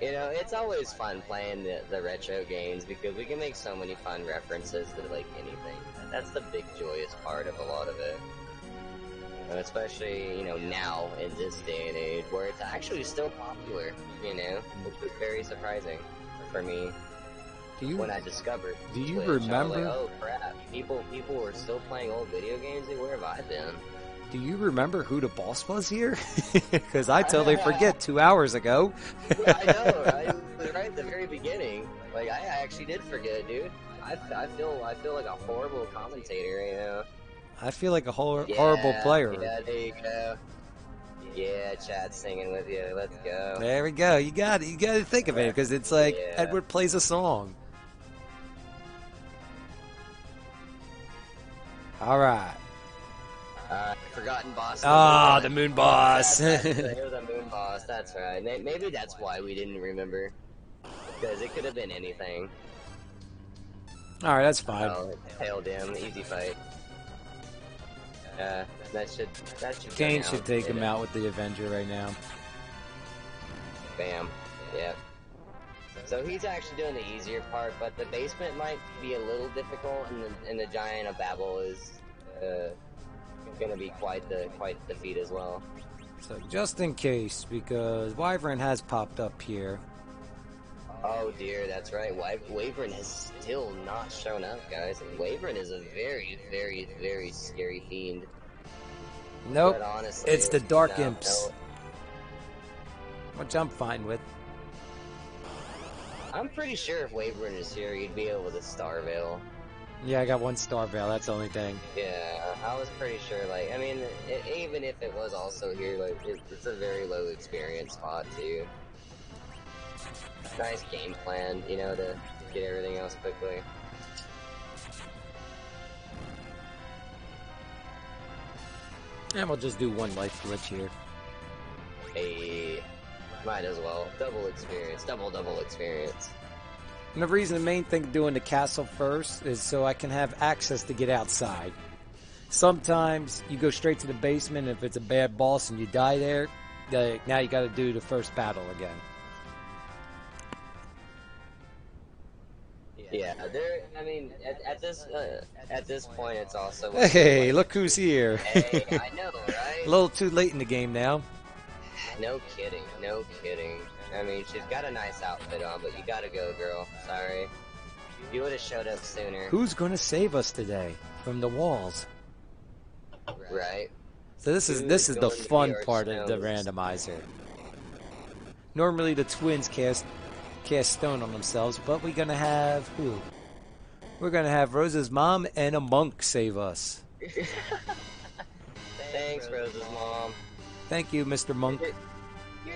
You know, it's always fun playing the retro games because we can make so many fun references to like anything. That's the big joyous part of a lot of it. And especially, you know, now in this day and age where it's actually still popular, you know, which was very surprising for me when I discovered. Do you Switch. I was remember? like, oh crap! People were still playing old video games. Where have I been? Do you remember who the boss was here? Because I totally forget 2 hours ago. I know, right? Right at the very beginning. Like I actually did forget, dude. I feel like a horrible commentator right now. I feel like a horrible player. Yeah, there you go. Yeah, Chad's singing with you. Let's go. There we go. You got it. You got to think of it because it's like Yeah. Edward plays a song. All right. Forgotten boss. Ah, the moon boss. It was a moon boss. That's right. Maybe that's why we didn't remember. Because it could have been anything. All right, that's fine. Oh, pale dim, easy fight. That should. Kane go should now. take Did him it. out with the Avenger right now. Bam. Yep. So he's actually doing the easier part, but the basement might be a little difficult, and the Giant of Babel is gonna be quite the feat as well. So just in case, because Wyvern has popped up here. Oh dear, that's right. Wyvern has still not shown up, guys. Wyvern is a very, very, very scary fiend. Nope, But honestly, it's the Dark no, Imps, which I'm fine with. I'm pretty sure if Wyvern is here, you'd be able to Starveil. Yeah, I got 1 star veil. That's the only thing. Yeah, I was pretty sure. Like, I mean, even if it was also here, like, it's a very low experience spot too. Nice game plan, you know, to get everything else quickly. And we'll just do 1 life glitch here. Hey, might as well. Double experience, double experience. And the reason, the main thing doing the castle first is so I can have access to get outside. Sometimes you go straight to the basement, and if it's a bad boss and you die there, now you got to do the first battle again. Yeah, I mean, at this point, it's also. Hey, look who's here. Hey, I know, right? A little too late in the game now. No kidding, no kidding. I mean, she's got a nice outfit on, but you gotta go, girl. Sorry. You would have showed up sooner. Who's going to save us today from the walls? Right? So this is the going to be fun our part of the stones? randomizer. Normally the twins cast stone on themselves, but we're gonna have who? We're gonna have Rose's mom and a monk save us. Thanks, Rose's mom. Thank you, Mr. Monk.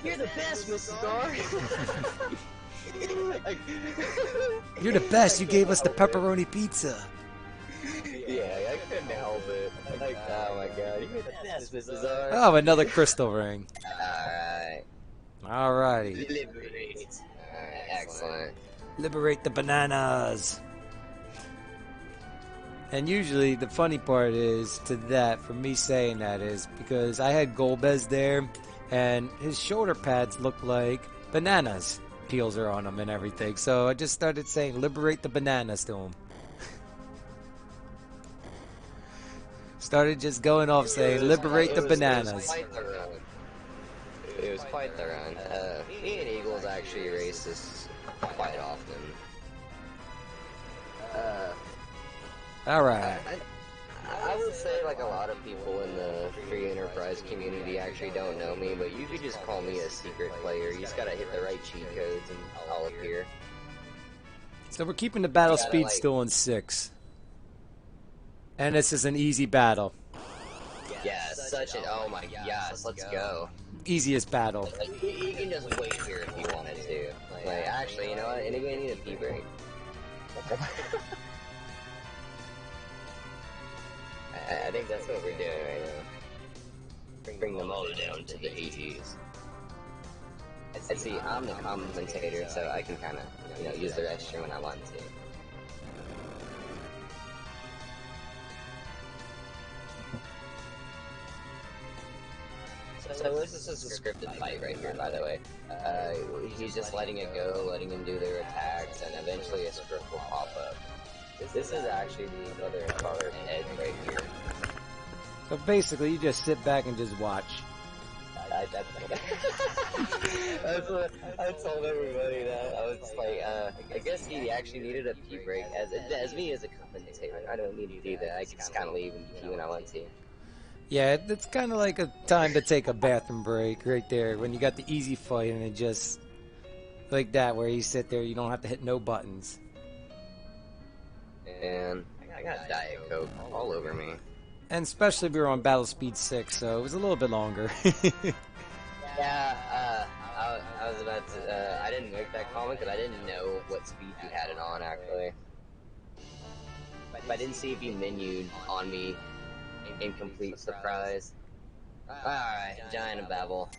You're the best, Mr. Star. You're the best. You gave us the pepperoni pizza. Yeah, I couldn't help it. Like, oh my god, you're the best, Mrs. R. Oh, another crystal ring. Alright. Alrighty. Liberate. Alright, excellent. Liberate the bananas. And usually the funny part is to that, for me saying that, is because I had Golbez there, and his shoulder pads look like bananas. Peels are on them and everything. So I just started saying, liberate the bananas to him. Started just going off saying, liberate the bananas. It was quite the run. Me and Eagles actually race this quite often. Alright. I would say, like, a lot of people in the free enterprise community actually don't know me, but you could just call me a secret player. You just gotta hit the right cheat codes and I'll appear. So we're keeping the battle speed still on 6. And this is an easy battle. Yeah, such an, oh my gosh, let's go. Easiest battle. Like, you can just wait here if you wanted to. Like, actually, you know what? Anybody need a pee break? I think that's what we're doing right now. Bring them all down to the 80s. And see, I'm the commentator, so I can kind of, you know, use the restroom when I want to. So this is a scripted fight right here, by the way. He's just letting it go, letting them do their attacks, and eventually a script will pop up. This is actually the other color edge right here. So basically, you just sit back and just watch. That's what I told everybody that. I was like, I guess he actually needed a pee break. As me as a commentator, I don't need to do that. I can just kind of leave and pee when I want to. Yeah, it's kind of like a time to take a bathroom break right there when you got the easy fight and it just like that where you sit there, you don't have to hit no buttons. And I got Diet Coke all over me. And especially if we were on Battle Speed 6, so it was a little bit longer. Yeah, I was about to, I didn't make that comment because I didn't know what speed you had it on, actually. But I didn't see if you menued on me in complete surprise. Alright, Giant Babel.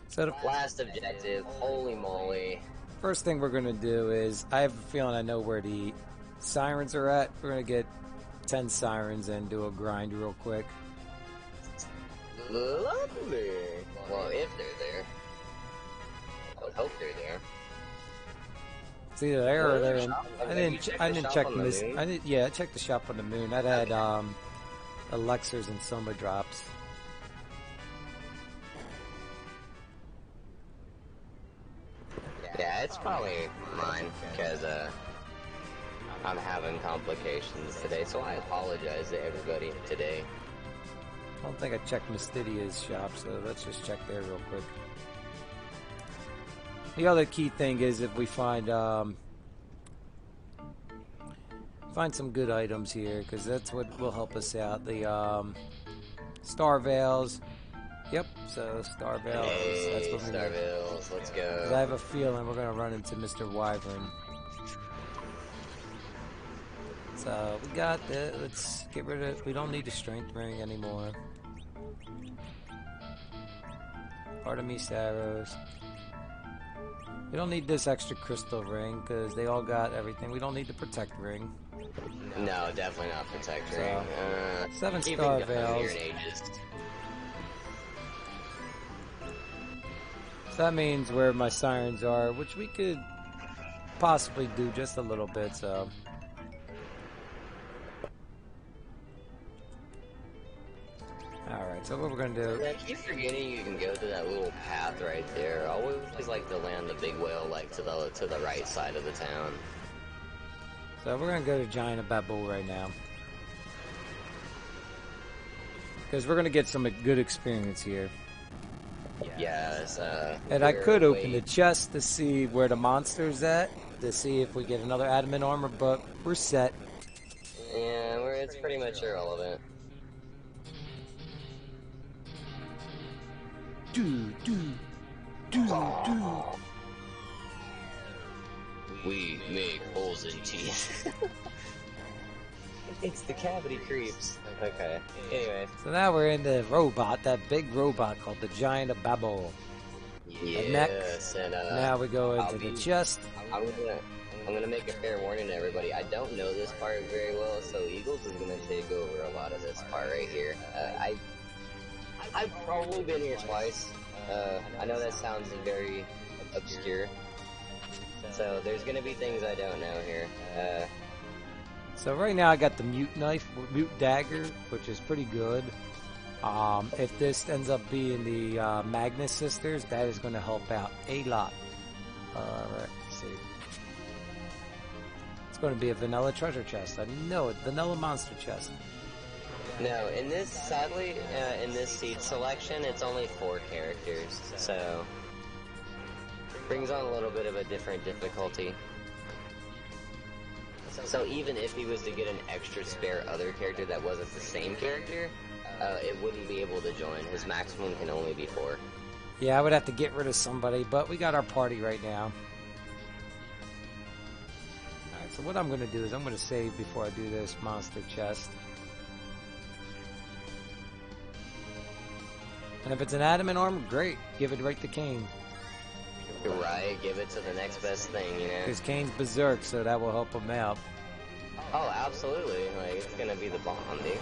So the Last objective, holy moly. first thing we're going to do is, I have a feeling I know where the sirens are at. We're going to get 10 sirens and do a grind real quick. Lovely. Well, if they're there. I would hope they're there. It's either there or there. I didn't check the this. moon? I checked the shop on the moon. That had elixirs and soma drops. Yeah, it's probably mine, because, I'm having complications today, so I apologize to everybody today. I don't think I checked Mystidia's shop, so let's just check there real quick. The other key thing is if we find some good items here, because that's what will help us out. The star veils. Yep, so star veils. Hey, That's what we Star need. Veils, let's 'Cause go. I have a feeling we're gonna run into Mr. Wyvern. So we got that. Let's get rid of. We don't need the strength ring anymore. Artemis arrows. We don't need this extra crystal ring because they all got everything. We don't need the protect ring. No, definitely not protector. So, 7 keep star it going veils. here in ages. So that means where my sirens are, which we could possibly do just a little bit. So. Alright, so what we're gonna do. I keep forgetting you can go to that little path right there. I always like to land the big whale like to the right side of the town. So we're gonna go to Giant Babel right now. Because we're gonna get some good experience here. Yes, And I could open the chest to see where the monster's at, to see if we get another adamant armor, but we're set. Yeah, it's pretty much irrelevant. We make holes in teeth. It's the cavity creeps. Okay. Anyway. So now we're in the robot, that big robot called the Giant of Babel. Yes, and now we go into the chest. I'm gonna make a fair warning to everybody. I don't know this part very well, so Eagles is gonna take over a lot of this part right here. I've probably been here twice. I know that sounds very obscure. So there's gonna be things I don't know here. So right now I got the mute knife, mute dagger, which is pretty good. If this ends up being the Magnus sisters, that is going to help out a lot. Alright, let's see. It's going to be a vanilla treasure chest. I know it, vanilla monster chest. No, in this, sadly, in this seed selection, it's only 4 characters, so brings on a little bit of a different difficulty. So even if he was to get an extra spare other character that wasn't the same character, it wouldn't be able to join. His maximum can only be 4. Yeah, I would have to get rid of somebody, but we got our party right now. Alright, so what I'm going to do is I'm going to save before I do this monster chest. And if it's an adamant armor, great. Give it right to Kane. Right, give it to the next best thing, you know? Because Kane's berserk, so that will help him out. Oh, absolutely. Like, it's gonna be the bomb, dude.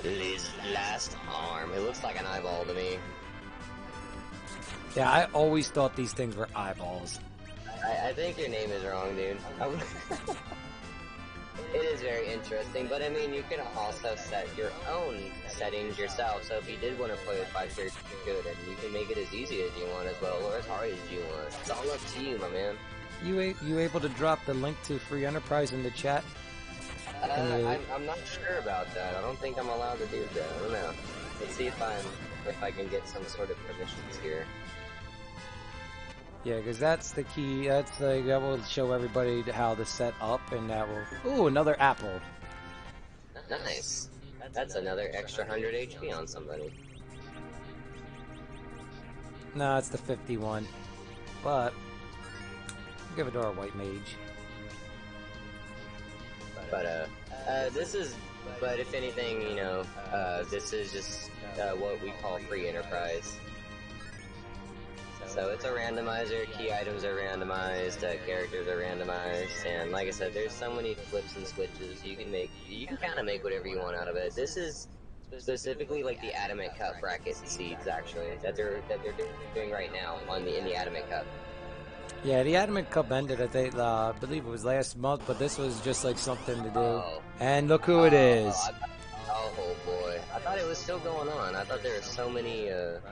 His last arm. It looks like an eyeball to me. Yeah, I always thought these things were eyeballs. I think your name is wrong, dude. It is very interesting, but I mean, you can also set your own settings yourself, so if you did want to play with 5 characters, you could, and you can make it as easy as you want as well, or as hard as you want. It's all up to you, my man. You able to drop the link to Free Enterprise in the chat? I'm not sure about that. I don't think I'm allowed to do that. I don't know. Let's see if I can get some sort of permissions here. Yeah, because that's the key. That's like that will show everybody how to set up, and that will. Ooh, another apple. Nice. That's another extra 100 HP on somebody. No, it's the 51. But we'll give it to our white mage. But this is. But if anything, you know, this is just what we call free enterprise. So it's a randomizer, key items are randomized, characters are randomized, and like I said, there's so many flips and switches you can kind of make whatever you want out of it. This is specifically like the Adamant Cup bracket seeds, actually, that they're doing right now in the Adamant Cup. Yeah, the Adamant Cup ended, I believe it was last month, but this was just like something to do. Oh. And look who it is. Oh boy, I thought it was still going on. I thought there were so many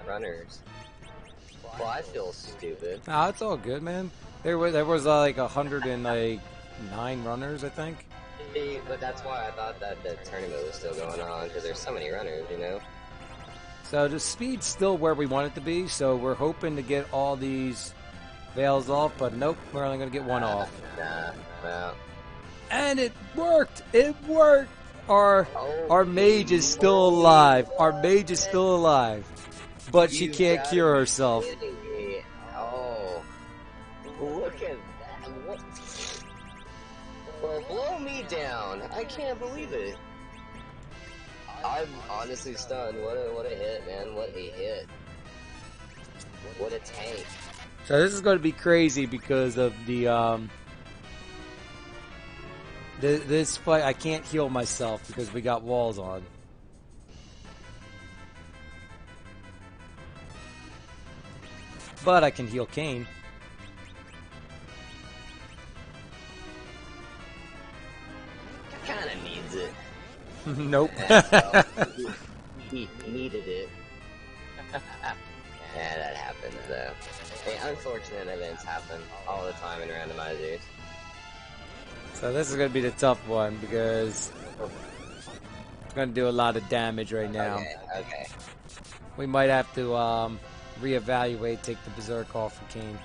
runners. Well, I feel stupid. Nah, it's all good, man. There was like 109 runners, I think. But that's why I thought that the tournament was still going on, because there's so many runners, you know? So the speed's still where we want it to be, so we're hoping to get all these veils off, but nope, we're only going to get one off. Nah, well. And it worked! It worked! Our mage is still alive. Our mage is still alive. But she can't cure herself. Oh, look at that! What? Well, blow me down! I can't believe it. I'm honestly stunned. What a hit, man! What a hit! What a tank! So this is going to be crazy because of the this fight. I can't heal myself because we got walls on. But I can heal Kane. Kinda needs it. Nope. He needed it. Yeah, that happens though. Hey, unfortunate events happen all the time in randomizers. So this is going to be the tough one because it's going to do a lot of damage right now. Okay. We might have to reevaluate, take the berserk off for Kane.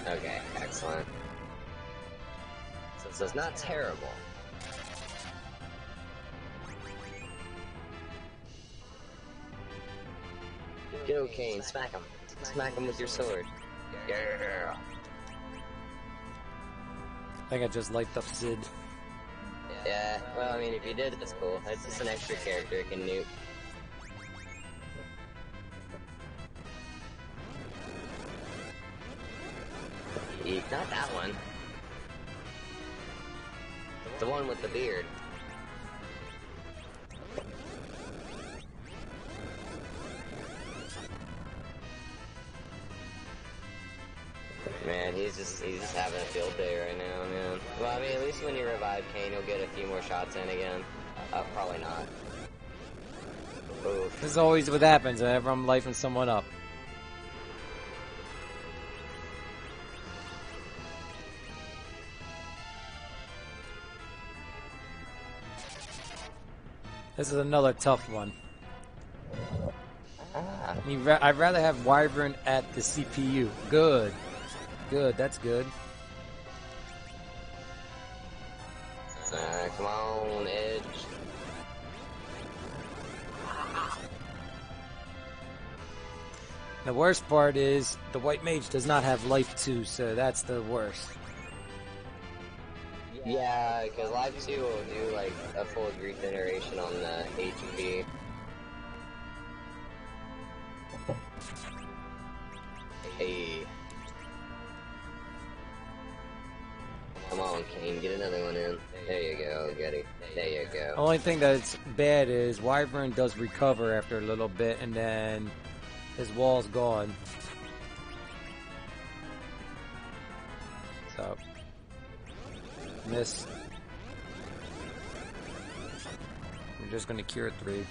Okay, excellent. So it's not terrible. Go, Kane, smack him. Smack him with your sword. Yeah. I think I just lighted up Sid. Yeah, well, I mean, if you did, that's cool. That's just an extra character it can nuke. Not that one. The one with the beard. Man, he's just having a field day right now, man. Well, I mean, at least when you revive Kane, you'll get a few more shots in again. Probably not. Oof. This is always what happens whenever I'm lifing someone up. This is another tough one. I'd rather have Wyvern at the CPU. Good. Good, that's good. Come on, Edge. The worst part is the White Mage does not have life 2, so that's the worst. Yeah, because Live 2 will do like a full regeneration on the HP. Hey. Come on, Kane, get another one in. There you go, get it. There you go. The only thing that's bad is Wyvern does recover after a little bit, and then his wall's gone. So, miss. We're just gonna cure 3.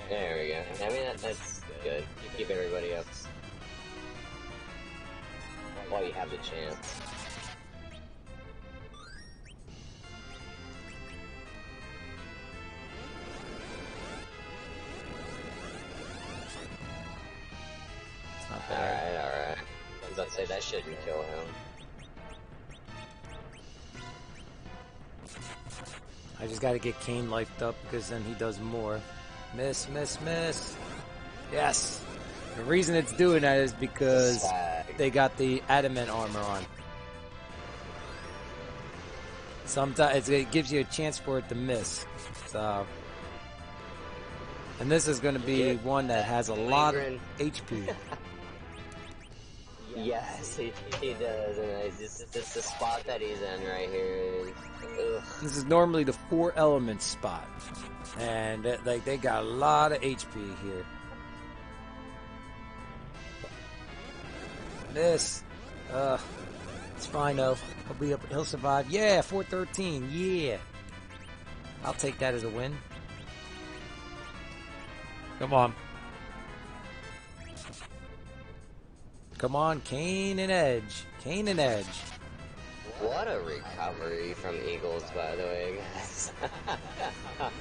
There we go. I mean, that's good. Keep everybody up while you have the chance. Alright. I was about to say, that shouldn't kill him. I just gotta get Kane lifed up because then he does more. Miss, miss, miss. Yes! The reason it's doing that is because they got the Adamant armor on. Sometimes it gives you a chance for it to miss. So, and this is going to be one that has a lot of HP. Yes, he does, and it's the spot that he's in right here is... Ugh. This is normally the 4 elements spot, and like they got a lot of HP here. This, it's fine though. He'll survive. Yeah, 413. Yeah, I'll take that as a win. Come on. Come on, Kane and Edge. Kane and Edge. What a recovery from Eagles, by the way, guys.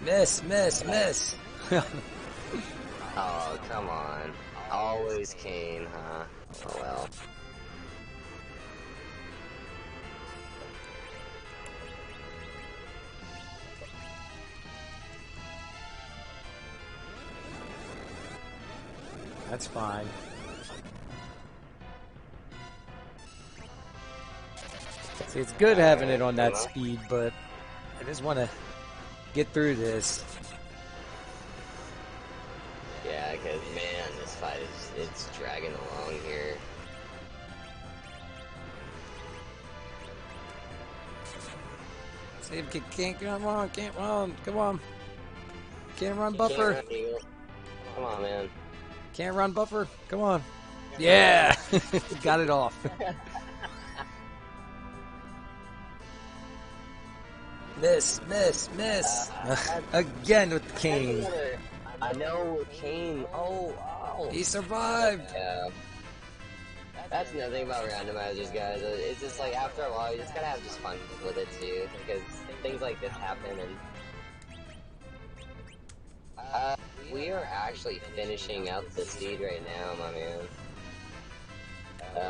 Miss, miss, miss. Oh, come on. Always Kane, huh? Oh, well. That's fine. See, it's good having it on that speed, but I just want to get through this. Yeah, because, man, this fight it's dragging along here. See if you can't come on, can't run, come on. Can't run buffer. Come on, man. Can't run buffer, come on. Yeah, got it off. Miss, miss, miss. Again with Kane. I know Kane. Oh. He survived. Yeah. That's another thing about randomizers, guys. It's just like after a while, you just gotta have just fun with it too, because things like this happen. And we are actually finishing out the seed right now, my man.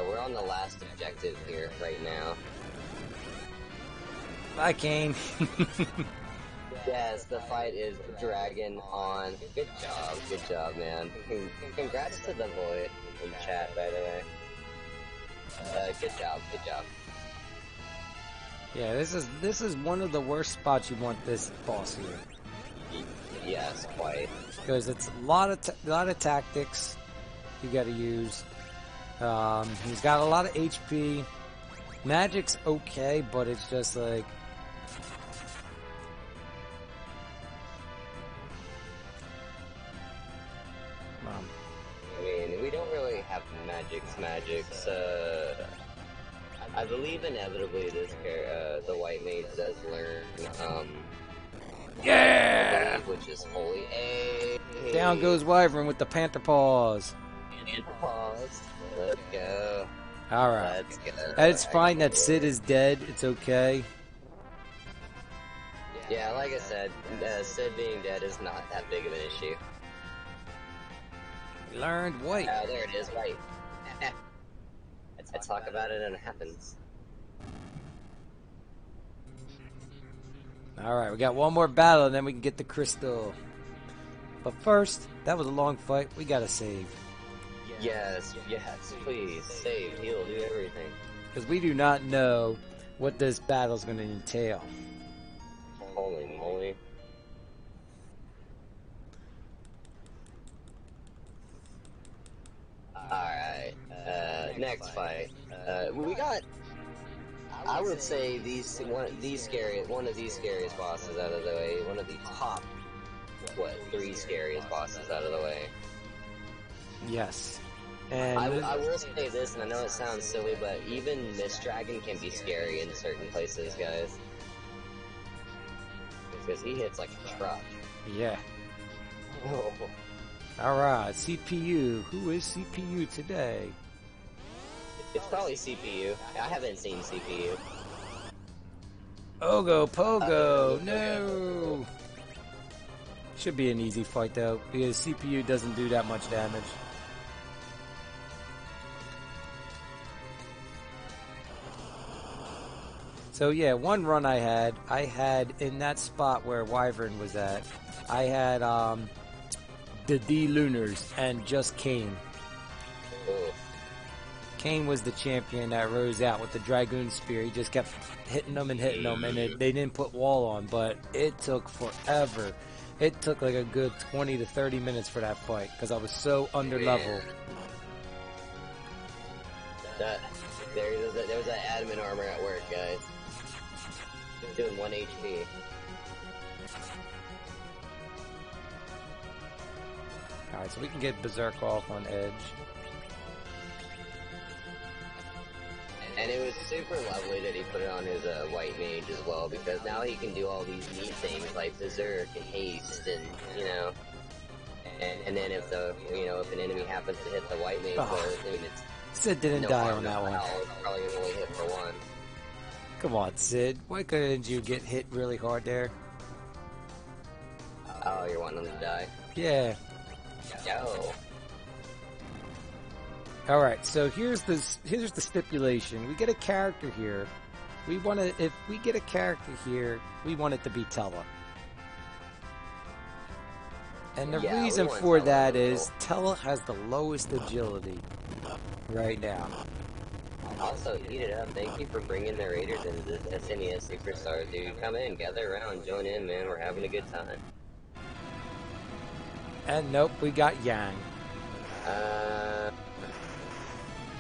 We're on the last objective here right now. Bye, Kane. Yes, the fight is dragging on. Good job, man. Congrats to the Void in chat, by the way. Good job. Yeah, this is one of the worst spots you want this boss here. Yes, quite. Because it's a lot of tactics you got to use. He's got a lot of HP. Magic's okay, but it's just like. I mean, we don't really have magics. I believe inevitably the white mage does learn, Yeah! which is holy. Hey. Down goes Wyvern with the Panther Paws. Panther Paws. Let's go. Alright. Let's go. It's fine that Sid is dead. It's okay. Yeah, like I said, Sid being dead is not that big of an issue. Learned white. Oh, there it is, white. I talk about it and it happens. Alright, we got one more battle and then we can get the crystal. But first, that was a long fight. We gotta save. Yes, please. Save, heal, do everything. Because we do not know what this battle's gonna entail. Holy moly. Alright, next fight. We got, I would say one of these scariest bosses out of the way. One of the top, 3 scariest bosses out of the way. Yes. And I will say this, and I know it sounds silly, but even Mist Dragon can be scary in certain places, guys. Because he hits like a truck. yeah. Oh. Alright, CPU. Who is CPU today? It's probably CPU. I haven't seen CPU. Ogo Pogo, no! Should be an easy fight though, because CPU doesn't do that much damage. So yeah, one run I had in that spot where Wyvern was at, I had the D-Lunars and just Kane. Oh. Kane was the champion that rose out with the Dragoon Spear. He just kept hitting them, and they didn't put wall on, but it took forever. It took like a good 20 to 30 minutes for that fight, because I was so under level. There was that adamant armor at work, guys. Doing 1 HP. Alright, so we can get Berserk off on Edge. And it was super lovely that he put it on his white mage as well, because now he can do all these neat things like Berserk and haste, and you know. And then if if an enemy happens to hit the white mage, I mean, it's Sid didn't die on that one. It's probably only hit for 1. Come on, Sid. Why couldn't you get hit really hard there? Oh, you're wanting him to die? Yeah. Yo. Alright, so here's the stipulation. We get a character here. If we get a character here, we want it to be Tella. And the reason for that is Tella has the lowest agility right now. Also, eat it up. Thank you for bringing the Raiders into this SNES Super Stars, dude. Come in, gather around, join in, man. We're having a good time. And nope, we got Yang.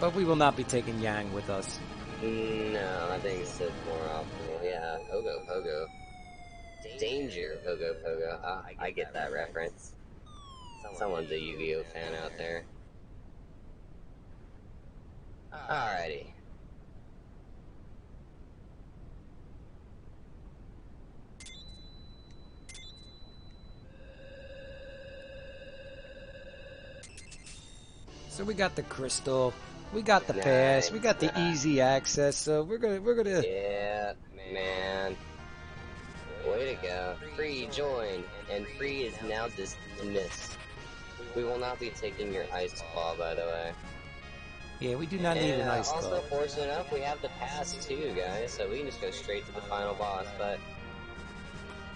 But we will not be taking Yang with us. No, I think it's more optimal. Yeah, Pogo Pogo. Danger, Pogo Pogo. I get that reference. Someone's a Yu-Gi-Oh fan out there. Alrighty. So we got the crystal, we got the pass, we got the easy access. So we're gonna. Yeah, man. Way to go. Free join, and free is now dismissed. We will not be taking your ice ball, by the way. Yeah, we do not need an ice also, skull. fortunate enough, we have the pass too, guys, so we can just go straight to the final boss. But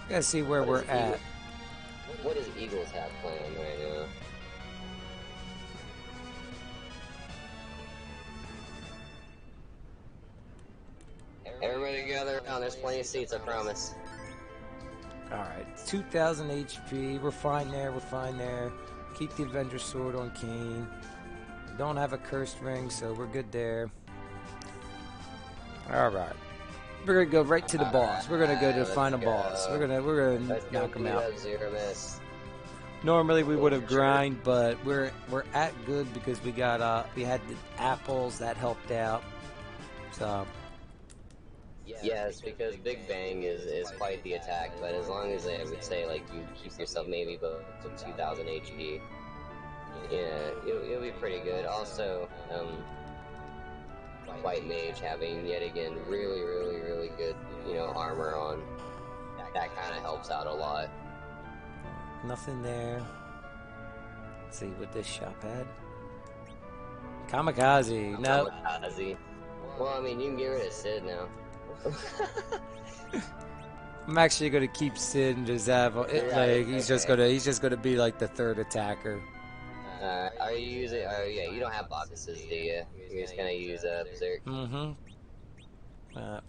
Gotta see where we're at. What does Eagles have planned right now? Everybody together around. There's plenty of seats, I promise. Alright, 2,000 HP. We're fine there, we're fine there. Keep the Avenger Sword on Kane. Don't have a cursed ring, so we're good there. Alright. We're gonna go right to the boss. We're gonna go to the final boss. We're gonna knock him out. Zero miss. Normally we would have grind, but we're at good because we got we had the apples that helped out. So yes, because Big Bang is quite the attack, but as long as I would say like you keep yourself maybe below 2,000 HP, yeah, it'll be pretty good. Also, White Mage having yet again really good, armor on, that kind of helps out a lot. nothing there. Let's see what this shop had. Kamikaze. No. Kamikaze. Well, I mean, you can get rid of Sid now. I'm actually gonna keep Sid and just have he's just gonna be like the third attacker. Are you using? Oh yeah, you don't have Bacchuses, do you? You're just gonna use Berserk. Got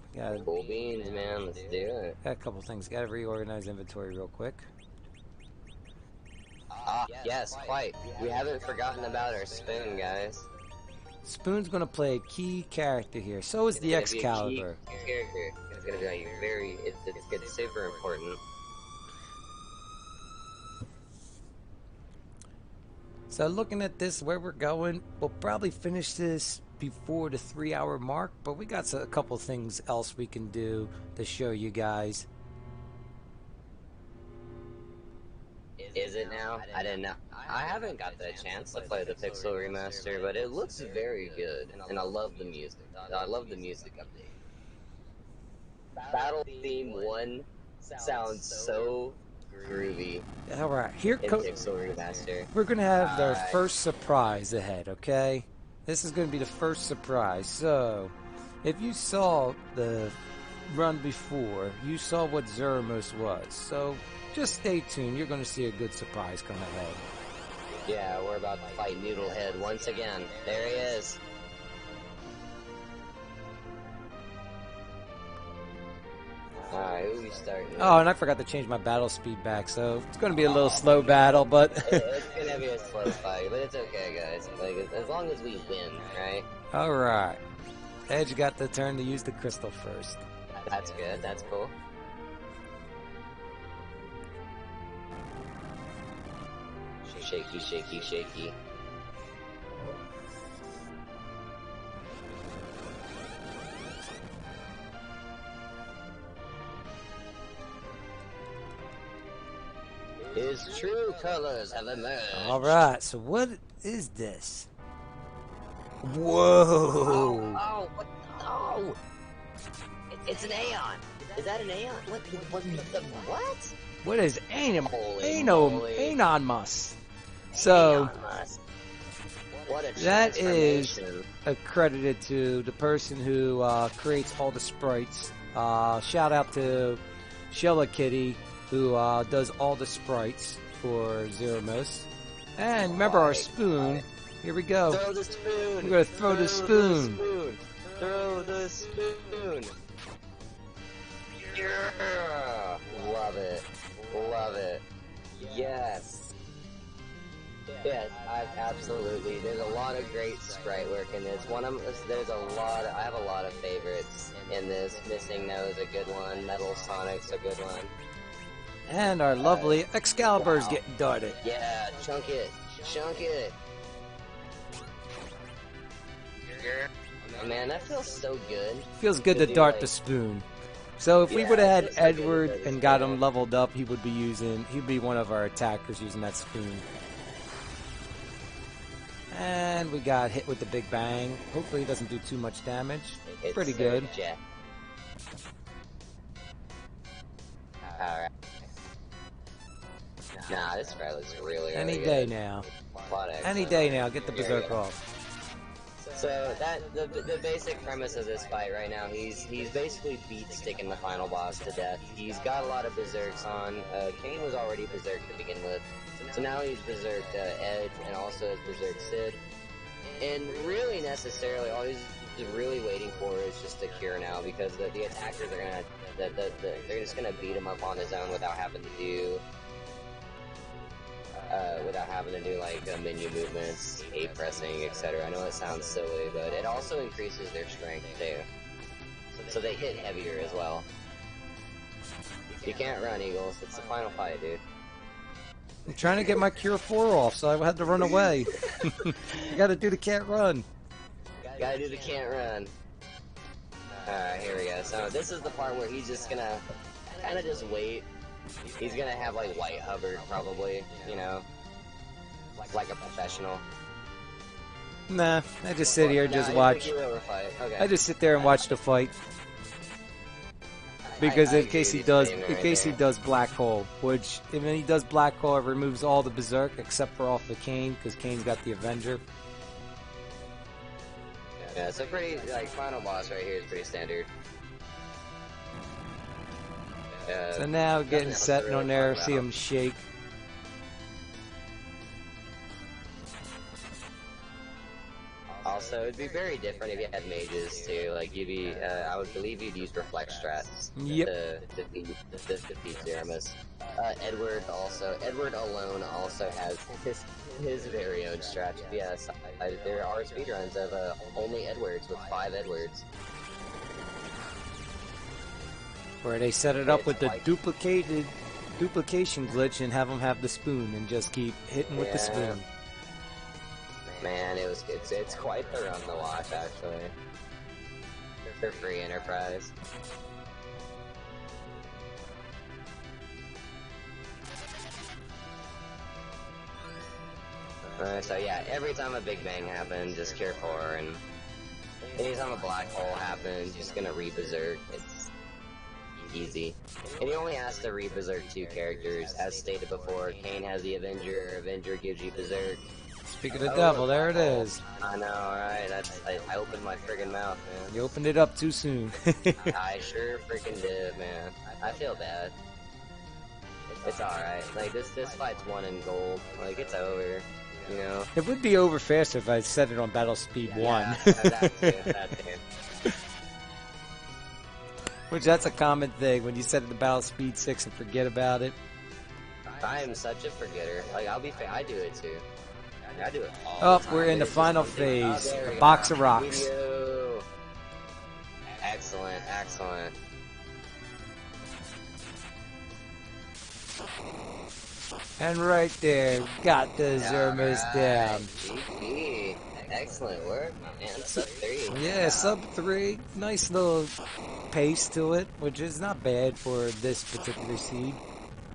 Cool beans, man. Let's do it. a couple things. Gotta reorganize inventory real quick. Ah, yes, quite. We haven't forgotten about our spoon, guys. Spoon's gonna play a key character here. So is the Excalibur. It's gonna be like it's super important. So looking at this, where we're going, we'll probably finish this before the 3-hour mark, but we got a couple things else we can do to show you guys. Is it now? I didn't know. I haven't got the chance to play the Pixel remaster, but it looks very good, and I love the music. I love the music update. Battle Theme 1 sounds so groovy. Alright, here comes Pixel remaster. we're gonna have our first surprise ahead, okay? This is gonna be the first surprise. So if you saw the run before, you saw what Zermos was. So just stay tuned, you're gonna see a good surprise come ahead. Yeah, we're about to fight Noodlehead once again. There he is. Alright, who are we starting with? Oh, and I forgot to change my battle speed back, so it's going to be a little slow battle, but... It's going to be a slow fight, but it's okay, guys. Like, as long as we win, right? Alright. Edge got the turn to use the crystal first. That's good, that's cool. Shaky, shaky, shaky. His true colors have emerged. Alright, so what is this? Whoa! Oh, what? No! It's an Aeon! Is that an Aeon? What? What is Aeon-mus? So, what a that is accredited to the person who creates all the sprites. Shout out to Shella Kitty, who does all the sprites for Zermos. And remember our spoon. Here we go. Throw the spoon. We're gonna throw the spoon. Throw the spoon. Yeah. Love it. Love it. Yes. Yes, absolutely. There's a lot of great sprite work in this. I have a lot of favorites in this. Missing Nose, a good one. Metal Sonic's a good one. And our lovely Excalibur's getting darted. Yeah, chunk it. Chunk it. Man, that feels so good. Feels good to dart the spoon. So if we would have had Edward and got him leveled up, he'd be one of our attackers using that spoon. And we got hit with the Big Bang. Hopefully he doesn't do too much damage. It's pretty good. Alright. Nah, this guy looks really Any good. day now. Any day now. Get the Berserk off. So the basic premise of this fight right now, he's basically beat sticking the final boss to death. He's got a lot of berserks on. Kane was already berserk to begin with, so now he's berserked Edge and also has berserked Sid. And really, necessarily, all he's really waiting for is just a cure now, because the attackers are gonna they're just gonna beat him up on his own without having to do. Like menu movements, A pressing, etc. I know it sounds silly, but it also increases their strength too. So they hit heavier as well. You can't run, Eagles. It's the final fight, dude. I'm trying to get my Cure 4 off, so I had to run away. You gotta do the can't run. Gotta do the can't run. Alright, here we go. So this is the part where he's just gonna kind of just wait. He's gonna have like white hovered probably, you know, like a professional. Nah, I just sit here and just watch. Okay. I just sit there and watch the fight. Because in case he does Black Hole, which when he does Black Hole, it removes all the Berserk except for off the Kane, because Kane's got the Avenger. Yeah, so pretty, like, final boss right here is pretty standard. So now getting set really on there, far see out. him shake. Also, it'd be very different if you had mages too. Like you'd be, I would believe you'd use reflect strats to defeat Zeramus. Edward alone also has his very own strat. Yes, there are speedruns of only Edwards with 5 Edwards. Where they set it up with the duplication glitch and have them have the spoon and just keep hitting with the spoon. Man, it's quite the run to watch, actually. For free enterprise. So yeah, every time a Big Bang happens, just cure 4, and anytime a Black Hole happens, just gonna re-berserk. It's easy. And he only has to re-berserk 2 characters, as stated before. Kane has the Avenger, Avenger gives you berserk. Speak of the devil, there it is. I know, right? I opened my friggin' mouth, man. You opened it up too soon. I sure freaking did, man. I feel bad. It's alright. Like, this fight's won in gold. Like, it's over. You know? It would be over faster if I set it on Battle Speed 1. Yeah, that too. Which, that's a common thing. When you set it to Battle Speed 6 and forget about it. I am such a forgetter. Like, I'll be fair, I do it too. I do it all Oh, the time. we're in the final phase. The box of rocks. Video. Excellent, excellent. And right there, got the Zermas down. GG. Excellent work, man. Sub 3. Yeah, sub 3. Nice little pace to it, which is not bad for this particular seed.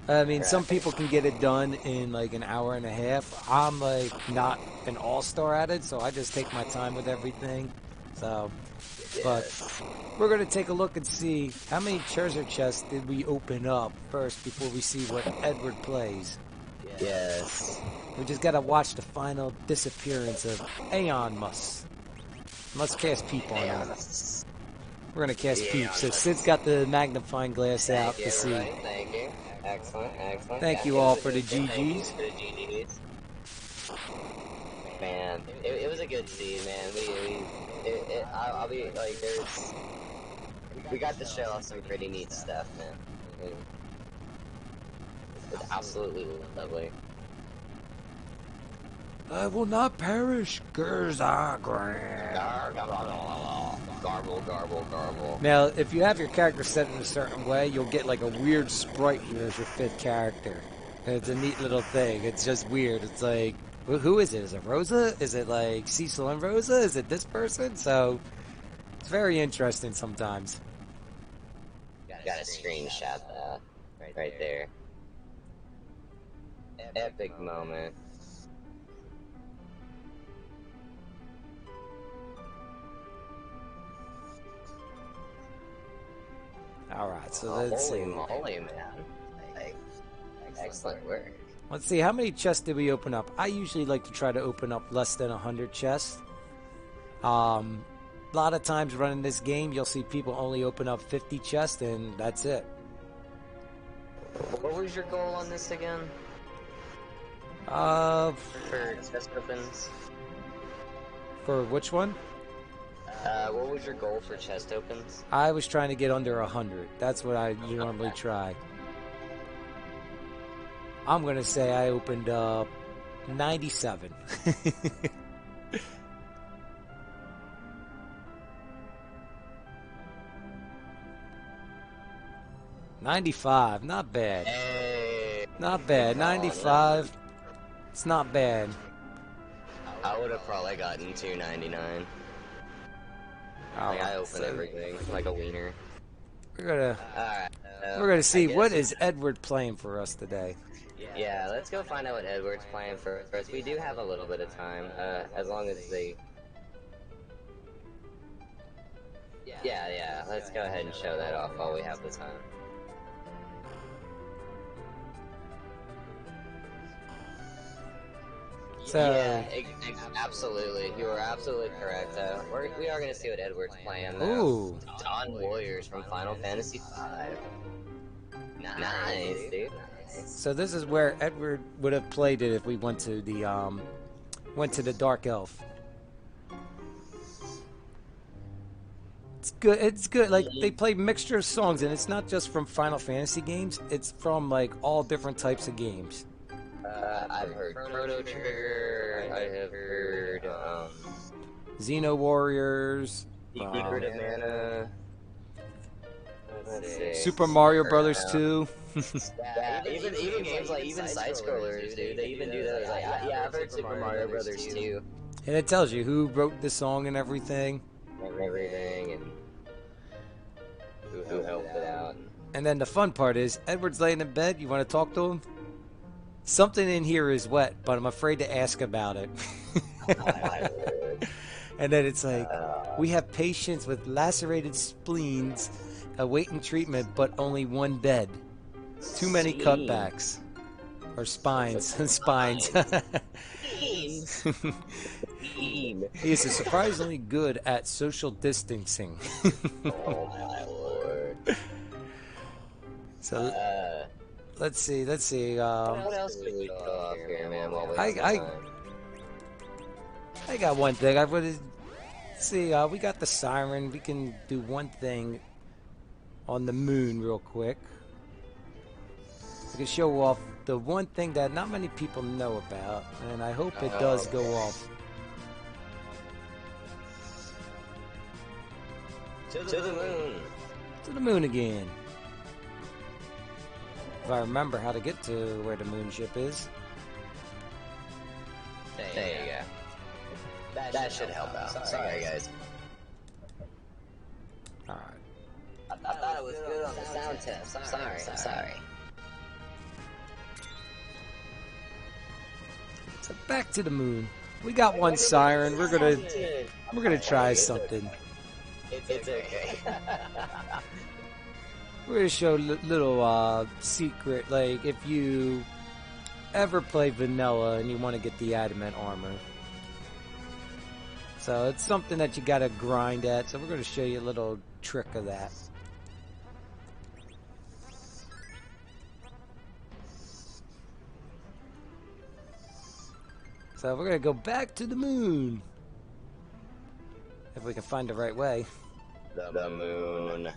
I mean, some people can get it done in like an hour and a half. I'm like not an all-star at it, so I just take my time with everything. So, but we're going to take a look and see how many treasure chests did we open up first before we see what Edward plays. Yes. We just got to watch the final disappearance of Aeon Mus. Let's cast Peep on him. We're going to cast Peep. So Sid's got the magnifying glass out to see. Thank you. Excellent, excellent. Thank you all for the GGs. Man, it was a good seed, man. I'll be like, we got to show off some pretty neat stuff, man. It's absolutely lovely. I will not perish, Gerza. Garble, garble, garble. Now, if you have your character set in a certain way, you'll get like a weird sprite here as your 5th character. And it's a neat little thing. It's just weird. It's like, who is it? Is it Rosa? Is it like Cecil and Rosa? Is it this person? So, it's very interesting sometimes. Gotta screenshot that. Right there. Epic moment. Alright, so let's see. Holy moly, man. Like, excellent work. Let's see, how many chests did we open up? I usually like to try to open up less than 100 chests. A lot of times running this game, you'll see people only open up 50 chests, and that's it. What was your goal on this again? For For chest opens? which one? What was your goal for chest opens? I was trying to get under 100. That's what I normally try. I'm gonna say I opened up 97. 95, not bad. Hey. Not bad. 95, it's not bad. I would have probably gotten 299. Like, I open everything like a wiener. We're Alright. gonna see what is Edward playing for us today. Yeah, let's go find out what Edward's playing for us. We do have a little bit of time, as long as they... Yeah, let's go ahead and show that off while we have the time. So, yeah, absolutely. You are absolutely correct. We are going to see what Edward's playing. Ooh. Dawn Warriors from Final Fantasy V. Nice, dude. Nice. So this is where Edward would have played it if we went to the Dark Elf. It's good. It's good. Like, they play mixture of songs, and it's not just from Final Fantasy games. It's from like all different types of games. I've heard Chrono Trigger. I have heard Xeno Warriors. Secret of Mana. Let's see. Super Mario Brothers 2. Yeah, even games like side scrollers, dude. They even do those. Like, yeah, I've heard Super Mario Brothers 2. And it tells you who wrote the song and everything. Everything and who helped it out. And then the fun part is, Edward's laying in bed. You want to talk to him? Something in here is wet, but I'm afraid to ask about it. And then it's like, we have patients with lacerated spleens awaiting treatment, but only one bed. Too many cutbacks. Or spines. Spines. He is surprisingly good at social distancing. Oh my lord. So, let's see. What else could we go off here, man? While we I got one thing. I would see. We got the siren. We can do one thing on the moon real quick. We can show off the one thing that not many people know about, and I hope it does go off. To the moon. To the moon again. If I remember how to get to where the moon ship is. There you go. That should help out. Sorry, guys. Alright. I thought it was good on the sound test. I'm sorry. So back to the moon. We got one siren. We're gonna try something. It's okay. We're gonna show little secret, like if you ever play vanilla and you want to get the adamant armor. So it's something that you gotta grind at. So we're gonna show you a little trick of that. So we're gonna go back to the moon. If we can find the right way. The moon.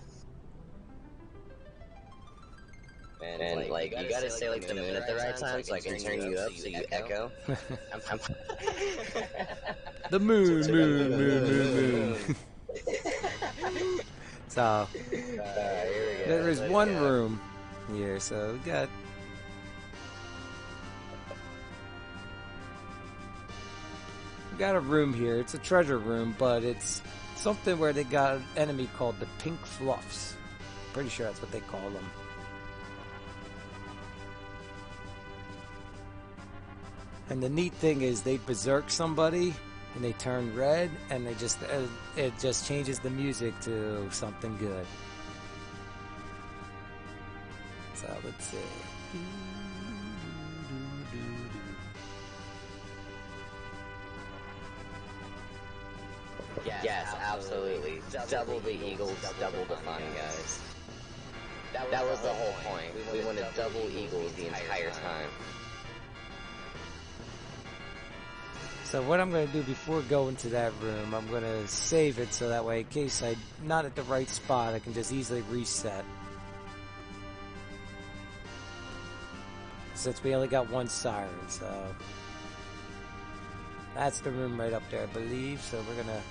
And like, you gotta say like the moon at the right time so I can turn you up so you echo. The moon. So, there is one room here, so we got a room here. It's a treasure room, but it's something where they got an enemy called the Pink Fluffs. Pretty sure that's what they call them. And the neat thing is they berserk somebody and they turn red, and they just it just changes the music to something good. So let's see. Yes, absolutely. Double the eagles, double the fun, guys. That was the whole point. We wanted double eagles the entire time. So what I'm going to do before going to that room, I'm going to save it so that way, in case I'm not at the right spot, I can just easily reset. Since we only got one siren, so that's the room right up there, I believe. So we're going to...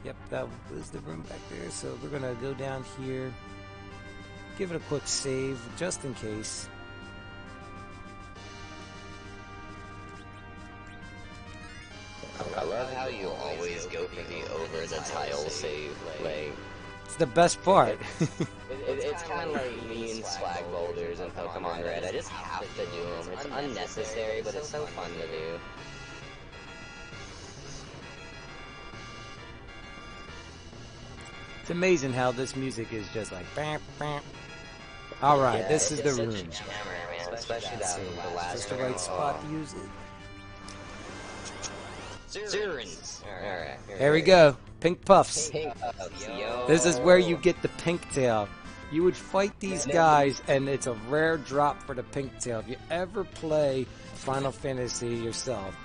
Yep, that was the room back there. So we're going to go down here. Give it a quick save, just in case. I love how you always go for the over-the-tile save. Like, it's the best part. it's kind of like me and swag boulders in Pokemon Red. I just have to do them. It's unnecessary, but it's so fun to do. It's amazing how this music is just like bam, bam. All right, Yeah, this is the room. Man. Especially that the last Just the right spot to use it. Zerins. Alright. There we go. Pink puffs. Pink puffs, yo. This is where you get the pink tail. You would fight these guys, and it's a rare drop for the pink tail. If you ever play Final Fantasy yourself,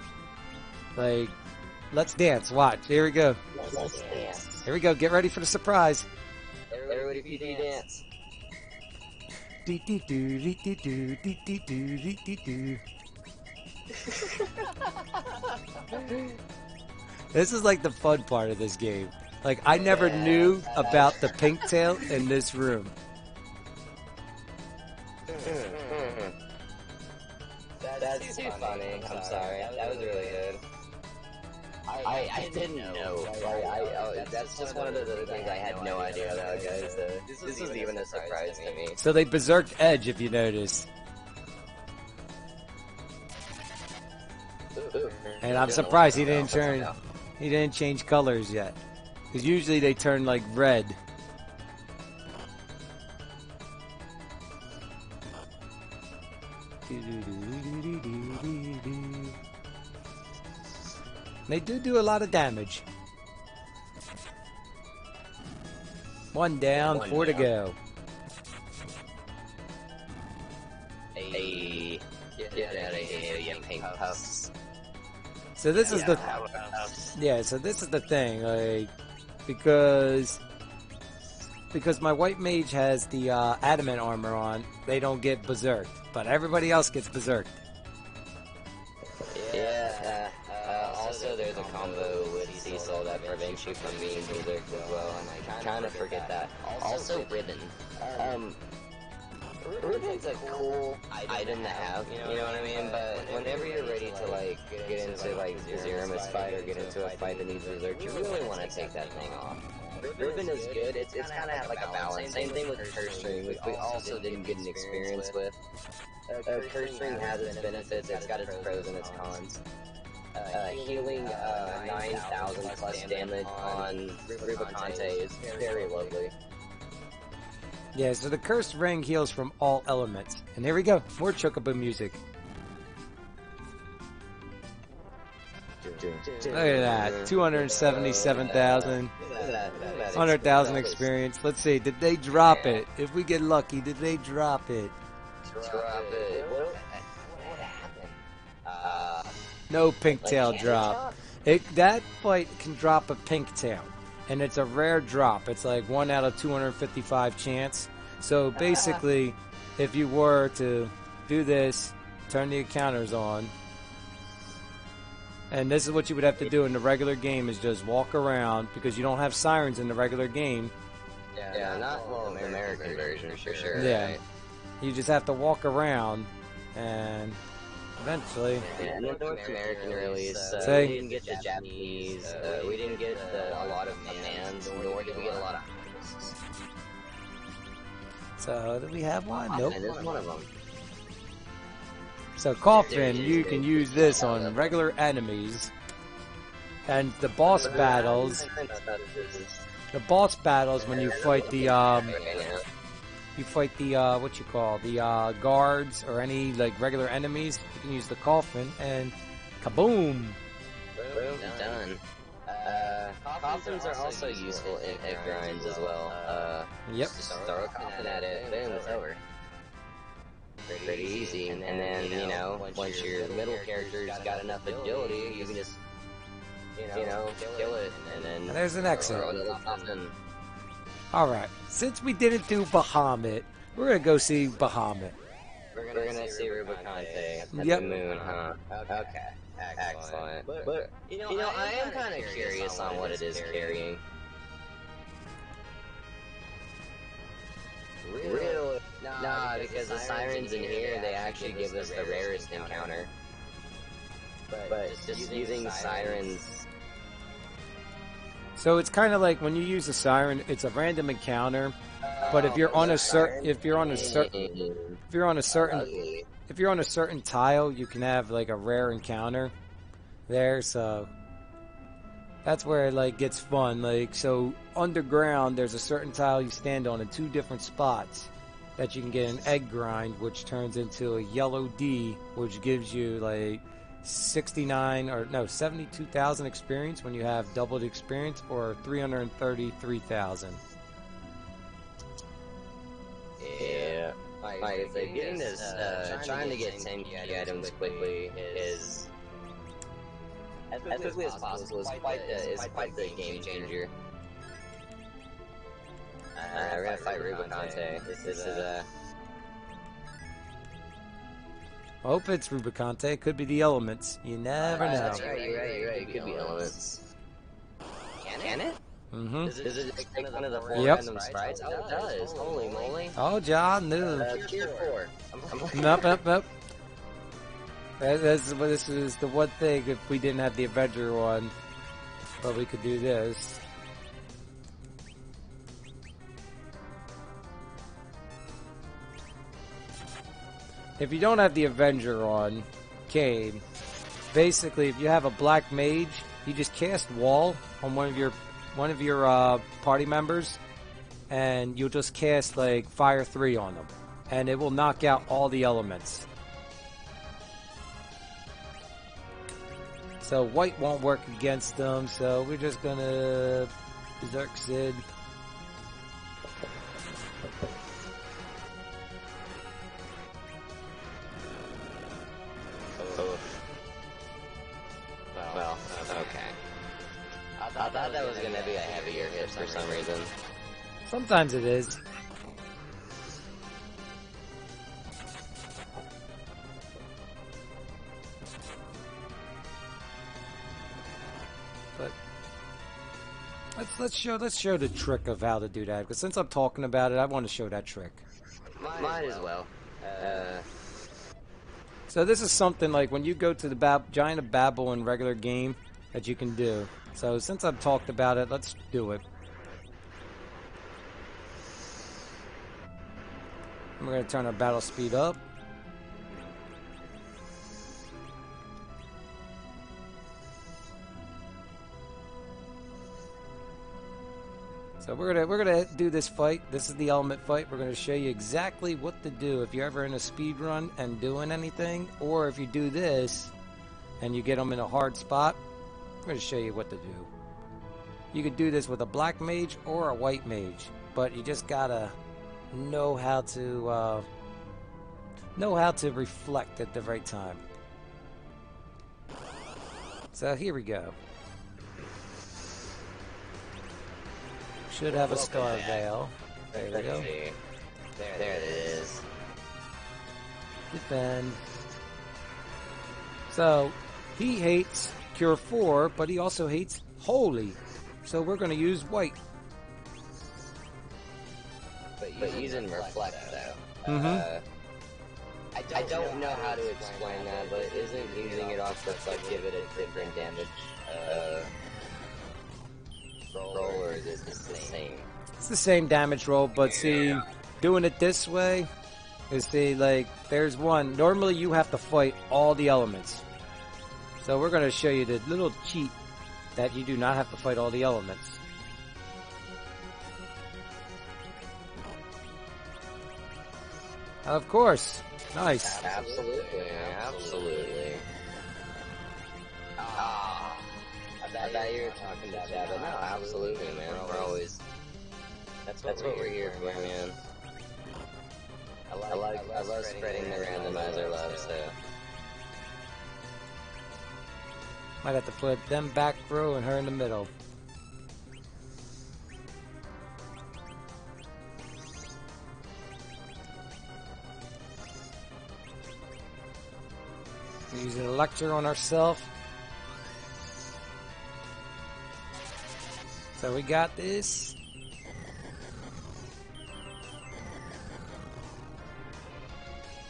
like, let's dance. Watch. Here we go. Let's dance. Here we go. Get ready for the surprise. Everybody PD dance. This is like the fun part of this game. Like, I never knew about the pink tail in this room. That's too funny. I'm sorry. That was really good. I didn't know. That's just one of those other things I had no idea about, guys. This was even a surprise to me. So they berserked Edge, if you notice. And I'm surprised he didn't change colors yet. Because usually they turn like red. They do a lot of damage. One down, four to go. Hey, get out of here, you pink puffs. So this is the so this is the thing, like, because my white mage has the adamant armor on, they don't get berserked, but everybody else gets berserked. Yeah. Also, there's a combo with Cecil that prevents you from being berserked as well, and I kind of forget that. Also, Ribbon. Ribbon's a cool item to have, you know what I mean? But whenever you're ready to, like, get into, like, Zeramus fight or get into a fight that needs berserk, you really want to take that thing off. Ribbon is good. It's kind of like a balance. Same thing with Curse String, which we also didn't get an experience with. Curse String has its benefits. It's got its pros and its cons. Healing 9,000 plus damage on Rubicante is very lovely. Yeah, so the cursed ring heals from all elements. And here we go, more Chocobo music. Look at that, 277,000, 100,000 experience. Let's see, did they drop it? If we get lucky, did they drop it? Drop it. What happened? No pink tail drop. That fight can drop a pink tail, and it's a rare drop. It's like 1 out of 255 chance. So basically, if you were to do this, turn the counters on, and this is what you would have to do in the regular game, is just walk around, because you don't have sirens in the regular game. Yeah, not the American version for sure. Yeah, right? you just have to walk around, and eventually. Yeah, the North American release, Say? we didn't get the Japanese, we didn't get a lot of commands, nor did we get a lot of heists. So, do we have one? Nope. And this is one of them. So, Coffin, you can use this on regular enemies. And the boss battles, when you fight the you fight the the guards or any like regular enemies, you can use the coffin and kaboom! Boom, done. Coffins are also useful in egg grinds as well. Yep. Just throw a coffin at it, boom, it's over. Pretty easy. And then, you know, once your middle character's got enough agility, you can just, you know, kill it, and then... And there's an exit. throw another coffin. Alright, since we didn't do Bahamut, we're gonna go see Bahamut. We're gonna see Rubicante at Yep. the moon, huh? Okay. Excellent. But you know, I am kind of curious on what it is carrying. Really? Nah, because the sirens in here, they actually give us the rarest encounter. But just using sirens... So it's kind of like when you use a siren, it's a random encounter. But if you're on a certain tile, you can have like a rare encounter there. So that's where it like gets fun. Like, so underground, there's a certain tile you stand on in 2 different spots that you can get an egg grind, which turns into a yellow D, which gives you like 72,000 experience when you have doubled experience, or 333,000. Yeah. Like I said, getting this, trying to get 10 key items quickly is, as quickly as possible, is quite the game changer. We're gonna fight Rubicante. This is a... I hope it's Rubicante. It could be the elements. You never know. That's right, you're right. It could be elements. Can it? Mm-hmm. Does it just take one of the 4 Yep. random sprites? Oh, it does. Holy moly. Oh, John knew. Tier 4. Nope. This is the one thing, if we didn't have the Avenger one, but we could do this. If you don't have the Avenger on, Kane, basically if you have a black mage, you just cast Wall on one of your party members, and you'll just cast like Fire 3 on them, and it will knock out all the elements. So white won't work against them, so we're just gonna Berserk Sid. Well, okay. I thought that was gonna be a heavier hit for some reason. Sometimes it is. But let's show the trick of how to do that, because since I'm talking about it, I want to show that trick. Might as well. So this is something like when you go to the Giant of Babel in regular game that you can do. So since I've talked about it, let's do it. And we're going to turn our battle speed up. So we're gonna do this fight. This is the element fight. We're gonna show you exactly what to do if you're ever in a speed run and doing anything, or if you do this and you get them in a hard spot. I'm gonna show you what to do. You could do this with a black mage or a white mage, but you just gotta know how to reflect at the right time. So here we go. Should have a star veil. There we go. There it is. Defend. So he hates Cure 4, but he also hates Holy. So we're going to use white. But using Reflect though. Mm-hmm. I don't know how to explain that, but isn't using it off Reflect give it a different damage roll, or is it the same? It's the same damage roll, but see, doing it this way is, see, like, there's one. Normally you have to fight all the elements. So we're going to show you the little cheat that you do not have to fight all the elements. Of course. Nice. Absolutely, absolutely. Ah, I thought you were talking to Chad, but no, absolutely, man. We're always. That's what we're here for, man. I love spreading the randomizer love, so. Might have to put them back row and her in the middle. We're using a lecture on ourselves. So we got this.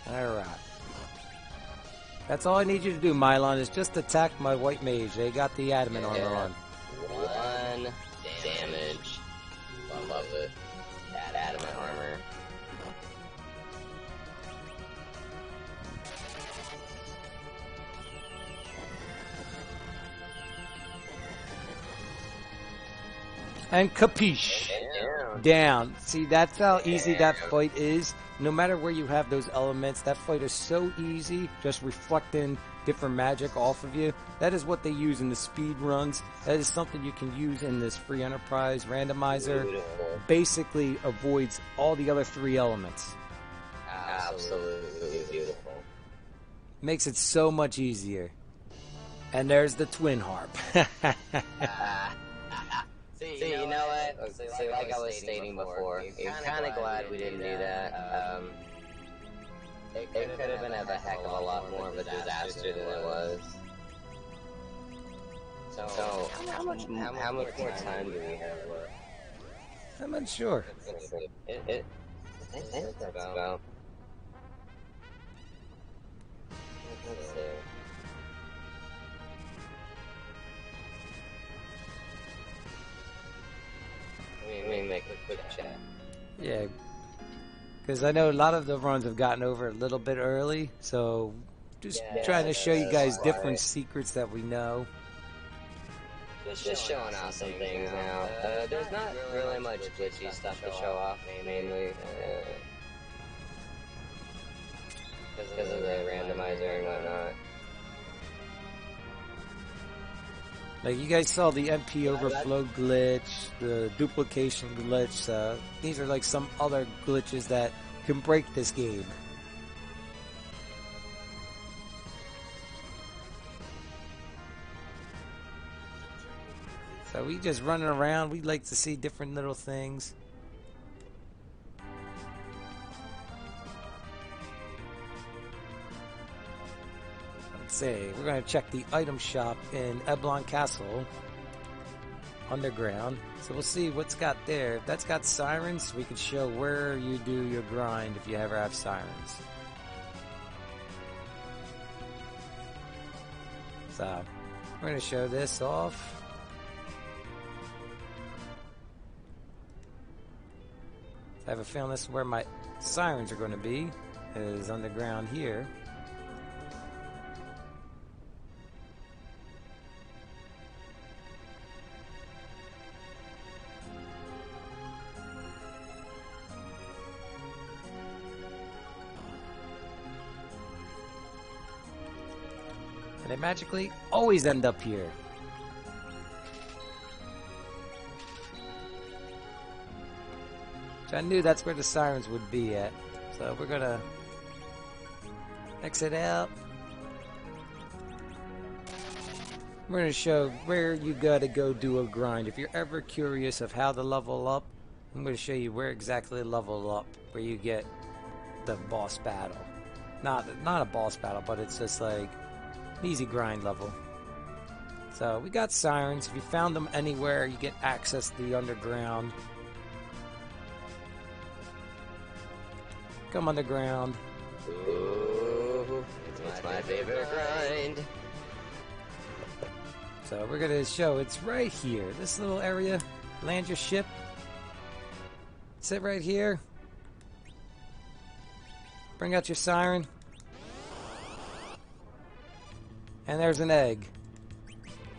Alright. That's all I need you to do, Mylon, is just attack my white mage. They got the adamant armor on. 1 damage. I love it. That adamant armor. And capiche. Down. See, that's how easy that fight is. No matter where you have those elements, that fight is so easy, just reflecting different magic off of you. That is what they use in the speed runs. That is something you can use in this free enterprise randomizer. Beautiful. Basically avoids all the other 3 elements. Absolutely beautiful. Makes it so much easier. And there's the twin harp. See, you know what? See, like I was stating before, you're kind of glad we didn't do that. It could have been a heck of a lot more of a disaster than it was. So, how much more time do we have left? I'm not sure. It's about. Let's see. Let me make a quick chat. Yeah, because I know a lot of the runs have gotten over a little bit early, so just trying to show you guys different secrets that we know. Just showing off some things now. There's not really much glitchy stuff to show off, mainly because of the randomizer and whatnot. Like you guys saw the MP overflow glitch, the duplication glitch. These are like some other glitches that can break this game. So we just running around. We like to see different little things. Say we're going to check the item shop in Eblon Castle underground, so we'll see what's got there. If that's got sirens, we can show where you do your grind if you ever have sirens. So we're going to show this off. I have a feeling this is where my sirens are going to be, is underground here. They magically always end up here. So I knew that's where the sirens would be at. So we're gonna exit out. We're gonna show where you gotta go do a grind. If you're ever curious of how to level up, I'm gonna show you where exactly to level up, where you get the boss battle. Not a boss battle, but it's just like easy grind level. So we got sirens. If you found them anywhere, you get access to the underground. Come underground. Ooh, it's my favorite grind. So we're gonna show it's right here. This little area. Land your ship. Sit right here. Bring out your siren. And there's an egg.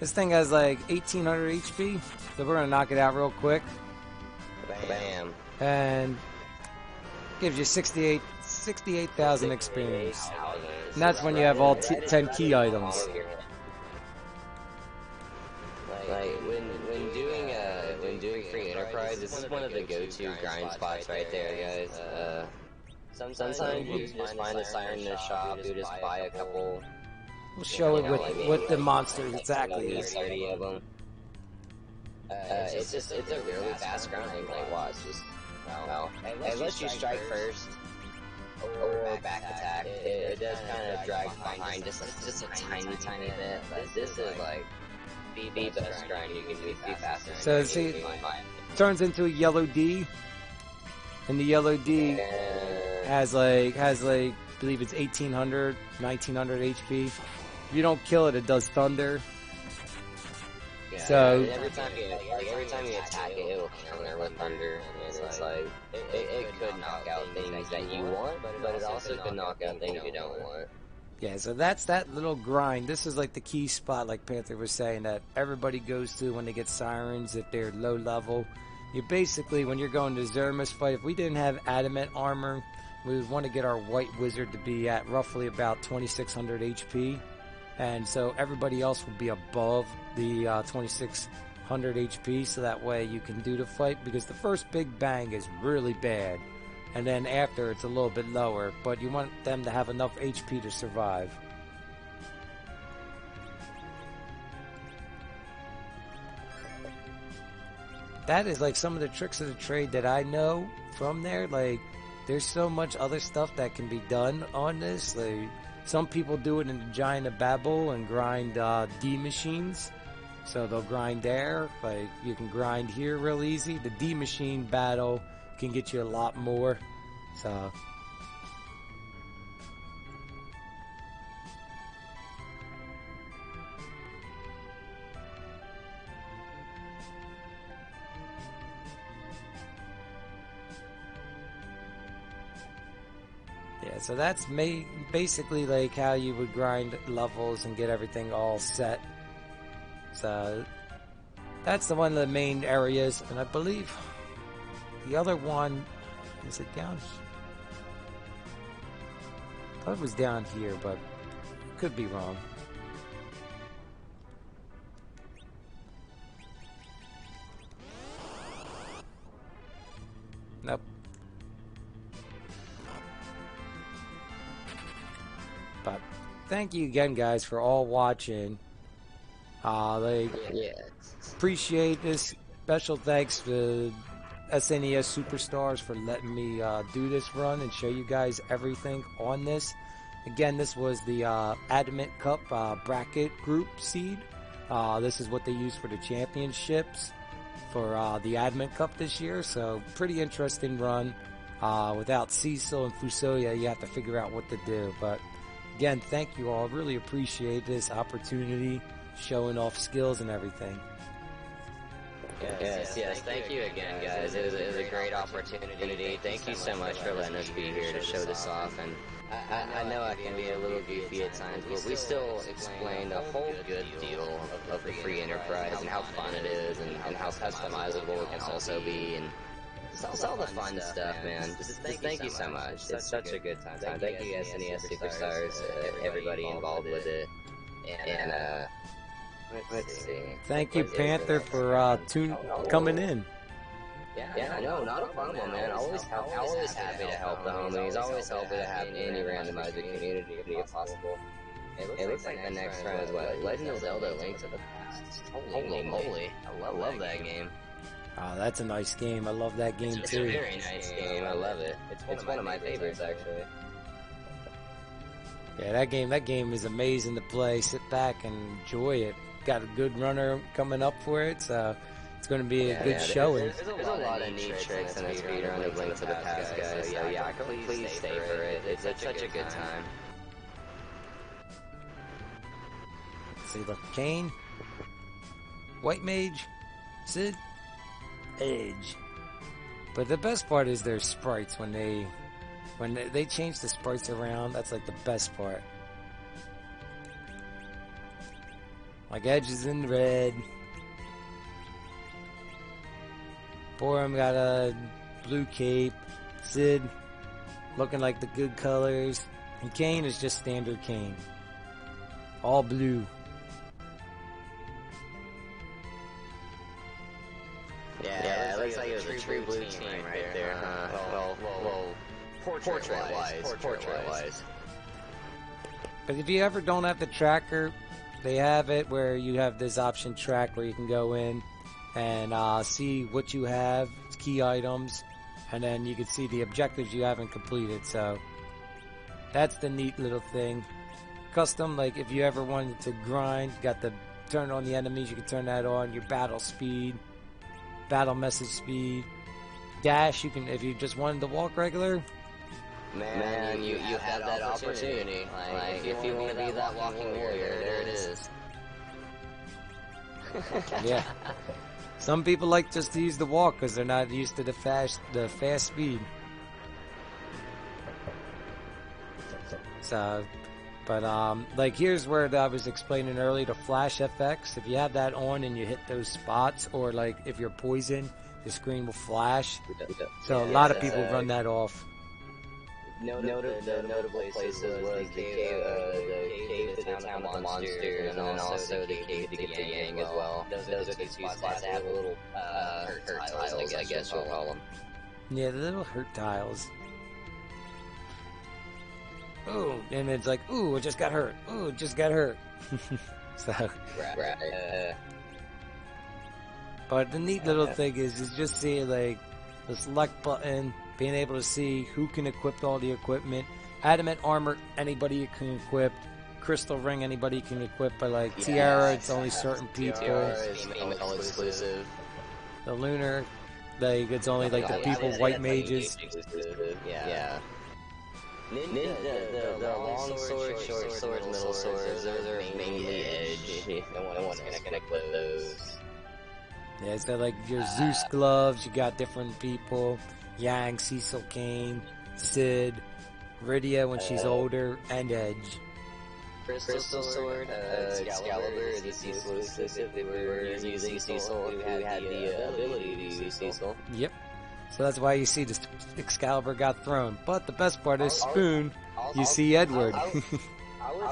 This thing has like 1800 HP, so we're gonna knock it out real quick. Bam. And gives you 68 68,000 experience. And that's when you have all 10 key items. Like when doing free enterprise, this is one of the go-to grind spots right there, guys. Sometimes you just find a siren in the shop, you just buy a couple. We'll show it with the monsters exactly. 30 of them. It's a really fast grind. Like watch, just unless you strike first or back attack, it does kind of drag behind just a tiny bit. But this is like the best grind you can do. The fastest. So see, it turns into a yellow D, and the yellow D has like I believe it's 1800, 1900 HP. If you don't kill it, it does thunder. Yeah, so every time you attack it, it'll counter with thunder, and it's like it could knock out things that you want, but it also could knock out things you don't want. Yeah, so that's that little grind. This is like the key spot, like Panther was saying, that everybody goes to when they get sirens if they're low level. You basically, when you're going to Zerma's fight, if we didn't have adamant armor, we would want to get our white wizard to be at roughly about 2600 HP. And so everybody else would be above the 2600 HP, so that way you can do the fight, because the first big bang is really bad. And then after, it's a little bit lower, but you want them to have enough HP to survive. That is like some of the tricks of the trade that I know from there. Like, there's so much other stuff that can be done on this. Like, some people do it in the Giant of Babel and grind D machines. So they'll grind there. Like, you can grind here real easy. The D machine battle can get you a lot more. So yeah, so that's basically like how you would grind levels and get everything all set. So that's the one of the main areas, and I believe the other one, is it down here? I thought it was down here, but could be wrong. Nope. But thank you again, guys, for all watching. Appreciate this. Special thanks to SNES Super Stars for letting me do this run and show you guys everything on this. Again, this was the Adamant Cup bracket group seed. This is what they use for the championships for the Adamant Cup this year. So pretty interesting run. Without Cecil and Fusoya, you have to figure out what to do. But again, thank you all. Really appreciate this opportunity, showing off skills and everything. Yes. Thank you again, guys. It was a great opportunity. Thank you so much for letting us be here to show this off. And I know I can be a little goofy at times, but we still explained a whole good deal of the free enterprise and how fun it is and how customizable it can also be. And it's all the fun stuff, man. Just thank you so much. It's such a good time. Thank you, SNES Super Stars, everybody involved with it. And, let's see. Thank you, Panther, for coming in. Yeah, no, not a problem, man. Always happy to help the homies. Always happy to have any randomizer community if possible. It looks like the next round is what? Legend of Zelda: Link to the Past. Holy moly! I love that game. Oh, that's a nice game. I love that game too. It's a very nice game. I love it. It's one of my favorites, actually. Yeah, that game is amazing to play. Sit back and enjoy it. Got a good runner coming up for it, so it's going to be a good showing. There's a lot of neat tricks in the speedrun of Link to the Past, guys. So yeah, please stay for it. It's such a good time. See, look, Kane, White Mage, Sid, Edge. But the best part is their sprites when they change the sprites around. That's like the best part. Like Edge is in red. Borum got a blue cape. Sid looking like the good colors. And Kane is just standard Kane. All blue. Yeah, it looks like it was a true blue team right there. Well, portrait-wise. But if you ever don't have the tracker, they have it where you have this option track where you can go in and see what you have, key items, and then you can see the objectives you haven't completed. So that's the neat little thing. Custom, like if you ever wanted to grind, you got the turn on the enemies, you can turn that on. Your battle speed, battle message speed, dash, you can, if you just wanted to walk regular. Man, you have that opportunity. Like, if you want to be that walking warrior, there it is. Yeah. Some people like just to use the walk because they're not used to the fast speed. So, but like here's where I was explaining earlier, the flash FX. If you have that on and you hit those spots, or like if you're poisoned, the screen will flash. So a lot of people run that off. Notable places was the cave to the town with the monster, and then also the cave to get the gang as well. Those are the two spots that have the little hurt tiles, I guess you'll call them. Yeah, the little hurt tiles. Ooh, and it's like, ooh, it just got hurt. Ooh, it just got hurt. So, Right. But the neat little thing is just seeing like the select button, being able to see who can equip all the equipment. Adamant armor, anybody can equip. Crystal ring, anybody can equip. But like Tiara, it's only certain people. Tiara is female exclusive. The lunar, like it's only like the people, white mages. Yeah. The long sword, short sword, middle swords, those are mainly edge. No one's gonna connect with those. Yeah, so like your Zeus gloves, you got different people. Yang, Cecil, Kane, Sid, Rydia when she's older, and Edge. Crystal sword, Excalibur, the Cecil exclusive. We were using Cecil, who had the ability to use Cecil. Yep. So that's why you see the Excalibur got thrown. But the best part is Spoon, you see Edward. I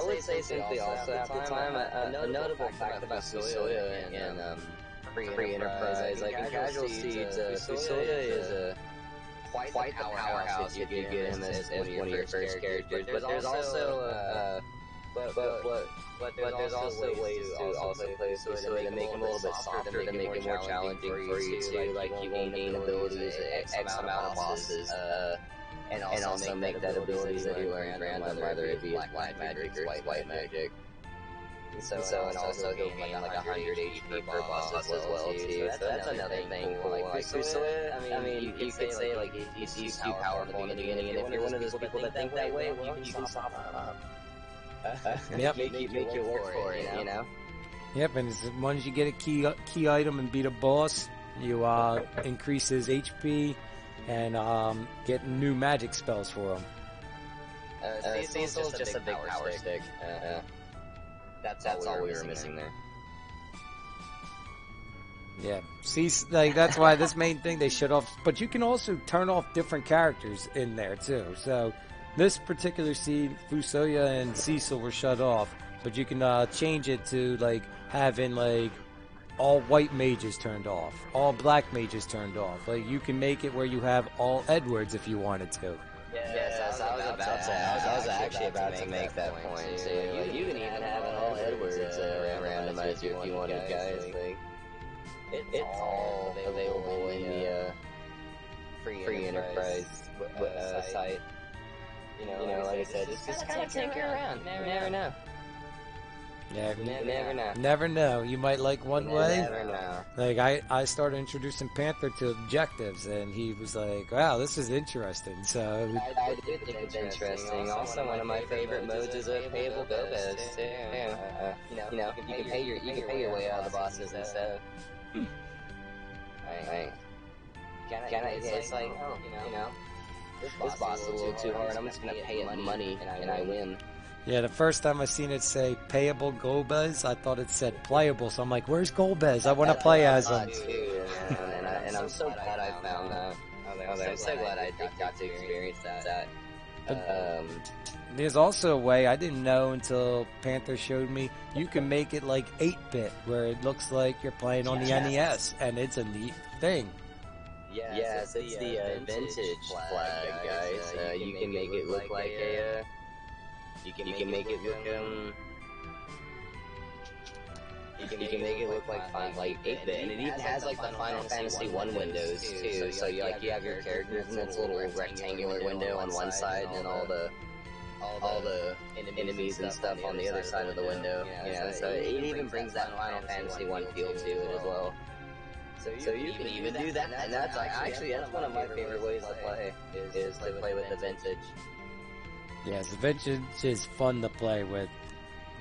would say simply also at the time, a notable fact about Fusoya and Free Enterprise, like in Casual Seeds, Fusoya is a quite the powerhouse if you get him as one of your first characters. But there's also but there's also ways to also play Fusoya to make him a little bit softer, to make it more challenging for you too. Like you won't gain abilities X amount of bosses, and also make that abilities that you learn random, whether it be black magic or white magic. So and also he'll gain like 100 HP per boss as well too. So that's another thing. Like Fusoya, I mean, you could say like he's too powerful in the beginning, and if you're one of those people that think that way, well, you can soften him up. Yep. Make you work for it, you know? Yep, and as once you get a key item and beat a boss, you increase his HP and get new magic spells for him. Cecil's just a big power stick. That's all we were missing there. Yeah, see, like that's why this main thing they shut off. But you can also turn off different characters in there too. So this particular scene, Fusoya and Cecil were shut off, but you can change it to like having like all white mages turned off, all black mages turned off. Like you can make it where you have all Edwards if you wanted to. Yes, I was actually about to make that point too. Like, you can even have an all Edwards randomized if you wanted, guys. Like, it's all available in the free enterprise site. You know, like I said, just kind of tinker around. You never know. Yeah, Never know. Never know. You might like one way. Never know. Like I started introducing Panther to objectives, and he was like, "Wow, this is interesting." So I did think it's interesting. Also, one of my favorite modes is a payable go-bez too. You know, you can pay your way out of the bosses instead. Right. It's like, you know, this boss is a little too hard. I'm just gonna pay it money and I win. yeah, the first time I seen it say payable Golbez, I thought it said playable. So I'm like, "Where's Golbez? I want to play as him." And I'm so glad I found that. I'm so glad I got to experience that. There's also a way I didn't know until Panther showed me. You can make it like 8-bit, where it looks like you're playing on the NES, and it's a neat thing. Yes, it's the vintage flag, guys. You can make it look like a. You can make it look You can make it look like 8-bit, and it even has like the Final Fantasy 1 windows too. So you have your characters in this little rectangular window on one side, and then all the enemies and stuff on the other side of the window. You know, so it even brings that Final Fantasy 1 feel to it as well. So you can even do that, and that's actually that's one of my favorite ways to play is to play with the vintage. Yes, the vintage is fun to play with.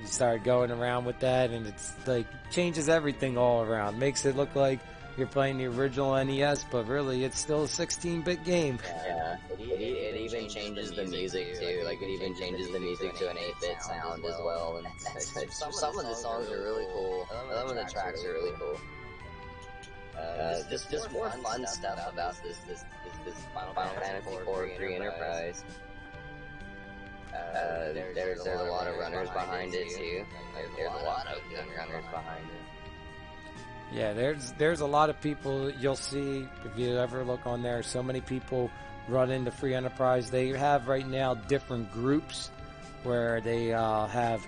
You start going around with that, and it's like changes everything all around. Makes it look like you're playing the original NES, but really it's still a 16-bit game. Yeah, it even changes the music too. Like it even changes the music to an 8-bit sound as well. And some of the songs are really cool. Some of the tracks are really cool. Just more fun stuff about this Final Fantasy 4 Enterprise. There's a lot of runners behind it too. There's a lot of gun runners behind it. Yeah, there's a lot of people you'll see if you ever look on there. So many people run into Free Enterprise. They have right now different groups where they have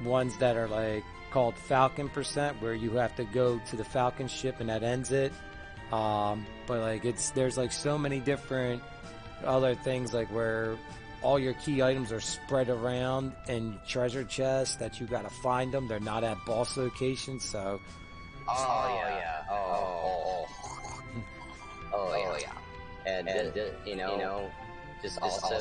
ones that are like called Falcon Percent, where you have to go to the Falcon ship and that ends it. But like there's like so many different other things like where all your key items are spread around in treasure chests that you gotta find them. They're not at boss locations, so. Oh yeah. And you know, just also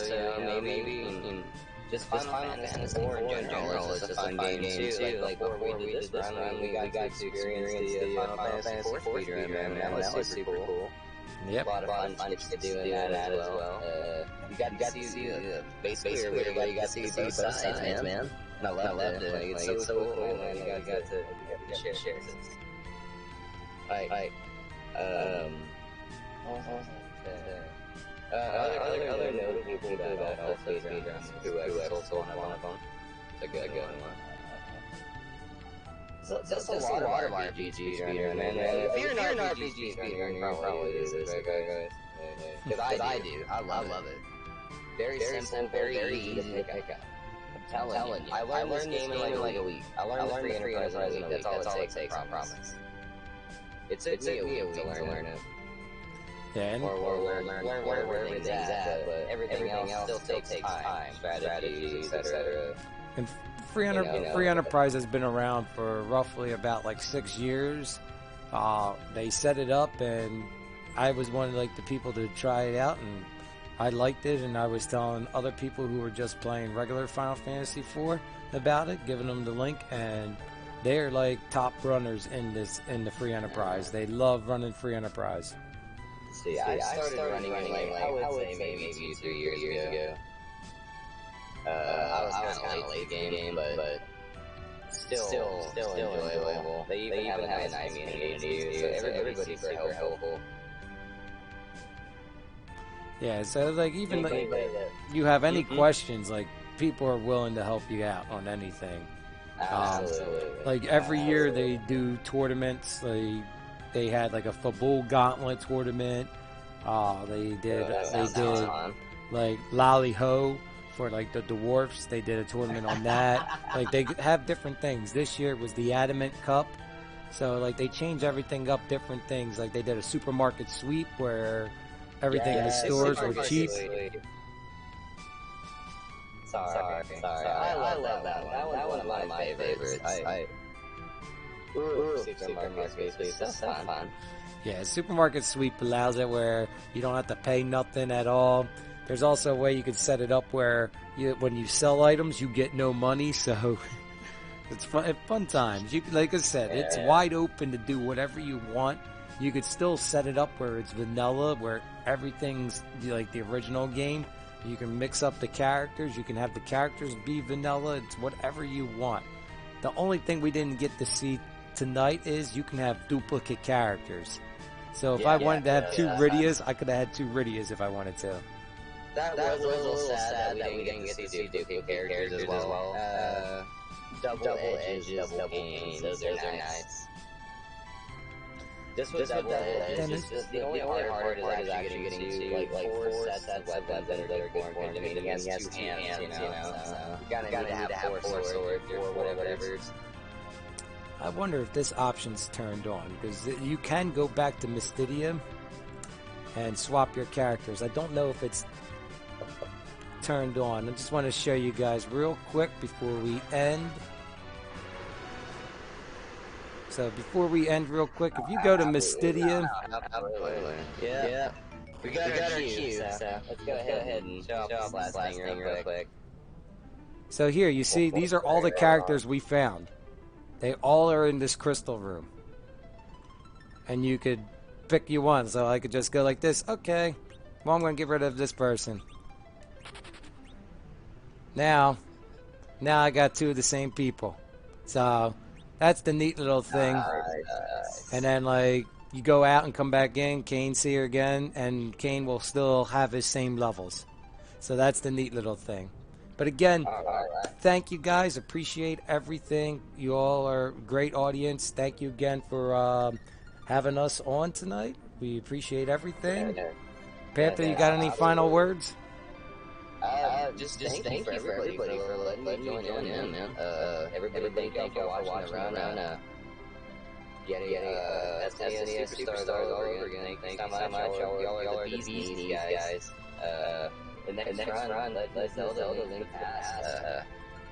maybe. Just Final Fantasy 4 in general is just a fun game too. Like before we did this run, we got to experience the Final Fantasy 4 speedrun, and that was super cool. Yep. A lot of fun to do that as well. You got to see the basically everybody got to see both sides, man. And I loved it. Like, it's so cool, man. You got to share this. Other notable people that also play speedruns, who is also one of them. It's a good one. That's a lot of RPG speedrun, man. If you're an RPG speedrun, you probably do this, right, guys? Because I do. I love it. Very simple, very easy to pick up. I'm telling you. I learned this game in like a week. I learned the Free Enterprise in a week. That's all it takes, I promise. It took me a week to learn it. Yeah, and or learn where everything's at, but everything else still takes time, strategies, etc. And Free Enterprise has been around for roughly about like 6 years. They set it up, and I was one of like the people to try it out, and I liked it. And I was telling other people who were just playing regular Final Fantasy 4 about it, giving them the link, and they're like top runners in the Free Enterprise. They love running Free Enterprise. See, I started running like I would say maybe 2-3 years ago. I was kind of late to the game, but still enjoyable. They even have a nice community too, so everybody's super helpful. Yeah, so like even like you have any questions, like people are willing to help you out on anything. Absolutely. Like every year they do tournaments. They had like a football gauntlet tournament. They did like Lally Ho for like the dwarfs. They did a tournament on that. Like they have different things. This year was the Adamant Cup. So like they change everything up, different things. Like they did a supermarket sweep where everything in the stores were cheap. Sorry. I love that one. That was one of my favorites. Supermarket sweep. That's fun. Yeah, supermarket sweep allows it where you don't have to pay nothing at all. There's also a way you can set it up where when you sell items, you get no money. So it's fun times. Like I said, it's wide open to do whatever you want. You could still set it up where it's vanilla, where everything's like the original game. You can mix up the characters. You can have the characters be vanilla. It's whatever you want. The only thing we didn't get to see tonight is you can have duplicate characters. So if I wanted to have two Rydias, I could have had two Rydias if I wanted to. that was a little sad that we didn't get to see duplicate characters as well. Double edges, double games, those are nice. Just with double edges, the only hard part is actually getting to like four sets of weapons that are good for him. I mean, he has two hands, you know, so you gotta need to have four swords or whatever. I wonder if this option's turned on, because you can go back to Mystidia and swap your characters. I don't know if it's turned on. I just want to show you guys real quick before we end. So before we end real quick, if you go to Mystidia, yeah, we got our cue, so let's go ahead and show off this last thing real quick. So here, you see, these are all the characters we found. They all are in this crystal room. And you could pick you one, so I could just go like this. Okay, well, I'm going to get rid of this person. Now I got two of the same people. So that's the neat little thing. And then, like, you go out and come back in, Kane's here again, and Kane will still have his same levels. So that's the neat little thing. But again, thank you guys. Appreciate everything. You all are a great audience. Thank you again for having us on tonight. We appreciate everything. Panther, you got any final words? Just thank you for everybody for letting me join in, man. Everybody, thank you for watching the run. SNES Super Stars all over again. Thank you so much. Y'all are the bee's knees, guys. The next run, let Zelda link the past.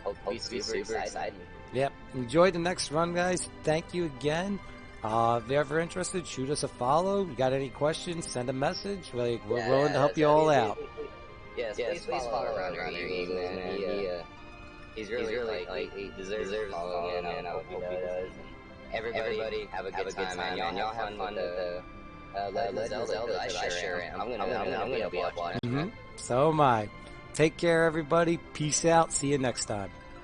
Hope to be super exciting. Yep. Enjoy the next run, guys. Thank you again. If you're ever interested, shoot us a follow. You got any questions, send a message. Like, we're willing to help you all out. Yes, please follow around Eagle, man. He's really like, he deserves a follow, man. I hope he does. Everybody, have a good time, man. Y'all have fun to let Zelda. I sure am. I'm gonna be up watching. So am I. Take care, everybody. Peace out. See you next time.